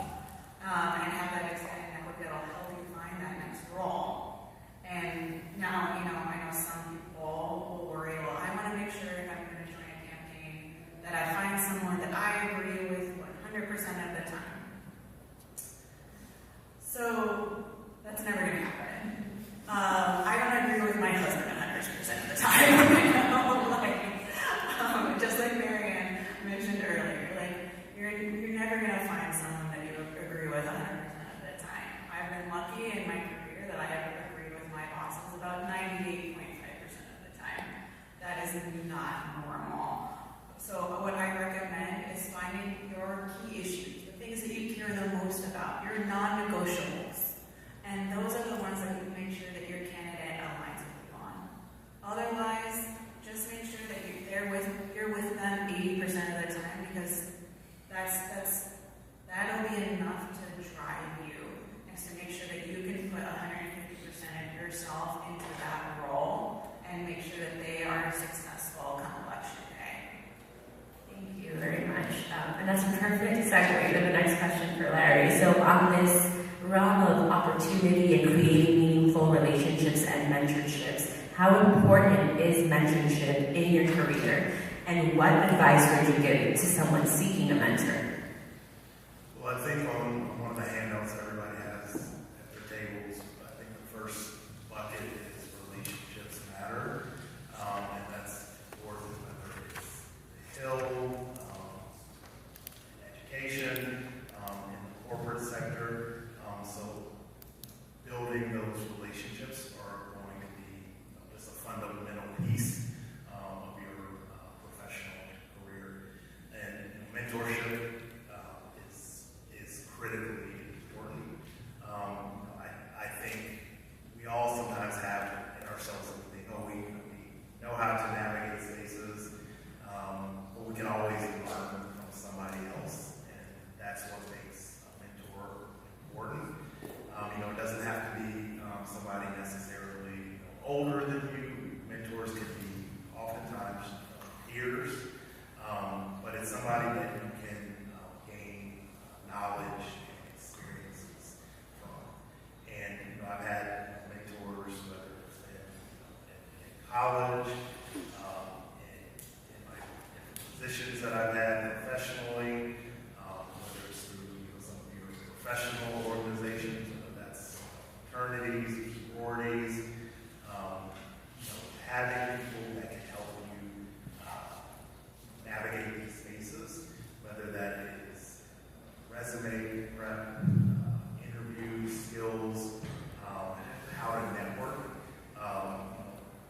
and have that exciting network that'll help you find that next role. And now, I know some people will worry, well, I want to make sure if I'm going to join a campaign that I find someone that I agree with 100% of the time. So that's never going to happen. I don't agree with my husband 100% of the time. Just like Marianne mentioned earlier, you're never going to find someone that you agree with 100% of the time. I've been lucky in my career that I have agreed with my bosses about 98.5% of the time. That is not normal. So what I recommend is finding your key issues, the things that you care the most about, your non-negotiables. And those are the ones that you make sure that your candidate aligns with you on. Otherwise, just make sure that you're with them 80% of the time, because that'll be enough to drive you, and to make sure that you can put 150% of yourself into that role and make sure that they are successful come election day. Thank you very much. And that's a perfect segue to the next question for Larry. So on this realm of opportunity and creating meaningful relationships and mentorships, how important is mentorship in your career? And what advice would you give to someone seeking a mentor? Well, I think on one of the handouts everybody has at their tables, I think the first bucket is relationships matter. And that's important, whether it's the Hill, education, in the corporate sector. So building those relationships are going to be just a fundamental college, in my positions that I've had professionally, whether it's through some of your professional organizations, whether that's fraternities, sororities, having people that can help you navigate these spaces, whether that is resume prep, interview skills, how to network,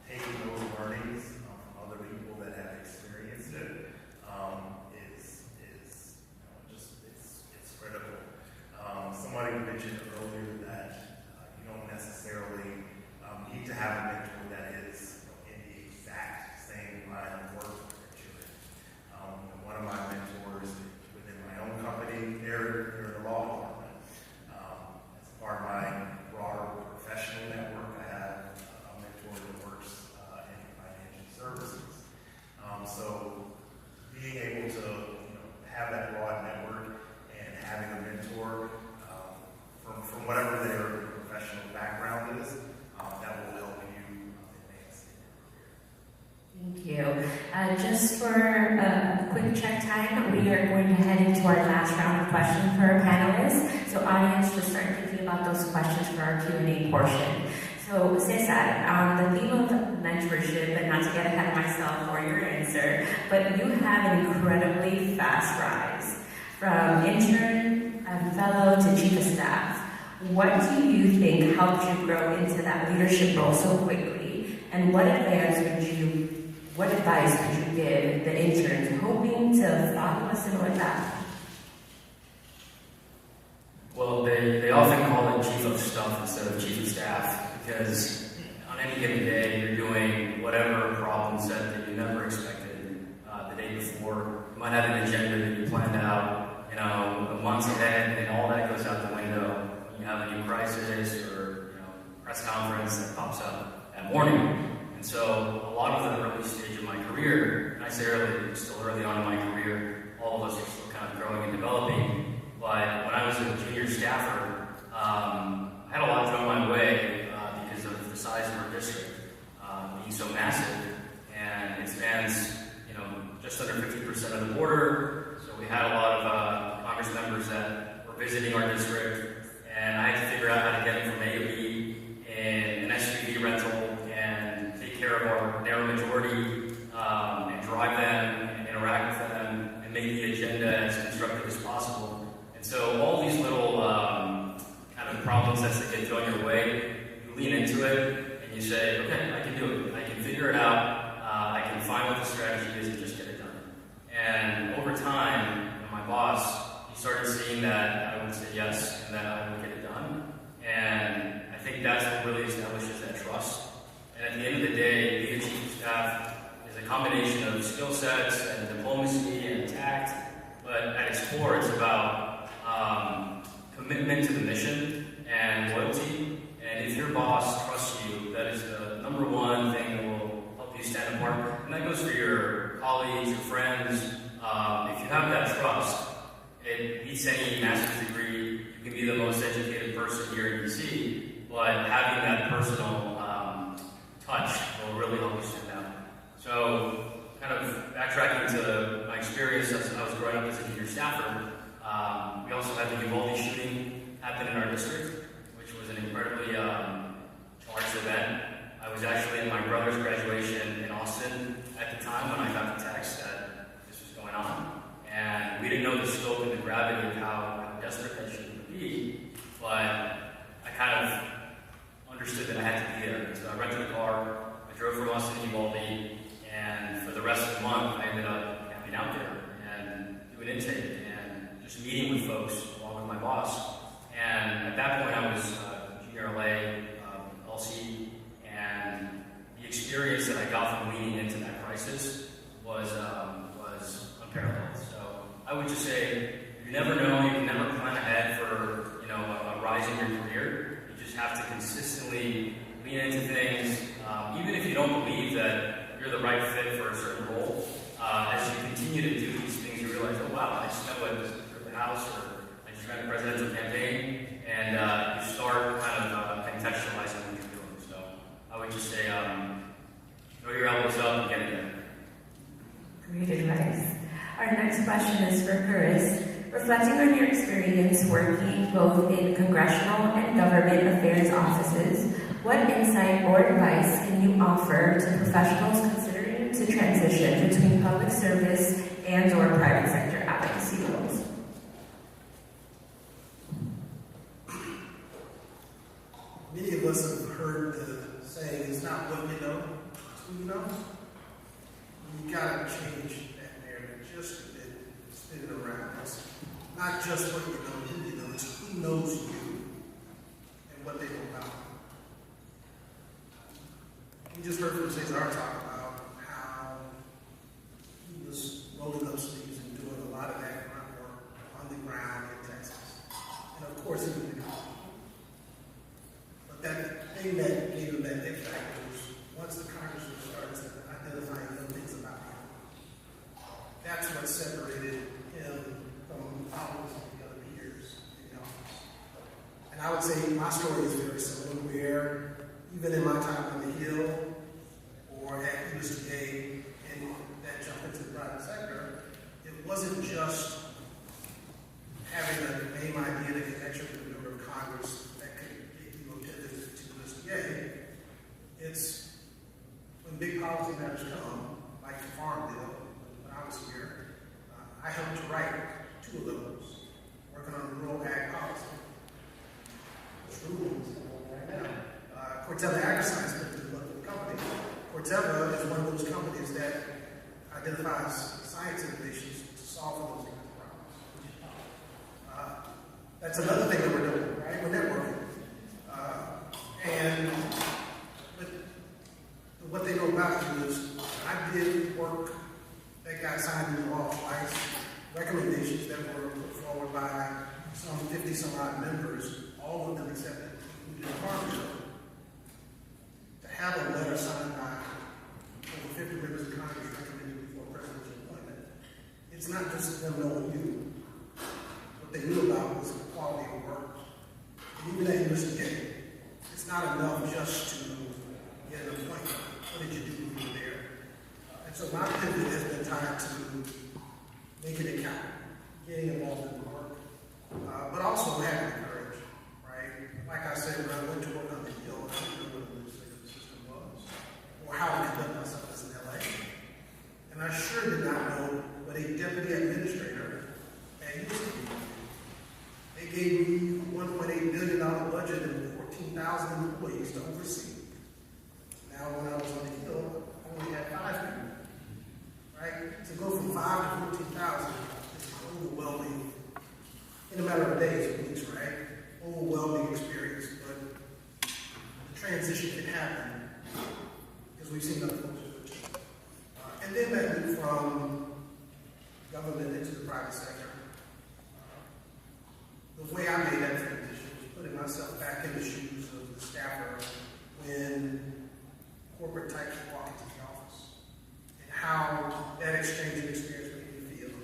taking those learnings from other people that have experienced it is it's critical. Somebody mentioned earlier that you don't necessarily need to have a mentor that is in the exact same line of work that you're in. One of my mentors within my own company, they're in the law department. As part of my broader professional network, I have a mentor that works in financial services. So being able to have that broad network and having a mentor from whatever their professional background is, that will help you advance in your career. Thank you. Just for a quick check time, we are going to head into our last round of questions for our panelists. So audience, just start thinking about those questions for our Q&A portion. So Cesar, on the theme of mentorship, and not to get ahead of myself or your answer, but you have an incredibly fast rise from intern and fellow to chief of staff. What do you think helped you grow into that leadership role so quickly? And what advice would you give the interns hoping to follow a similar path? Well, they often call it chief of stuff instead of chief of staff because on any given day you're doing whatever problem set that you never expected the day before. You might have an agenda that you planned out, months ahead, and all that goes out the window. You have a new crisis or press conference that pops up that morning. And so a lot of the early stage of my career, and I say early, still early on in my career, all of us are still kind of growing and developing. But when I was a junior staffer, I had a lot thrown my way because of the size of our district being so massive, and it spans just under 50% of the border. So we had a lot of Congress members that were visiting our district, and I had to figure out how to get them from A to B in an SUV rental and take care of our narrow majority and drive them and interact with them and make the agenda as constructive as possible. And so all these little kind of problem sets that get thrown your way, you lean into it and you say, okay, I can do it. I can figure it out. I can find what the strategy is and just get it done. And over time, my boss, he started seeing that I would say yes and that I would get it done. And I think that's what really establishes that trust. And at the end of the day, being a chief of staff is a combination of skill sets and diplomacy and tact. But at its core, it's about commitment to the mission and loyalty. And if your boss trusts you, that is the number one thing that will help you stand apart. And that goes for your colleagues, your friends. If you have that trust, it beats any master's degree. You can be the most educated person here in DC, but having that personal touch will really help you stand out. So, kind of backtracking to my experience as I was growing up as a junior staffer, we also had the Uvalde shooting happen in our district, which was an incredibly charged event. I was actually in my brother's graduation in Austin at the time when I got the text that this was going on. And we didn't know the scope and the gravity of how desperate that shooting would be, but I kind of understood that I had to be there. So I rented a car, I drove from Austin to Uvalde, and for the rest of the month, I ended up camping out there and doing intake and just meeting with folks along with my boss. And at that point, I was junior LA, LC, and the experience that I got from leaning into that crisis was unparalleled. So I would just say, you never know, you can never plan ahead for a rise in your career. You just have to consistently lean into things, even if you don't believe that you're the right fit for a certain role. As you continue to do these things, you realize, oh wow, I just met with the House, or I just ran a presidential campaign, and you start kind of contextualizing what you're doing. So I would just say, your elbows up and get it done. Great advice. Our next question is for Curtis. Reflecting on your experience working both in congressional and government affairs offices, what insight or advice can you offer to professionals considering to transition between public service and or private sector advocacy roles? Many of us have heard the saying, it's not what you know, it's who you know. You gotta change that narrative just a bit, spin it around. It's not just what you know, who you know, it's who knows you and what they know about you. We just heard from Cesar talk about how he was rolling up sleeves and doing a lot of that grunt work on the ground in Texas. And of course, he was that thing that gave him that it factor was once the congressman started identifying young things about him, that's what separated him from all of the other peers in the office. And I would say my story is very similar, where even in my time on the Hill or at USDA and that jump into the private sector, it wasn't just having a name idea, the connection with a member of Congress that could get you a pivot to USDA. It's when big policy matters come, like the Farm Bill, when I was here, I helped to write 2 of those, working on rural ag policy. It's rulings right now. Corteva Agriscience went to the local company. Corteva is one of those companies that identifies science innovations to solve those kinds of problems. That's another thing that we're doing, right? We're networking. But what they know about you is I did work that got signed into law twice, recommendations that were put forward by some 50-some odd members, all of them accepted, including the Farm Bill. To have a letter signed by over 50 members of Congress recommended before presidential appointment, it's not just them knowing you. What they knew about was the quality of work. And even at USDA, it's not enough just to get an appointment. What did you do when you were there? And so my pivot has been tied to making it count, getting involved in the work, but also having the courage, right? Like I said, when I went to work on the Hill, I didn't know what the legislative system was or how to conduct myself as an LA. And I sure did not know what a deputy administrator at USDA. They gave me a $1.8 billion budget and 14,000 employees to oversee. Now, when I was on the Hill, I only had 5 people. Right? To go from 5 to 14,000 is overwhelming in a matter of days or weeks, right? Overwhelming experience, but the transition can happen because we've seen other folks do it. And then that moved from government into the private sector. The way I made that transition was putting myself back in the shoes of the staffer when corporate types walk into the office and how that exchange of experience made me feel.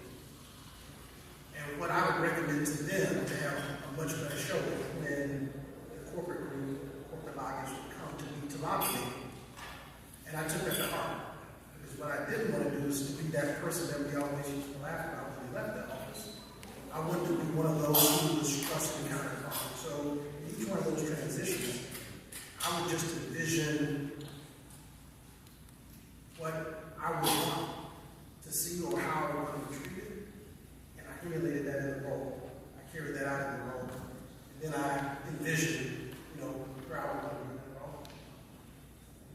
And what I would recommend to them to have a much better show when the corporate group, corporate lobbyists would come to me to lobby me. And I took that to heart. Because what I didn't want to do is to be that person that we always used to laugh about when we left the office. I wanted to be one of those who was trusted counterpart. So in each one of those transitions, I would just envision what I would want to see or how I want to be treated. And I emulated that in the role. I carried that out in the role. And then I envisioned, where I would want to be in the role.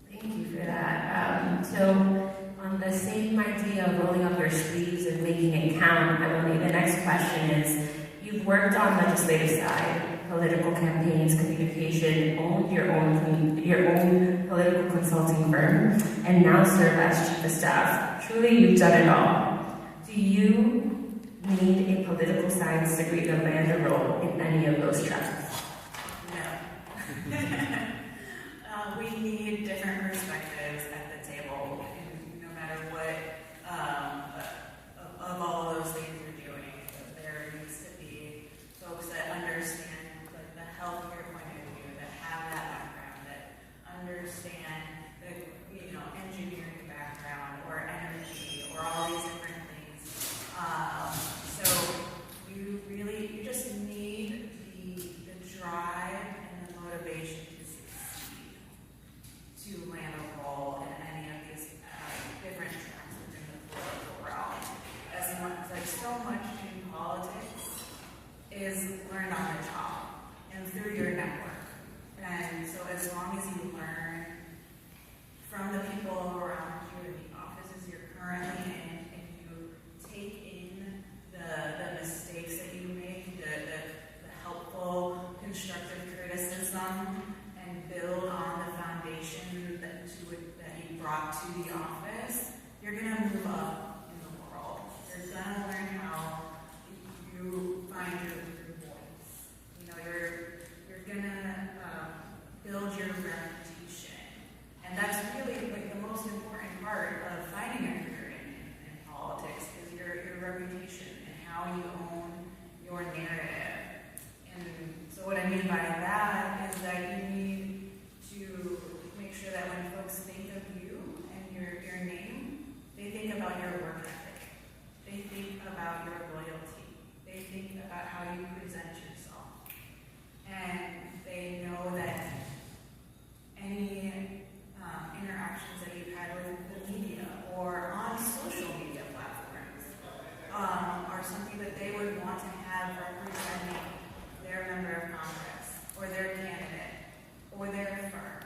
Thank you for that. So on the same idea of rolling up your sleeves and making it count, I believe the next question is, you've worked on legislative side, political campaigns, communication, owned your own political consulting firm, and now serve as chief of staff. Truly, you've done it all. Do you need a political science degree to land a role in any of those tracks? No. We need different perspectives at the table, no matter what of all of those things we're doing. There needs to be folks that understand the healthcare point of view, that have that background, that understand the engineering brought to the office, you're going to move up in the world. You're going to learn how you find your voice. You know, you're going to build your reputation. And that's really like the most important part of finding a career in politics is your reputation and how you own your narrative. And so what I mean by that is that you need to make sure that when folks think of you and your name, they think about your work ethic. They think about your loyalty. They think about how you present yourself. And they know that any interactions that you've had with the media or on social media platforms are something that they would want to have representing their member of Congress or their candidate or their firm,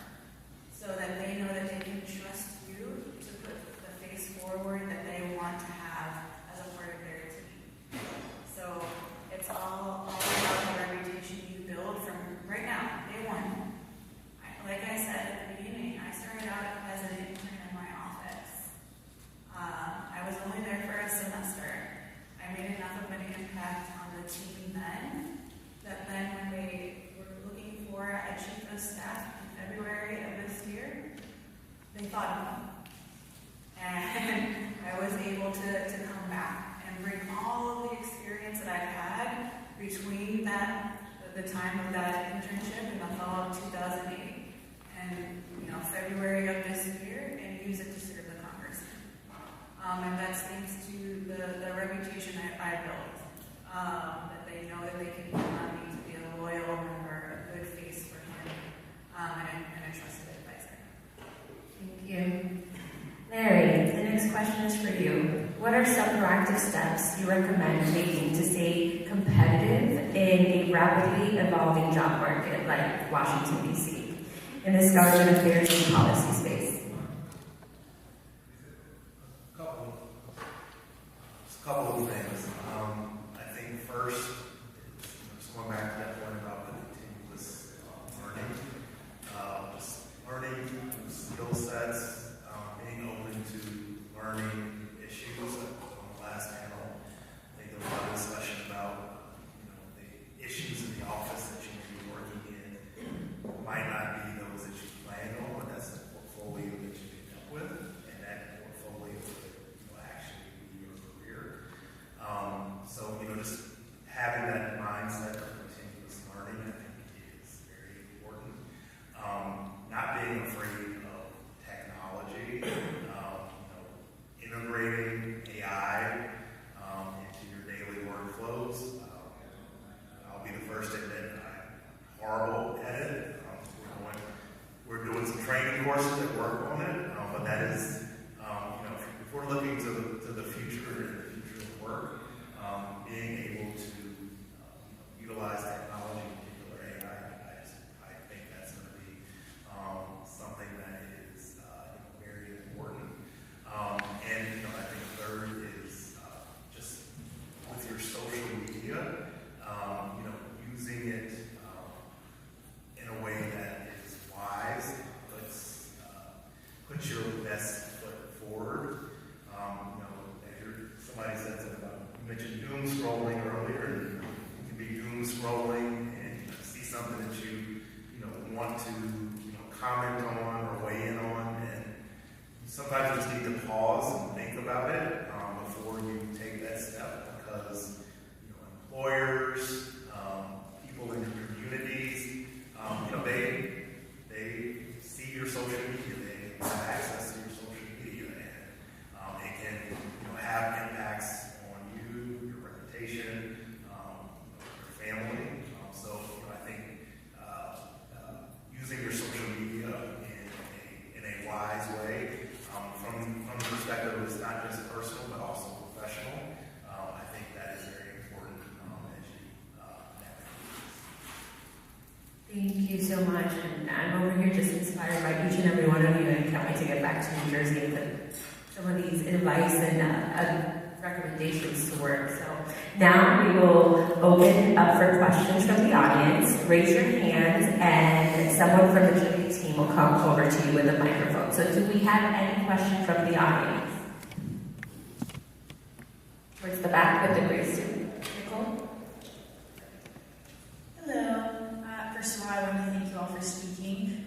so that they know that they can trust you to put the face forward that they want to have as a part of their team. So it's all about the reputation you build from right now, day one. Like I said at the beginning, I started out as an intern in my office. I was only there for a semester. I made enough of an impact on the team then, that then when they were looking for a chief of staff in February of this year, they thought of me. And I was able to come back and bring all of the experience that I've had between the time of that internship in the fall of 2008 and February of this year, and use it to serve the congressman. And that's thanks to the reputation that I built. That they know that they can count on me to be a loyal member, a good face for him, and a trusted advisor. Thank you. Larry, the next question is for you. What are some proactive steps you recommend taking to stay competitive in a rapidly evolving job market like Washington, D.C., in this government affairs and policy space? A couple of things. I think first, just going back to that point about the continuous learning, just learning skill sets, being open to learning issues. On the last panel, I think there was a lot of discussion about the issues in the office that you may be working in might not be those that you plan on, but that's the portfolio that you end up with, and that portfolio will actually be your career. So, just having that mindset of continuous learning, I think, is very important. Not being afraid of technology, integrating AI into your daily workflows. I'll be the first to admit I'm horrible at it. We're doing some training courses that work on it, but that is, if we're looking to the future and the future of work, being able to utilize technology, in particular AI, I think that's going to be something that is very important. And I think third is just with your social media, using it in a way that is wise, puts your best foot forward. Somebody said something about, you mentioned doom scrolling earlier, and you can be doom scrolling and see something that you want to comment on or weigh in on, and sometimes you just need to pause and think about it before you take that step, because employers, people in your communities, they see your social media, they have access to your social media, and it can have impacts on you, your reputation, your family. So I think using your social media in a wise way, from the perspective it's not just personal but also professional, I think that is very important as you navigate. Thank you so much. And I'm over here just inspired by each and every one of you, and can't wait to get back to New Jersey and put some of these advice and recommendations to work. So now we will open up for questions from the audience. Raise your hand, and someone from the Chili team team will come over to you with a microphone. So do we have any questions from the audience? Towards the back with the gray suit. Nicole? Hello. First of all, I want to thank you all for speaking.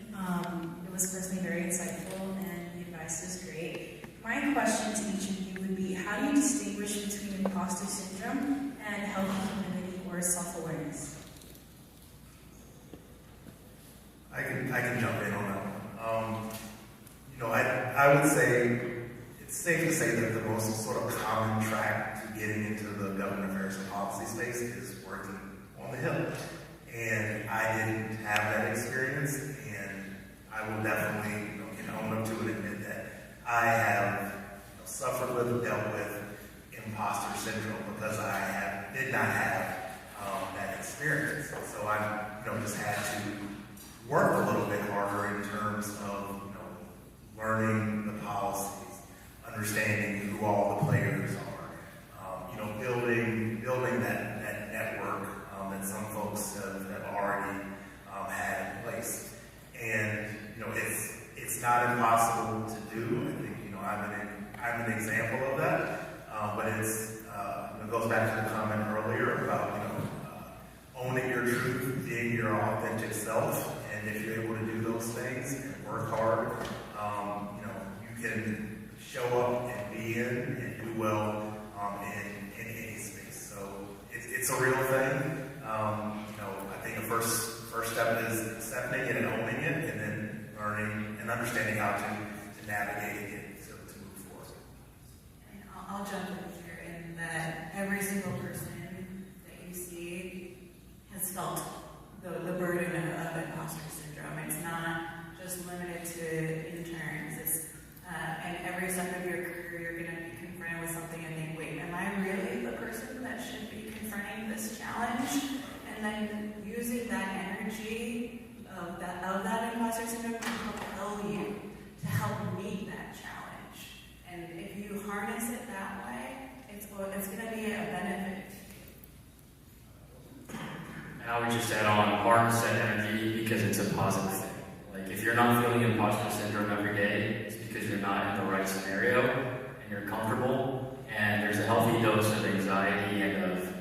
It was personally very insightful and the advice was great. My question to each of you would be, how do you distinguish between imposter syndrome and healthy humility or self-awareness? I can jump in on that one. I would say it's safe to say that the most sort of common track to getting into the government affairs and policy space is working on the Hill. And I didn't have that experience, and I will definitely own up to it and admit that I have suffered with and dealt with imposter syndrome because I did not have that experience. So I just had to work a little bit harder in terms of learning the policies, understanding who all the players are, building that network that some folks have already had in place. And it's not impossible to do. I think I'm an example of that. But it goes back to the comment earlier about owning your truth, being your authentic self, and if you're able to do those things and work hard, you can show up and be in and do well in any space. So it's a real thing. I think the first step is accepting it and owning it, and then learning and understanding how to navigate it to move forward. And I'll jump in here in that every single person that you see has felt the burden of imposter syndrome. It's not just limited to interns. And every step of your career, you're going to be confronted with something and think, wait, am I really the person that should be confronting this challenge? And then using that energy of that imposter syndrome to propel you to help meet that challenge. And if you harness it that way, it's going to be a benefit. And I would just add on, harness that energy because it's a positive thing. Like if you're not feeling imposter syndrome every day, it's because you're not in the right scenario and you're comfortable. And there's a healthy dose of anxiety and of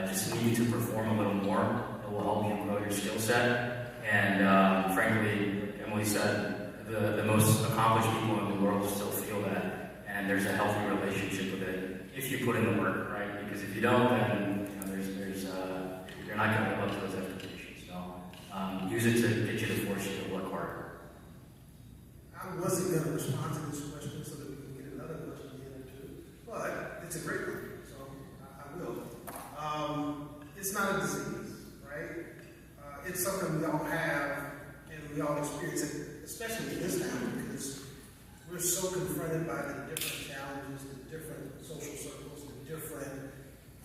just needing to perform a little more. It will help you grow your skill set. And frankly, like Emily said, the most accomplished people in the world still feel that. And there's a healthy relationship with it if you put in the work, right? Because if you don't, then you're not going to live up to those expectations. So use it to get you to force you to work harder. I wasn't going to respond to this question so that we can get another question in or two, but it's a great one, so I will. It's not a disease, right? It's something we all have and we all experience it, especially in this time, because we're so confronted by the different challenges, the different social circles, the different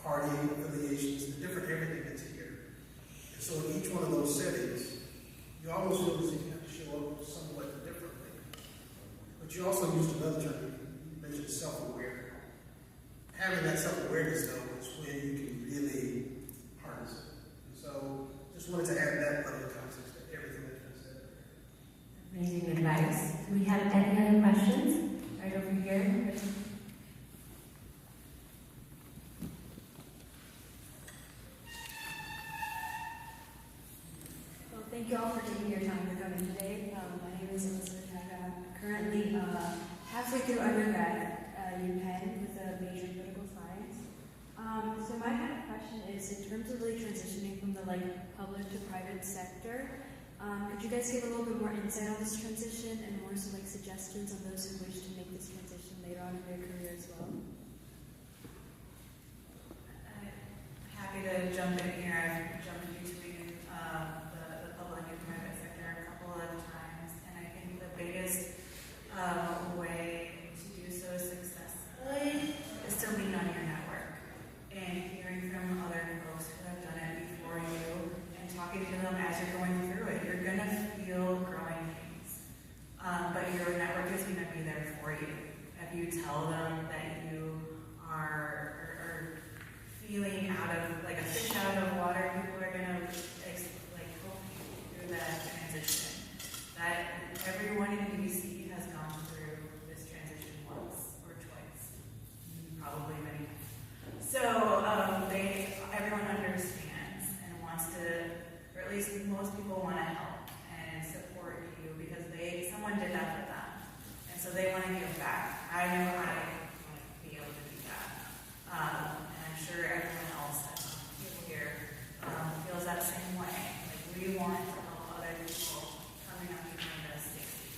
party affiliations, the different everything that's here. And so in each one of those settings, you almost feel as if you have to show up somewhat differently. But you also used another term, you mentioned self-aware. Having that self-awareness, though, is when you can really harness it. And so just wanted to add that part of the context to everything that you said. Amazing advice. Do we have any other questions? Right over here. Well, thank you all for taking your time to come in today. My name is Elizabeth Taka. I'm currently halfway through undergrad at UPenn with a major in political science. So my kind of question is, in terms of really transitioning from the public to private sector, could you guys give a little bit more insight on this transition and more so suggestions on those who wish to make this transition later on in their career as well? Happy to jump in here. I've jumped between the public and private sector a couple of times, and I think the biggest way to do so successfully is to lean on your network and hearing from other folks who have done it before you and talking to them as you're going through it. You're going to feel growing pains, but your network is going to be there for you. If you tell them that you are feeling out of, like a fish out of water, people are going to help you through that transition. that everyone in UBC has gone through this transition once or twice, probably many. So everyone understands and wants to, or at least most people want to help and support you because someone did that for them, and so they want to give back. I know I want to be able to do that, and I'm sure everyone else, people here, feels that same way. Like we want to help other people coming up behind us succeed.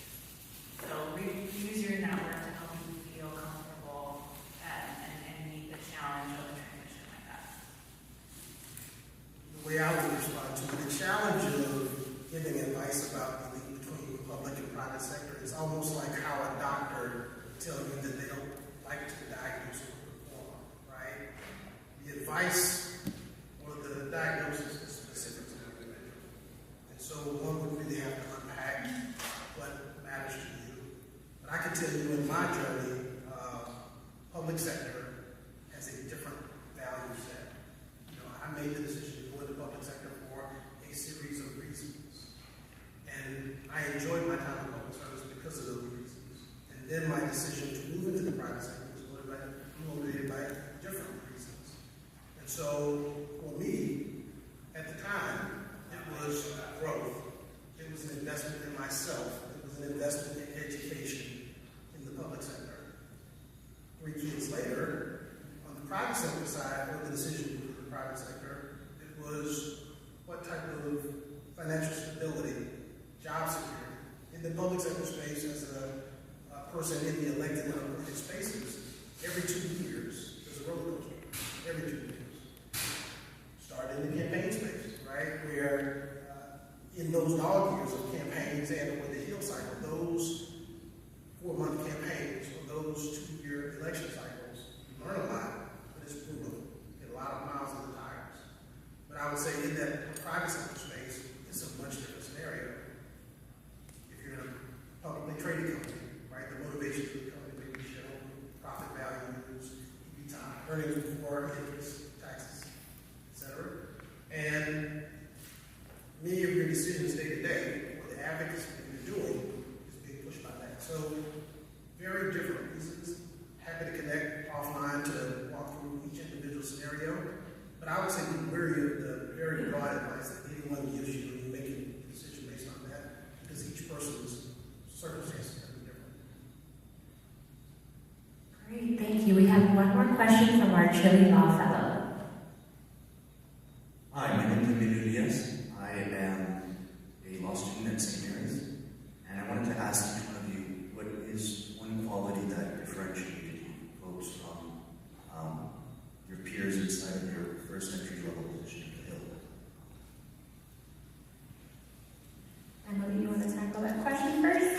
So use your network to help you feel comfortable and meet the challenge of a transition like that. The way I would respond to the challenge of giving advice about the link between the public and private sector is almost like how a doctor would tell you that they don't like to diagnose or perform, right? The advice or the diagnosis is specific to the individual. And so one would really have to unpack what matters to you. But I can tell you in my journey, public sector has a different value set. You know, I made the decision to go into public sector for a series of reasons. And I enjoyed my time in public service because of those reasons. And then my decision to move into the private sector was motivated by different reasons. And so for me, at the time, it was growth. It was an investment in myself. It was an investment in education in the public sector. 3 years later, on the private sector side, or the decision to move to the private sector, it was what type of financial stability, job security. In the public sector space, as a person in the elected and appointed spaces, every 2 years, there's a roller coaster. Every 2 years. Started in the campaign space, right? Where in those dog years of campaigns and or the hill cycle, those 4-month campaigns or those 2-year election cycles, you learn a lot, but it's brutal. Get a lot of miles on the tires. But I would say in that private sector space, it's a much different scenario. If you're in a publicly traded company, right, the motivation for the company may be show profit values, EBITDA, earnings before interest, taxes, etc. And many of your decisions day to day, or the advocacy that you're doing, is being pushed by that. So, very different reasons. Happy to connect offline to walk through each individual scenario. But I would say be wary of the very broad advice that anyone gives you when you're making a decision based on that, because each person's circumstances are different. Great, thank you. We have one more question from our Chile Law Fellow. Hi, my name is Emilio Diaz. I am a law student at St. Mary's, and I wanted to ask each one of you, what is one quality that differentiated you folks from your peers inside of your first entry-level position at the Hill? Emily, you want to tackle that question first?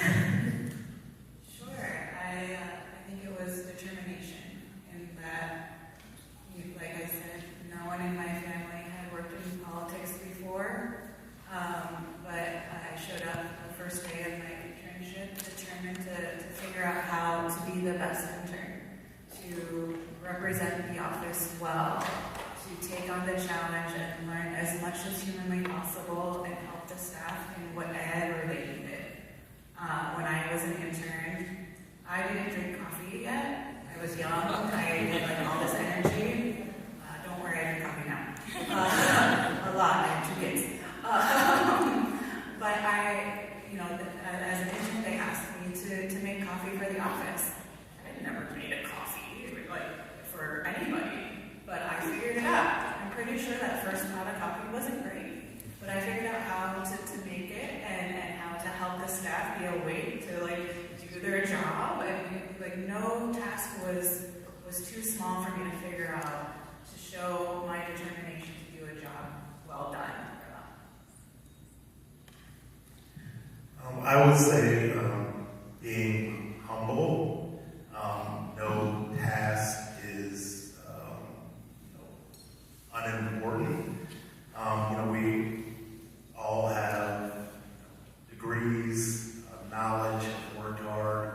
Sure. I think it was determination in that, like I said, no one in my family had worked in politics before, but I showed up the first day of my internship determined to figure out how to be the best intern, to represent the office well, to take on the challenge and learn as much as humanly possible and help the staff in whatever they needed. When I was an intern, I didn't drink coffee yet. I was young. I had all this energy. Don't worry, I drink coffee now. A lot. I have 2 kids. But as an intern, they asked me to make coffee for the office. I had never made a coffee, for anybody, but I figured it out. I'm pretty sure that first pot of coffee wasn't great, but I figured out how to make it and how to help the staff be awake to do their job. And no task was too small for me to figure out to show my determination to do a job well done for them. I would say being humble. No task is unimportant. We all have degrees of knowledge and worked hard,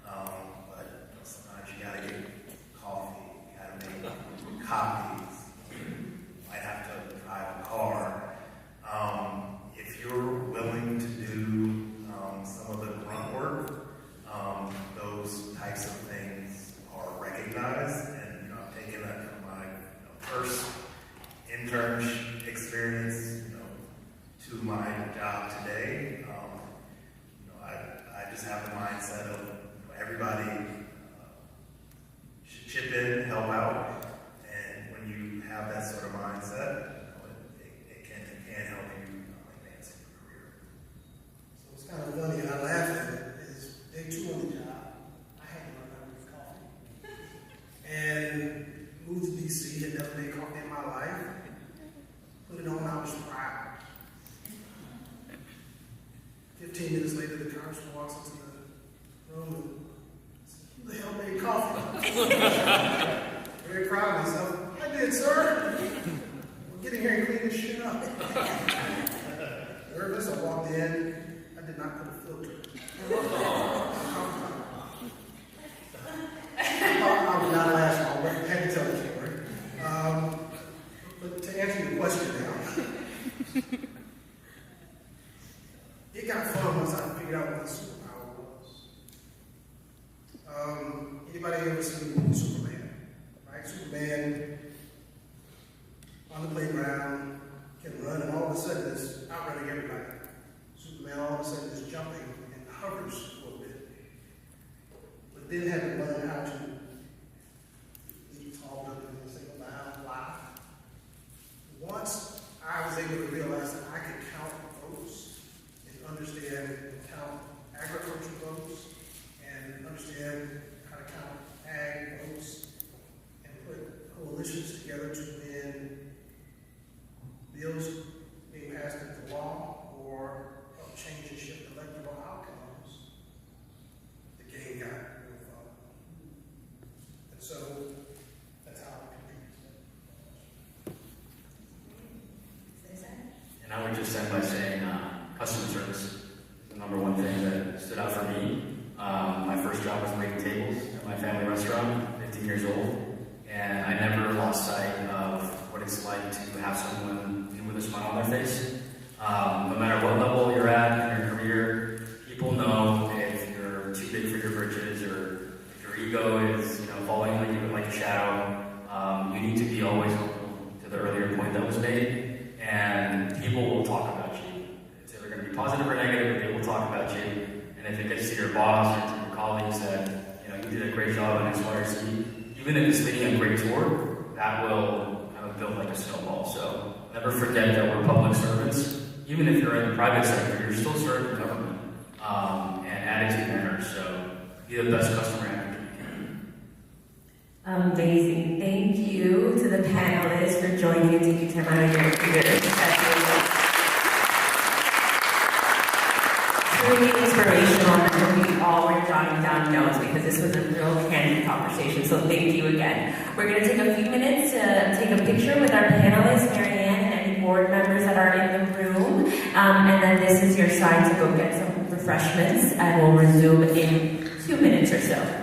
but sometimes you gotta get coffee, you gotta make copies, you might have to drive a car. If you're willing to do DC, had never made coffee in my life. Put it on, I was proud. 15 minutes later, the congressman walks into the room and says, "Who the hell made coffee?" Very proud of myself. "I did, sir. We're getting here and clean this shit up." Nervous, I walked in. I did not put a filter. I would not last long, but I had to tell the story. But to answer your question now, it got fun once I figured out what the superpower was. Anybody ever seen the movie Superman? Right? Superman on the playground can run, and all of a sudden is outrunning everybody. Superman all of a sudden is jumping and hovers for a bit, but then had to learn how to leap tall buildings and single down, fly. Once I was able to realize that I could count votes and understand and count agriculture votes and understand how to count ag votes and put coalitions together to win bills being passed into law or help change and shift electoral outcomes, the game got real fun. And so that's how I And I would just end by saying customer service is the number one thing that stood out for me. My first job was waiting tables at my family restaurant, 15 years old, and I never lost sight of what it's like to have someone with a smile on their face. No matter what level you're at in your career, people know if you're too big for your britches or if your ego is, falling like a shadow. You need to be always open to the earlier point that was made, and people will talk about you. It's either going to be positive or negative, but they will talk about you. And if it gets to your boss or to your colleagues that you did a great job on X, Y, or Z, even if it's leading a great tour, that will kind of build like a snowball. So never forget that we're public servants. Even if you're in the private sector, you're still serving government, and attitude matters. So be the best customer advocate you can. Amazing. Thank you to the panelists for joining and taking time out of your career. Truly inspirational, and we all were jotting down notes because this was a real candid conversation. So thank you again. We're going to take a few minutes to take a picture with our panelists, Marianne, and any board members that are in the room. And then this is your sign to go get some refreshments, and we'll resume in 2 minutes or so.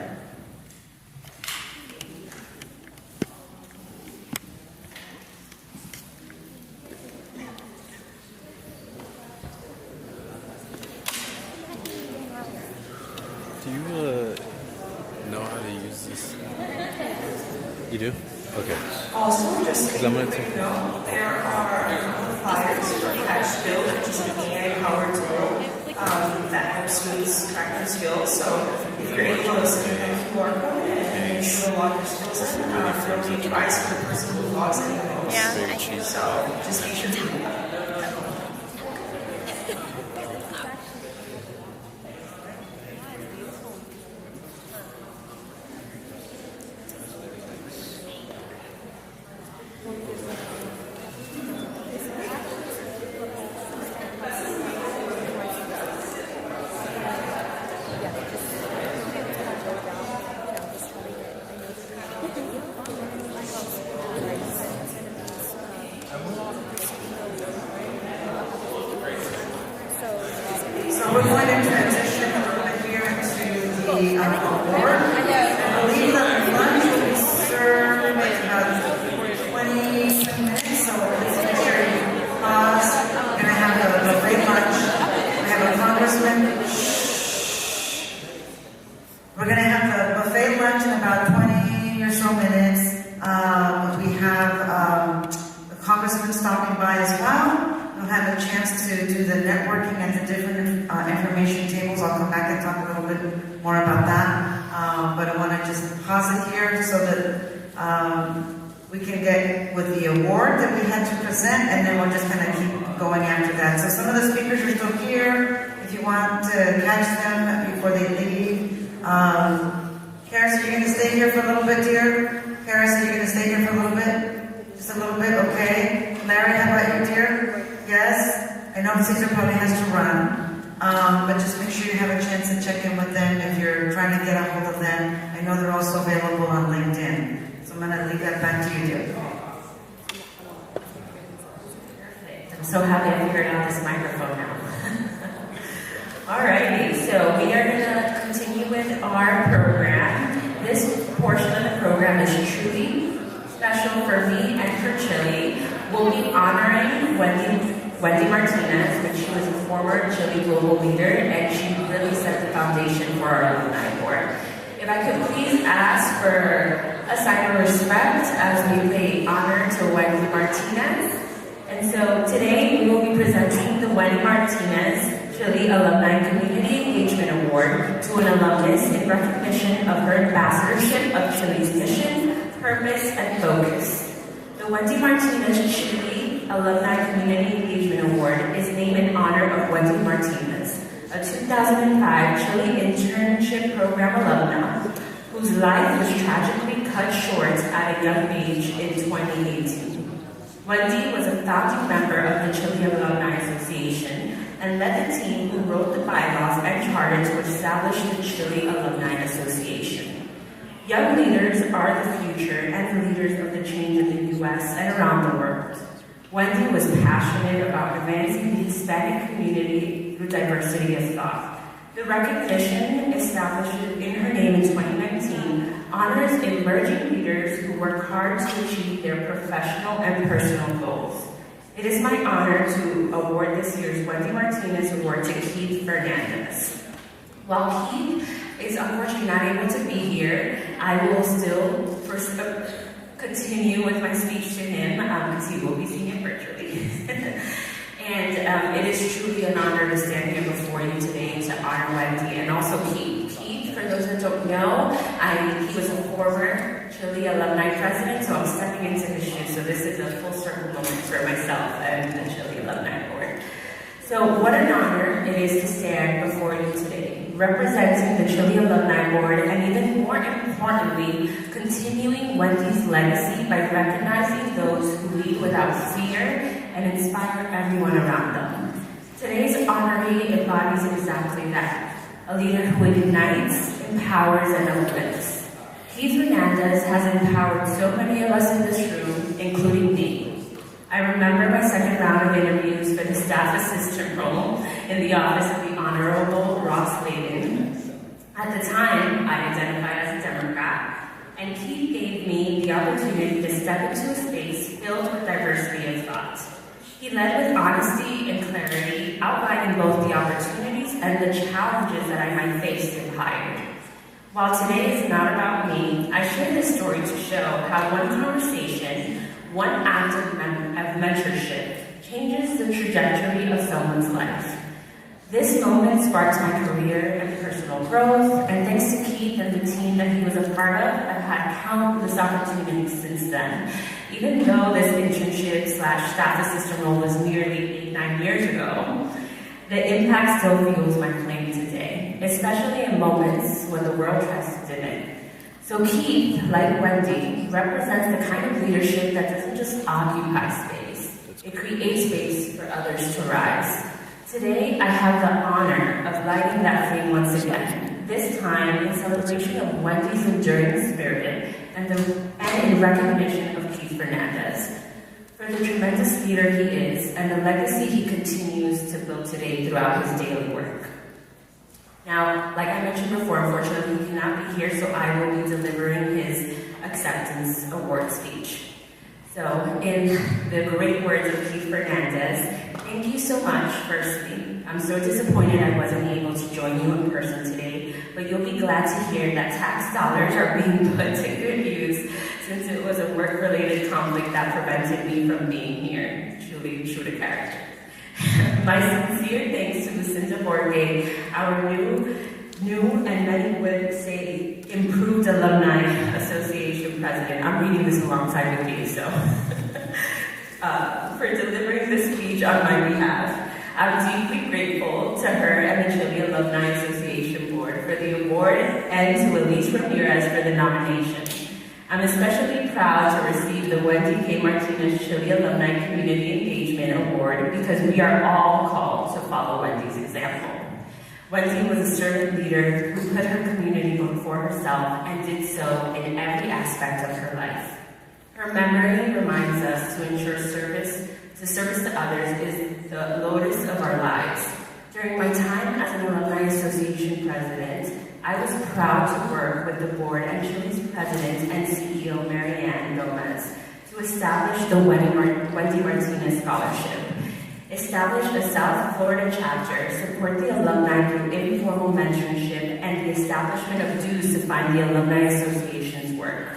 Do you know how to use this? You do? Okay. Also, just so I'm you gonna take know, there are flyers for Catch Build, which is an AI-powered tool that helps students track their skills. So if you're able to scan a QR code and you will log your skills in, there'll be a prize for the person who logs in the most. Yeah. So just make sure to do that. So we're going to transition a little bit here into the award. I believe that the lunch will be served in about 20 minutes, so please make sure you pause. We're going to have a buffet lunch. We have a congressman. We're going to have a buffet lunch in about 20 or so minutes. We have the congressman stopping by as well. We'll have a chance to do the networking at the different information tables. I'll come back and talk a little bit more about that. But I want to just pause it here so that we can get with the award that we had to present, and then we'll just kind of keep going after that. So some of the speakers are still here. If you want to catch them before they leave, Carrie Paris, are you gonna stay here for a little bit, dear? Paris, are you gonna stay here for a little bit? Just a little bit, okay. Larry, how about you, dear? Yes? I know Caesar probably has to run, but just make sure you have a chance to check in with them if you're trying to get a hold of them. I know they're also available on LinkedIn. So I'm gonna leave that back to you, dear. I'm so happy I figured out this microphone now. Alrighty, so we are going to continue with our program. This portion of the program is truly special for me and for Chile. We'll be honoring Wendy Martinez, which she was a former Chile global leader, and she really set the foundation for our alumni board. If I could please ask for a sign of respect as we pay honor to Wendy Martinez. And so today we will be presenting the Wendy Martinez Chile Alumni Community Engagement Award to an alumnus in recognition of her ambassadorship of Chile's mission, purpose, and focus. The Wendy Martinez Chile Alumni Community Engagement Award is named in honor of Wendy Martinez, a 2005 Chile Internship Program alumna whose life was tragically cut short at a young age in 2018. Wendy was a founding member of the Chile Alumni Association and led the team who wrote the bylaws and charter to establish the Chile Alumni Association. Young leaders are the future and the leaders of the change in the U.S. and around the world. Wendy was passionate about advancing the Hispanic community through diversity of thought. The recognition established in her name in 2019 honors emerging leaders who work hard to achieve their professional and personal goals. It is my honor to award this year's Wendy Martinez Award to Keith Fernandez. While Keith is unfortunately not able to be here, I will still continue with my speech to him because he will be seeing it virtually. And it is truly an honor to stand here before you today to honor Wendy and also Keith. Keith, for those that don't know, he was a former Chile alumni president, so I'm stepping into his shoes. So this is a full circle moment for myself and the Chile Alumni Board. So what an honor it is to stand before you today, representing the Chile Alumni Board and even more importantly, continuing Wendy's legacy by recognizing those who lead without fear and inspire everyone around them. Today's honoree embodies exactly that, a leader who ignites, empowers, and uplifts. Keith Fernandez has empowered so many of us in this room, including me. I remember my second round of interviews for the staff assistant role in the office of the Honorable Ross Layden. At the time, I identified as a Democrat, and Keith gave me the opportunity to step into a space filled with diversity of thought. He led with honesty and clarity, outlining both the opportunities and the challenges that I might face if hired. While today is not about me, I share this story to show how one conversation, one act of mentorship, changes the trajectory of someone's life. This moment sparked my career and personal growth, and thanks to Keith and the team that he was a part of, I've had countless opportunities since then. Even though this internship/staff assistant role was nearly 8-9 years ago, the impact still fuels my flame today, especially in moments when the world tries to dim it. So Keith, like Wendy, represents the kind of leadership that doesn't just occupy space, it creates space for others to rise. Today, I have the honor of lighting that flame once again, this time in celebration of Wendy's enduring spirit and in recognition of Keith Fernandez for the tremendous leader he is and the legacy he continues to build today throughout his daily work. Now, like I mentioned before, unfortunately he cannot be here, so I will be delivering his acceptance award speech. So, in the great words of Keith Fernandez, thank you so much, firstly. I'm so disappointed I wasn't able to join you in person today, but you'll be glad to hear that tax dollars are being put to good use since it was a work-related conflict that prevented me from being here. Truly true to character. My sincere thanks to Lucinda Borgay, our new and many would say improved Alumni Association president. I'm reading this alongside with you, so for delivering this speech on my behalf. I'm deeply grateful to her and the Chile Alumni Association Board for for the award and to Elise Ramirez for the nomination. I'm especially proud to receive the Wendy K. Martinez Chile Alumni Community Engagement Award because we are all called to follow Wendy's example. Wendy was a servant leader who put her community before herself and did so in every aspect of her life. Her memory reminds us to ensure service to others is the lotus of our lives. During my time as an Alumni Association president, I was proud to work with the board and Chile's president and CEO, Mary Ann Gomez, to establish the Wendy Martinez Scholarship, establish the South Florida chapter, support the alumni through informal mentorship, and the establishment of dues to fund the Alumni Association's work.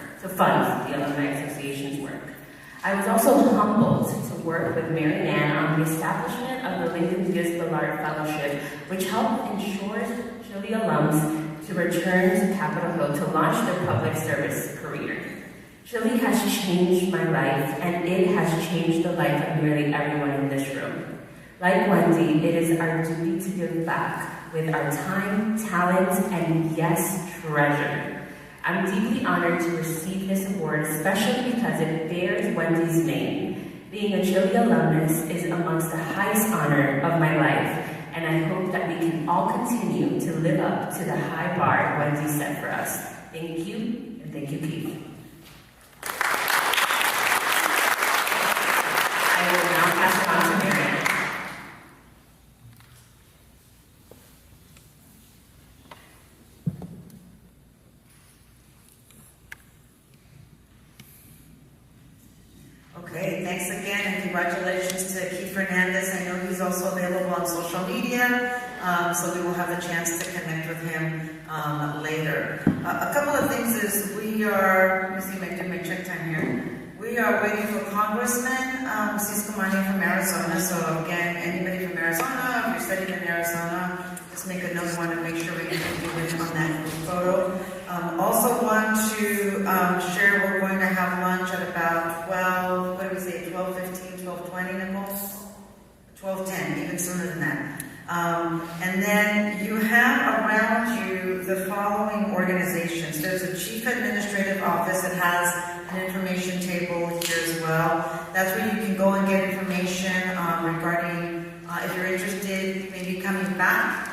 I was also humbled to work with Mary Ann on the establishment of the Lincoln Diaz Ballard Fellowship, which helped ensure Chile alums to return to Capitol Hill to launch their public service career. Chile has changed my life, and it has changed the life of nearly everyone in this room. Like Wendy, it is our duty to give back with our time, talent, and yes, treasure. I'm deeply honored to receive this award, especially because it bears Wendy's name. Being a Chile alumnus is amongst the highest honor of my life, and I hope that we can all continue to live up to the high bar Wendy set for us. Thank you, and thank you, Keith. I will now pass it on to Mary Ann. Okay, thanks again, and congratulations to Keith Fernandez. I know he's also available on social media, so we will have the chance to connect with him later. A couple of things is we are, let me see, my check time here. We are waiting for Congressman Cisco Mani from Arizona. So again, anybody from Arizona, if you're studying in Arizona, just make a note. We want to make sure we interview him on that photo. Also want to share we're going to have lunch at about 12, what do we say, 12:15, 12:20, Nicole? 12:10, even sooner than that. And then you have around you the following organizations. There's a chief administrative office that has an information table here as well. That's where you can go and get information regarding if you're interested maybe coming back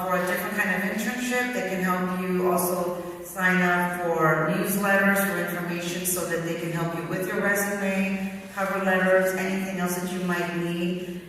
for a different kind of internship. They can help you also sign up for newsletters for information so that they can help you with your resume, cover letters, anything else that you might need.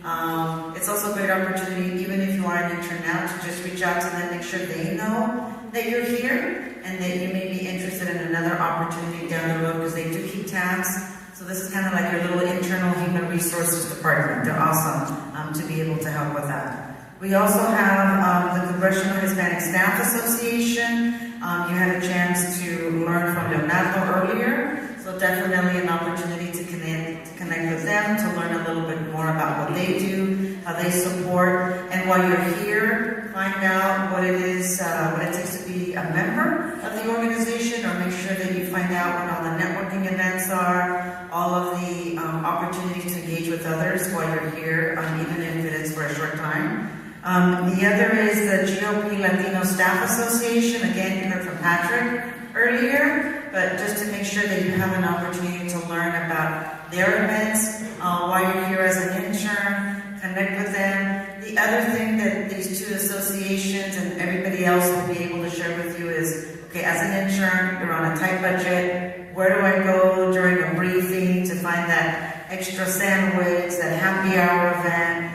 It's also a great opportunity, even if you are an intern now, to just reach out to them, make sure they know that you're here and that you may be interested in another opportunity down the road, because they do keep tabs. So this is kind of like your little internal human resources department. They're awesome to be able to help with that. We also have the Congressional Hispanic Staff Association. You had a chance to learn from Leonardo earlier, so definitely an opportunity to connect with them, to learn a little bit more about what they do, how they support, and while you're here, find out what it is, what it takes to be a member of the organization, or make sure that you find out when all the networking events are, all of the opportunities to engage with others while you're here, even if it is for a short time. The other is the GOP Latino Staff Association. Again, you heard from Patrick earlier, but just to make sure that you have an opportunity to learn about their events while you're here as an intern, connect with them. The other thing that these two associations and everybody else will be able to share with you is, okay, as an intern, you're on a tight budget. Where do I go during a briefing to find that extra sandwich, that happy hour event?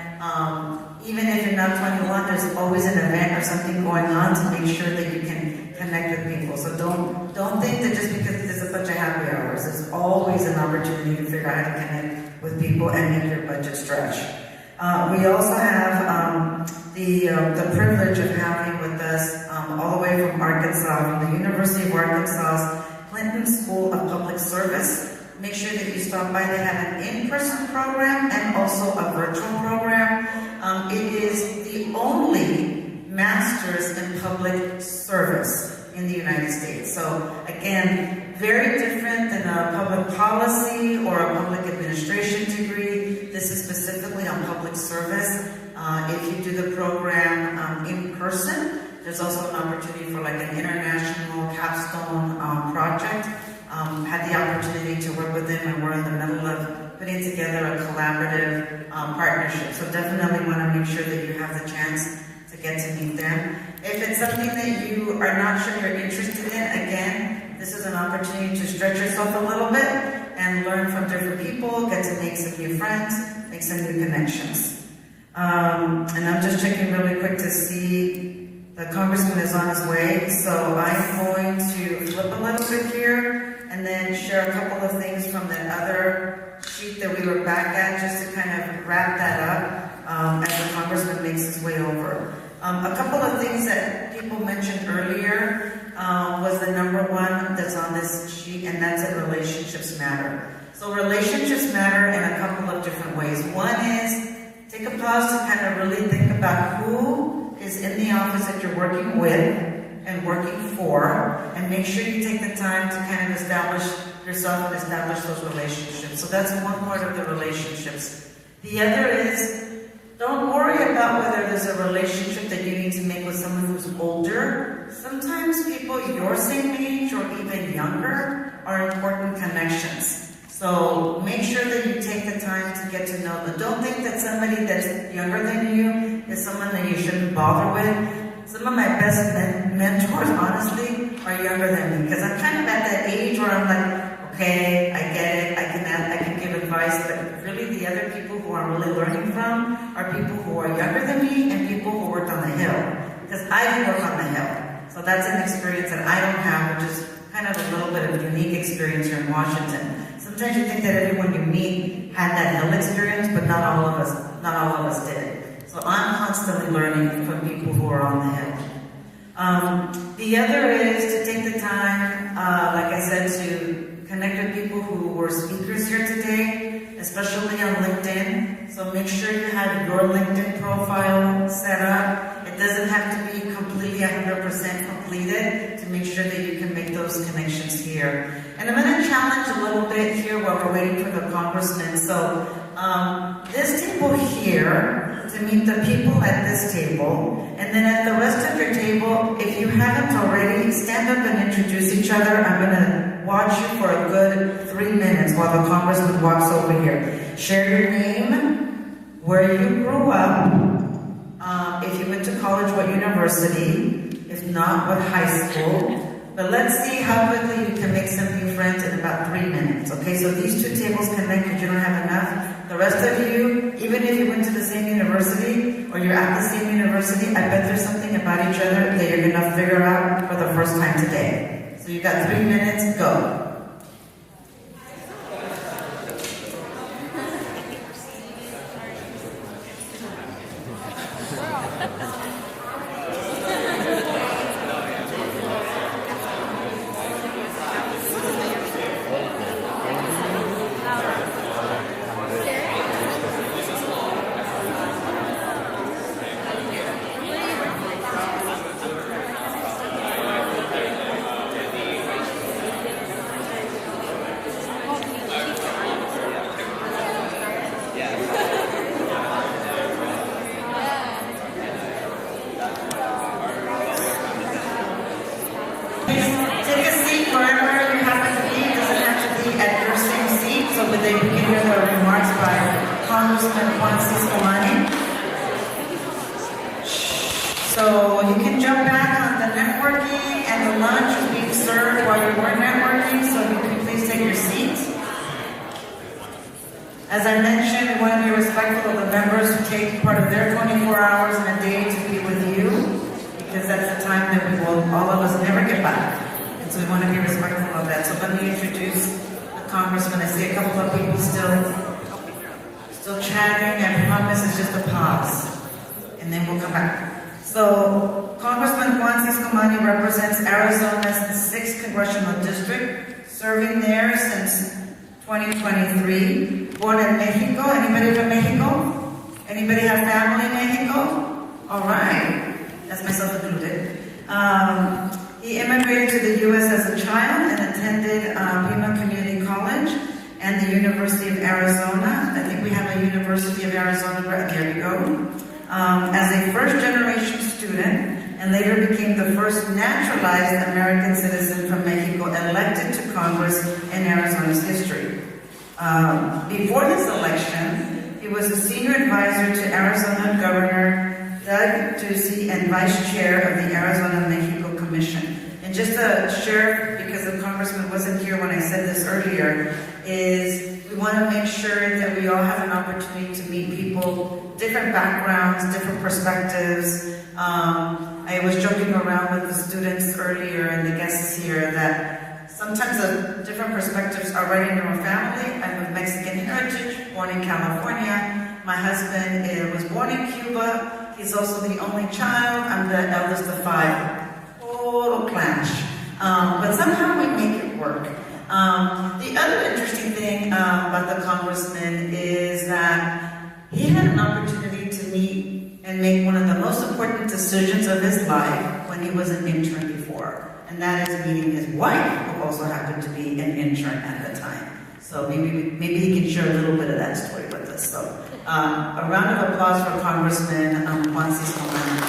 Even if you're not 21, there's always an event or something going on to make sure that you can connect with people. So don't think that just because there's a bunch of happy hours, there's always an opportunity to figure out how to connect with people and make your budget stretch. We also have the privilege of having with us all the way from Arkansas, from the University of Arkansas, Clinton School of Public Service. Make sure that you stop by. They have an in-person program and also a virtual program. It is the only master's in public service in the United States. So again, very different than a public policy or a public administration degree. This is specifically on public service. If you do the program in person, There's also an opportunity for like an international capstone project. Had the opportunity to work with them, and we're in the middle of putting together a collaborative partnership. So definitely want to make sure that you have the chance to get to meet them. If it's something that you are not sure you're interested in, again, this is an opportunity to stretch yourself a little bit and learn from different people, get to make some new friends, make some new connections. And I'm just checking really quick to see the congressman is on his way, so I'm going to flip a little bit here and then share a couple of things from the other sheet that we were back at, just to kind of wrap that up as the congressman makes his way over. A couple of things that people mentioned earlier was the number one that's on this sheet, and that's that relationships matter. So relationships matter in a couple of different ways. One is, take a pause to kind of really think about who is in the office that you're working with and working for, and make sure you take the time to kind of establish yourself and establish those relationships. So that's one part of the relationships. The other is, don't worry about whether there's a relationship that you need to make with someone who's older. Sometimes people your same age or even younger are important connections. So make sure that you take the time to get to know them. Don't think that somebody that's younger than you is someone that you shouldn't bother with. Some of my best mentors, honestly, are younger than me, because I'm kind of at that age where I'm like, okay, I get it, I can give advice, but really the other people who I'm really learning from are people who are younger than me and people who worked on the Hill, because I didn't work on the Hill. So that's an experience that I don't have, which is kind of a little bit of a unique experience here in Washington. Sometimes you think that everyone you meet had that Hill experience, but not all of us did. So I'm constantly learning from people who are on the Hill. The other is to take the time, like I said, to connect with people who were speakers here today, especially on LinkedIn. So make sure you have your LinkedIn profile set up. It doesn't have to be completely 100% completed to make sure that you can make those connections here. And I'm going to challenge a little bit here while we're waiting for the congressman. So this table here, to meet the people at this table, and then at the rest of your table, if you haven't already, stand up and introduce each other. I'm going to watch you for a good 3 minutes while the congressman walks over here. Share your name, where you grew up, if you went to college, what university, if not, what high school. But let's see how quickly you can make some new friends in about 3 minutes. Okay, so these two tables connect because you don't have enough. The rest of you, even if you went to the same university or you're at the same university, I bet there's something about each other that you're gonna figure out for the first time today. So you got 3 minutes, go. So you can jump back on the networking, and the lunch is being served while you were networking, so you can please take your seats. As I mentioned, we want to be respectful of the members who take part of their 24 hours in a day to be with you, because that's the time that we will, all of us, never get back. And so we want to be respectful of that. So let me introduce the congressman. I see a couple of people still chatting. I promise it's just a pause, and then we'll come back. So, Congressman Juan Ciscomani represents Arizona's 6th Congressional District, serving there since 2023. Born in Mexico. Anybody from Mexico? Anybody have family in Mexico? All right. That's myself included. He immigrated to the U.S. as a child and attended Pima Community College and the University of Arizona. I think we have a University of Arizona, there you go. As a first-generation student and later became the first naturalized American citizen from Mexico elected to Congress in Arizona's history. Before his election, he was a senior advisor to Arizona Governor Doug Ducey and vice chair of the Arizona-Mexico Commission. And just to share, because the congressman wasn't here when I said this earlier, is we want to make sure that we all have an opportunity to meet people, different backgrounds, different perspectives. I was joking around with the students earlier and the guests here that sometimes the different perspectives are right in your own family. I'm of Mexican heritage, born in California. My husband was born in Cuba. He's also the only child. I'm the eldest of 5. Total clash. But somehow we make it work. The other interesting thing about the congressman is that he had an opportunity to meet and make one of the most important decisions of his life when he was an intern before. And that is meeting his wife, who also happened to be an intern at the time. So maybe he can share a little bit of that story with us. So a round of applause for Congressman Juan Cisco Mann.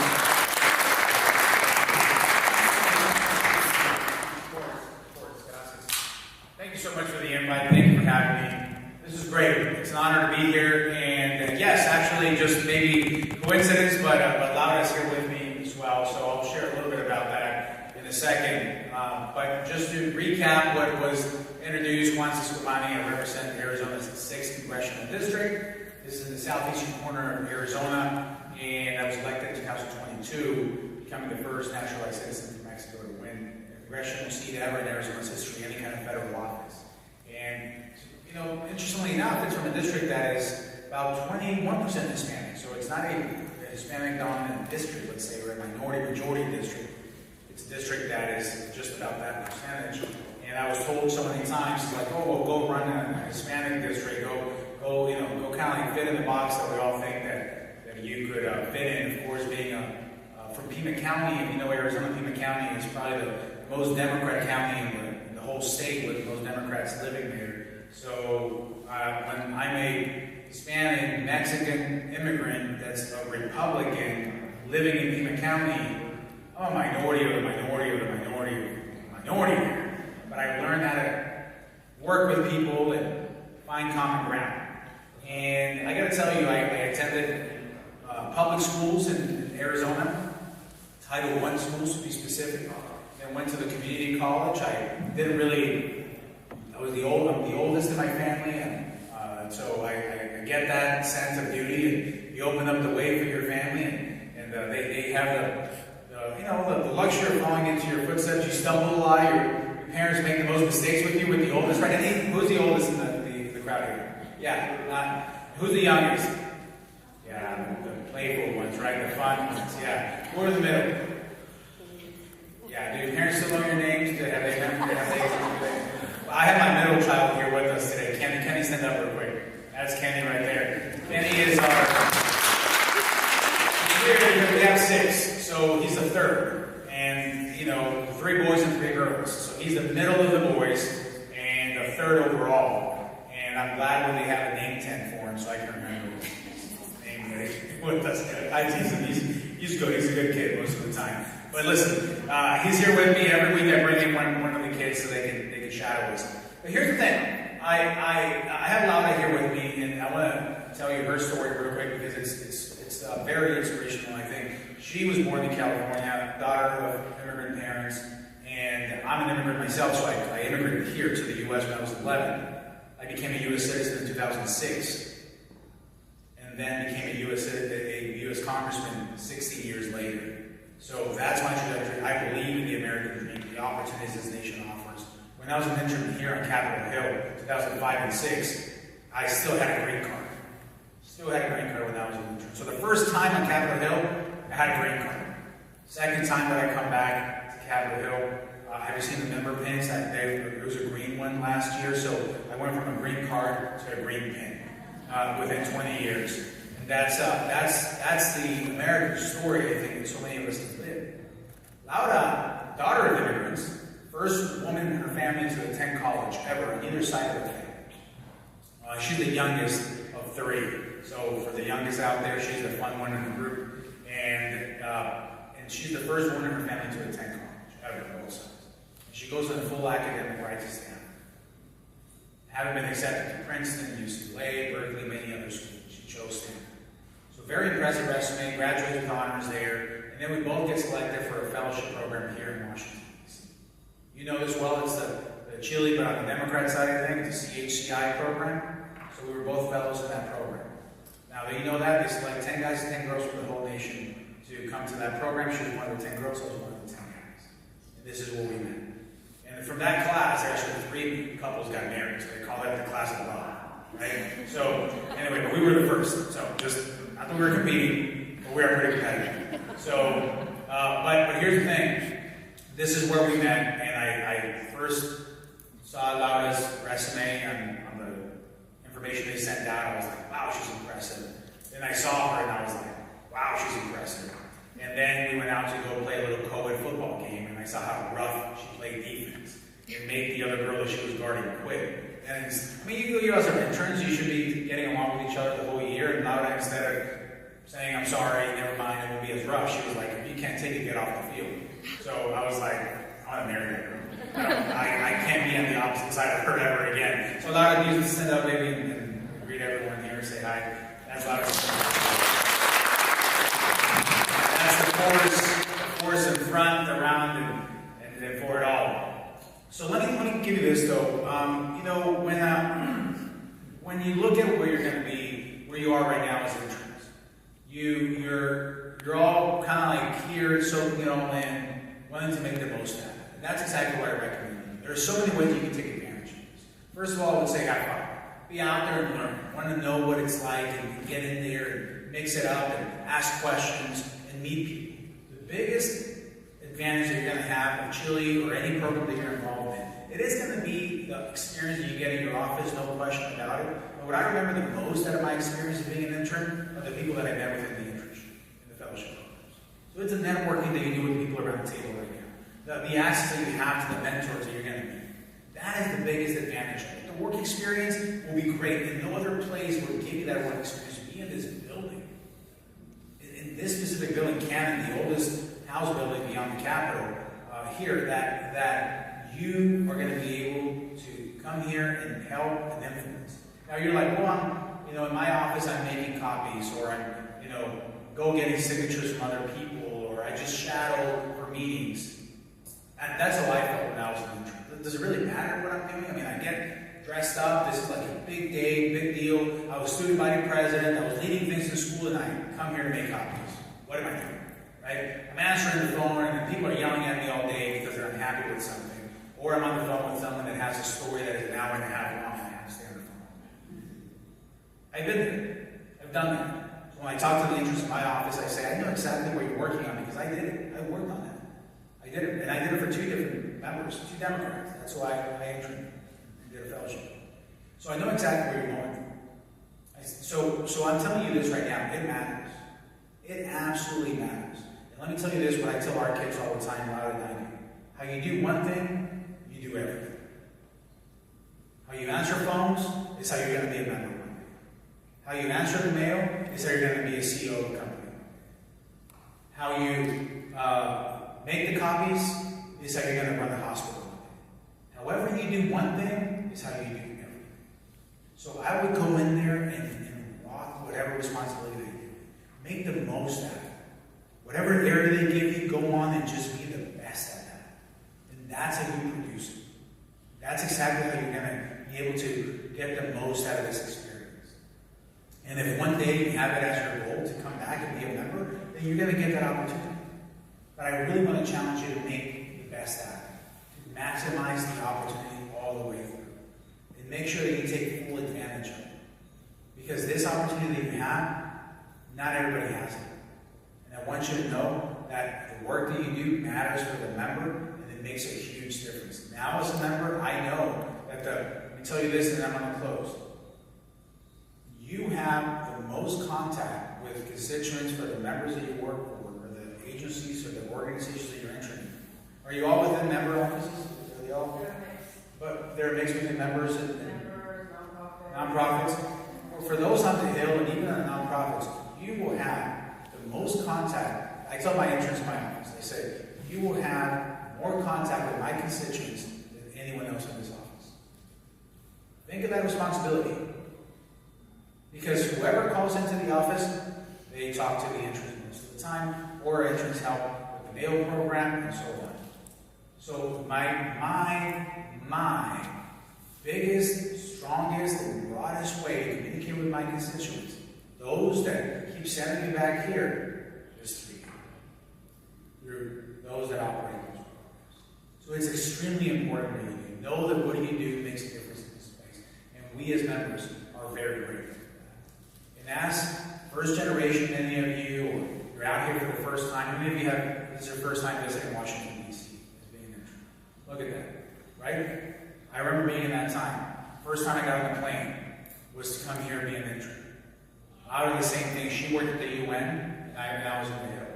Thank you so much for the invite. Thank you for having me. This is great. It's an honor to be here. And yes, actually, just maybe coincidence, but Laura's here with me as well. So I'll share a little bit about that in a second. But just to recap what was introduced, Juan Cisco Mann, I represent Arizona's 6th Congressional District. This is in the southeastern corner of Arizona. And I was elected in 2022, becoming the first naturalized citizen from Mexico to win a congressional seat ever in Arizona's history, any kind of federal office. And, you know, interestingly enough, it's from a district that is about 21% Hispanic. So it's not a Hispanic dominant district, let's say, or a minority majority district. It's a district that is just about that percentage. And I was told so many times, like, oh, well, go run a Hispanic district, go, you know, go kind of like fit in the box that we all think that you could fit in. Of course, being from Pima County, if you know Arizona, Pima County is probably the most Democrat county in the whole state with most Democrats living there. So when I'm a Hispanic Mexican immigrant that's a Republican living in Pima County, I'm a minority of the minority of the minority of the minority there. But I learned how to work with people and find common ground. And I got to tell you, I attended public schools in Arizona, Title I schools to be specific. Then went to the community college. I'm the oldest in my family, and so I get that sense of duty, and you open up the way for your family, and they have the luxury of falling into your footsteps. You stumble a lot. Your parents make the most mistakes with you with the oldest, right? And who's the oldest in the crowd here? Yeah, who's the youngest? Yeah, the playful ones, right? The fun ones, yeah. Who are in the middle? Yeah, do your parents still know your names? I have my middle child here with us today. Kenny, stand up real quick. That's Kenny right there. Kenny is we have 6, so he's the 3rd. And, you know, 3 boys and 3 girls. So he's the middle of the boys and the 3rd overall. And I'm glad when they have a name 10 for him so I can remember his name with us. I tease him. He's good. He's a good kid most of the time. But listen, he's here with me every week. I bring in one of the kids so they can shadow us. But here's the thing. I have Laura here with me, and I want to tell you her story real quick because it's very inspirational, I think. She was born in California, daughter of immigrant parents, and I'm an immigrant myself, so I immigrated here to the U.S. when I was 11. I became a U.S. citizen in 2006, and then became a U.S. congressman 60 years later. So that's my trajectory. I believe in the American dream, the opportunities this nation offers. When I was an intern here on Capitol Hill, 2005 and 6, I still had a green card. Still had a green card when I was an intern. So the first time on Capitol Hill, I had a green card. Second time that I come back to Capitol Hill, have you seen the member pins? There was a green one last year, so I went from a green card to a green pin within 20 years. And that's the American story, I think, that so many of us have lived. Laura, daughter of immigrants, first woman in her family to attend college ever on either side of the family. She's the youngest of 3. So for the youngest out there, she's the fun one in the group. And and she's the first woman in her family to attend college, ever, on both sides. And she goes on a full academic right to Stanford. Having been accepted to Princeton, UCLA, Berkeley, many other schools, she chose Stanford. So very impressive resume, graduated with honors there, and then we both get selected for a fellowship program here in Washington, D.C. You know this well, it's the Chile, but on the Democrat side of things, the CHCI program. So we were both fellows in that program. Now that you know that, they select 10 guys and 10 girls from the whole nation to come to that program. She was one of the 10 girls, I was one of the 10 guys. And this is where we met. And from that class, actually 3 couples got married, so they call that the class of love, right? So anyway, but we were the first. So just, not that we were competing, but we are pretty competitive. So, but here's the thing. This is where we met, and I first saw Laura's resume on the information they sent out. I was like, wow, she's impressive. Then I saw her, and I was like, wow, she's impressive. And then we went out to go play a little co-ed football game, and I saw how rough she played defense. It made the other girl that she was guarding quit. And I mean, you guys are interns, you should be getting along with each other the whole year. And Laura, instead of saying, I'm sorry, never mind, it won't be as rough, she was like, if you can't take it, get off the field. So I was like, I want to marry that girl. I can't be on the opposite side of her ever again. So Laura, you just stand up maybe and greet everyone here and say hi. That's Laura. That's the force in front, around, and for it all. So let me give you this though. You know, when you look at where you're going to be, where you are right now as interns, you're all kind of like here, soaking it all in, wanting to make the most out of it. And that's exactly what I recommend. There are so many ways you can take advantage of this. First of all, I would say have fun. Be out there and learn. Want to know what it's like and get in there and mix it up and ask questions and meet people. The biggest advantage that you're going to have in Chile or any program that you're involved in, it is going to be the experience that you get in your office, no question about it. But what I remember the most out of my experience of being an intern are the people that I met with in the internship, in the fellowship programs. So it's a networking that you do with people around the table right now. The access that you have to the mentors that you're going to meet. That is the biggest advantage. The work experience will be great, and no other place will give you that work experience. Be in this building. In this specific building, Cannon, the oldest house building beyond the Capitol, here, that you are going to be able to come here and help and influence. Now you're like, well, in my office I'm making copies, or I'm, go getting signatures from other people, or I just shadow for meetings. And that's how I felt when I was an intern. Does it really matter what I'm doing? I mean, I get dressed up. This is like a big day, big deal. I was student body president. I was leading things in school, and I come here to make copies. What am I doing? Right? I'm answering the phone, and people are yelling at me all day because they're unhappy with something. Or I'm on the phone with someone that has a story that is an hour and a half long, and I have to stay on the phone. I've been there. I've done that. So when I talk to the interns in my office, I say, I know exactly what you're working on because I did it. I worked on that. I did it. And I did it for 2 different members, 2 Democrats. That's why I interned and did a fellowship. So I know exactly where you're going. So I'm telling you this right now. It matters. It absolutely matters. And let me tell you this, what I tell our kids all the time, louder than I do. How you do one thing, you do everything. How you answer phones is how you're going to be a member one day. How you answer the mail is how you're going to be a CEO of a company. How you make the copies is how you're going to run the hospital one day. However you do one thing is how you do everything. So I would go in there and rock whatever responsibility they give you. Make the most out of it. Whatever area they give you, go on and just be the best at that. And that's how you produce it. That's exactly how you're going to be able to get the most out of this experience. And if one day you have it as your goal to come back and be a member, then you're going to get that opportunity. But I really want to challenge you to make the best out of it. To maximize the opportunity all the way through. And make sure that you take full advantage of it. Because this opportunity that you have, not everybody has it. And I want you to know that the work that you do matters for the member, and it makes a huge difference. Now as a member, I know that let me tell you this, and I'm going to close. You have the most contact with constituents for the members that you work for, or the agencies or the organizations that you're entering. Are you all within member offices? Are they all? But they're mixed between members and nonprofits. Well, for those on the Hill and even on the nonprofits, you will have the most contact. I tell my interns in my office, I said, you will have more contact with my constituents than anyone else in this office. Think of that responsibility. Because whoever calls into the office, they talk to the interns most of the time, or interns help with the mail program, and so on. So my biggest, strongest, and broadest way to communicate with my constituents, those that keep sending me back here, is through those that operate those programs. So it's extremely important that you know that what you do makes a difference in this place. And we as members are very grateful for that. And as first generation, many of you, or you're out here for the first time, how many of you this is your first time visiting Washington, D.C. as being an intern? Look at that, right? I remember being in that time. First time I got on the plane was to come here and be an intern. I did the same thing. She worked at the UN, and I was in the Hill.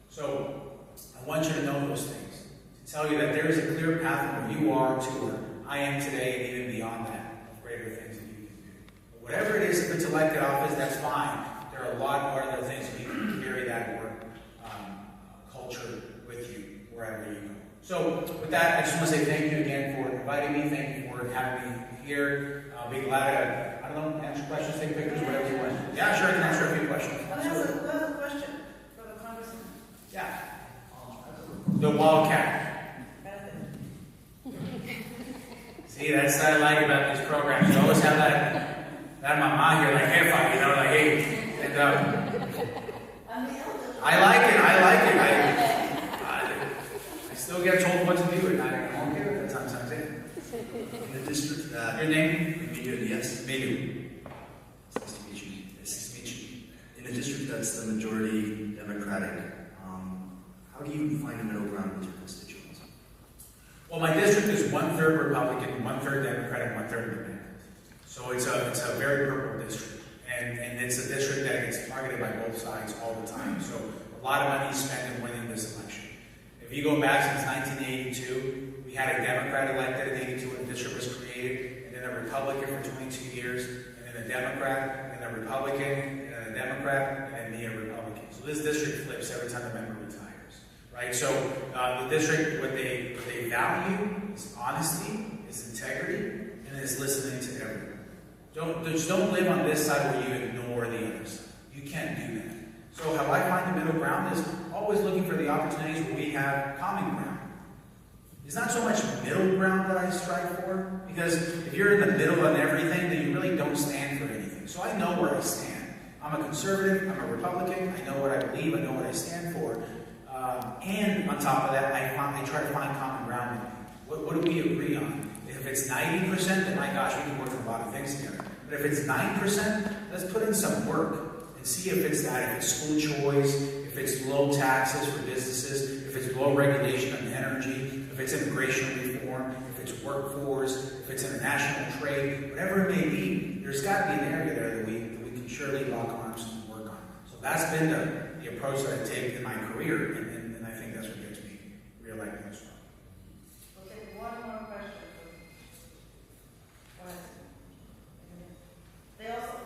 So I want you to know those things. To tell you that there is a clear path from where you are to where I am today, and even beyond that, of greater things that you can do. But whatever it is, if it's elected office, that's fine. There are a lot of other things that you can carry that work culture with you wherever you go. So with that, I just want to say thank you again for inviting me. Thank you for having me here. I'll be glad to, I don't know, answer questions, take pictures, whatever you want. Yeah, sure, I can answer a few questions. Who has a question for the congressman? Yeah. The Wildcat. See, that's what I like about these programs. You always have that mama here, like, hey, fight, you know, like, hey. And I like it. I still get told what to do, and I won't get it. That's sometimes it. In the district that... Your name? Emilio Diaz. Emilio. Nice to meet you. Nice to meet you. In a district that's the majority Democratic, how do you find a middle ground with your constituents? Well, my district is 1/3 Republican, 1/3 Democratic, 1/3 Independent. So it's a very purple district. And it's a district that gets targeted by both sides all the time. So a lot of money is spent in winning this election. If you go back since 1982, we had a Democrat elected in 82 when the district was created, and then a Republican for 22 years, and then a Democrat, and then a Republican, and then a Democrat, and then me a Republican. So this district flips every time a member retires, right? So the district, what they value is honesty, is integrity, and is listening to everyone. Just don't live on this side where you ignore the other side. You can't do that. So how I find the middle ground is always looking for the opportunities where we have common ground. It's not so much middle ground that I strive for, because if you're in the middle on everything, then you really don't stand for anything. So I know where I stand. I'm a conservative, I'm a Republican, I know what I believe, I know what I stand for. And on top of that, I try to find common ground. What do we agree on? If it's 90%, then my gosh, we can work on a lot of things together. But if it's 9%, let's put in some work and see if it's that, if it's school choice, if it's low taxes for businesses, if it's low regulation on energy, if it's immigration reform, if it's workforce, if it's international trade, whatever it may be, there's got to be an area there that we can surely lock arms and work on. So that's been the approach that I take in my career, and I think that's what gets me reelected as well. Okay, one more question.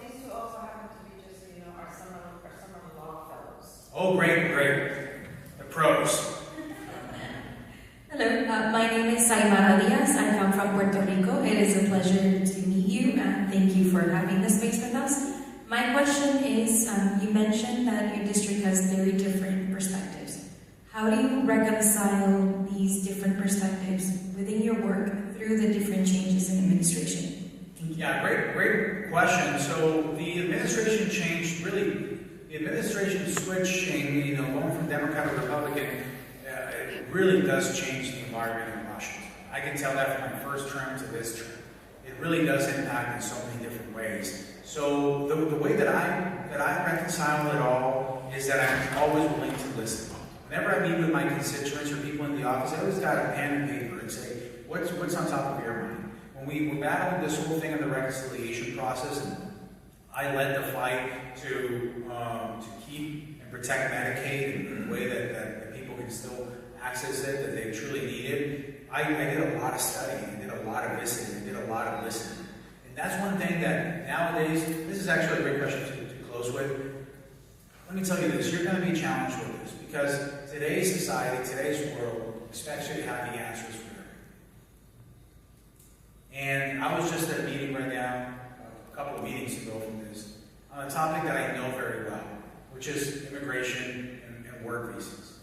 These two also happen to be just, are summer law fellows. Oh, great. The pros. Hello, my name is Saimara Diaz. I come from Puerto Rico. It is a pleasure to meet you, and thank you for having this space with us. My question is, you mentioned that your district has very different perspectives. How do you reconcile these different perspectives within your work through the different changes in administration? Yeah, great question. So the administration changed, really, the administration switching, going from Democrat to Republican, it really does change the environment in Washington. I can tell that from my first term to this term. It really does impact in so many different ways. So the way that I reconcile it all is that I'm always willing to listen. Whenever I meet with my constituents or people in the office, I always got a pen and paper and say, what's on top of your mind? When we were battling this whole thing in the reconciliation process, and I led the fight to keep and protect Medicaid in a way that people can still access it, that they truly need it. I did a lot of studying, I did a lot of listening, I did a lot of listening. And that's one thing that nowadays, this is actually a great question to close with. let me tell you this, you're going to be challenged with this because today's society, today's world expects you to have the answers for everything. And I was just at a meeting right now, a couple of meetings ago from this, on a topic that I know very well, which is immigration and work visas.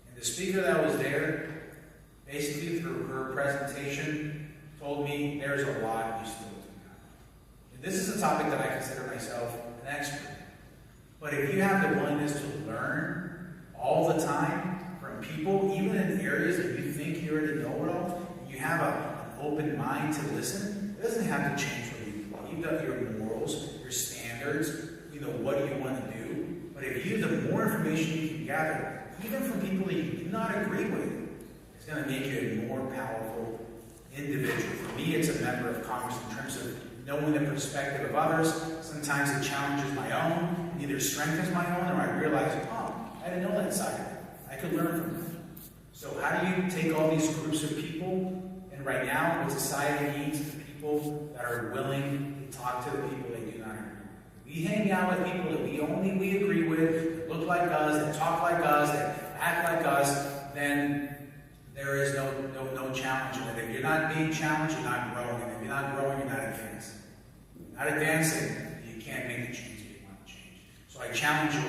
And the speaker that was there, basically through her presentation, told me there's a lot we still do not know. And this is a topic that I consider myself an expert. But if you have the willingness to learn all the time from people, even in areas that you think you already know it all, you have an open mind to listen, it doesn't have to change what you believe. You've got your morals, your standards, you know, what do you want to do. But if you, the more information you can gather, even from people that you do not agree with, it's going to make you a more powerful individual. For me, it's a member of Congress in terms of knowing the perspective of others. Sometimes it challenges my own, and either strengthens my own, or I realize, oh, I didn't know that side of it. I could learn from it. So how do you take all these groups of people, and right now, what society needs is people that are willing to talk to the people they do not agree with. We hang out with people that we agree with, that look like us, that talk like us, that act like us, then there is no challenge in it. If you're not being challenged, you're not growing. And if you're not growing, you're not advancing. Not advancing, you can't make the change that you want to change. So I challenge you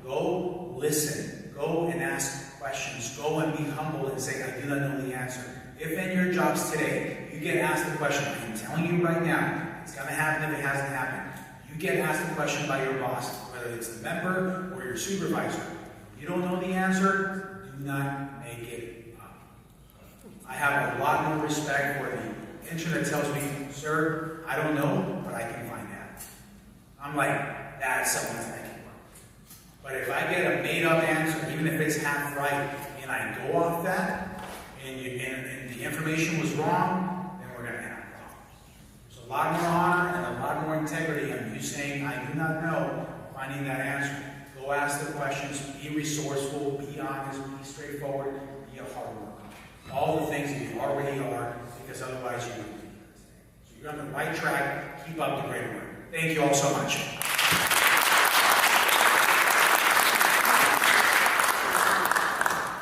all. Go listen. Go and ask questions. Go and be humble and say, I do not know the answer. If in your jobs today, you get asked a question, I'm telling you right now, it's going to happen if it hasn't happened. You get asked a question by your boss, whether it's a member or your supervisor. If you don't know the answer, do not make it up. I have a lot more respect for the internet tells me, sir, I don't know, but I can find out. I'm like, that's someone's thinking. But if I get a made-up answer, even if it's half right, and I go off that, and the information was wrong, then we're going to have problems. So a lot more honor and a lot more integrity in you saying, I do not know, finding that answer. Go ask the questions, be resourceful, be honest, be straightforward, be a hard worker. All the things that you already are, because otherwise you wouldn't be here today. So you're on the right track. Keep up the great work. Thank you all so much.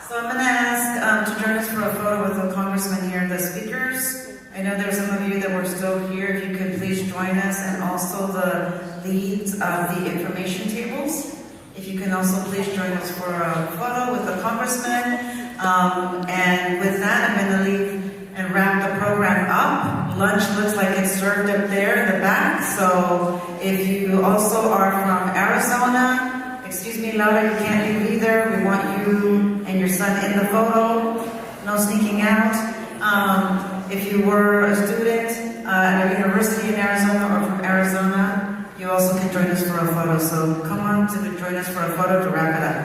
So I'm going to ask to join us for a photo with the congressman here and the speakers. I know there's some of you that were still here. If you could please join us, and also the leads of the information tables. If you can also please join us for a photo with the congressman. And with that, I'm going to leave and wrap the program up. Lunch looks like it's served up there in the back. So if you also are from Arizona, excuse me, Laura, you can't leave either. We want you and your son in the photo. No sneaking out. If you were a student at a university in Arizona or from Arizona, you also can join us for a photo. So come on to join us for a photo to wrap it up.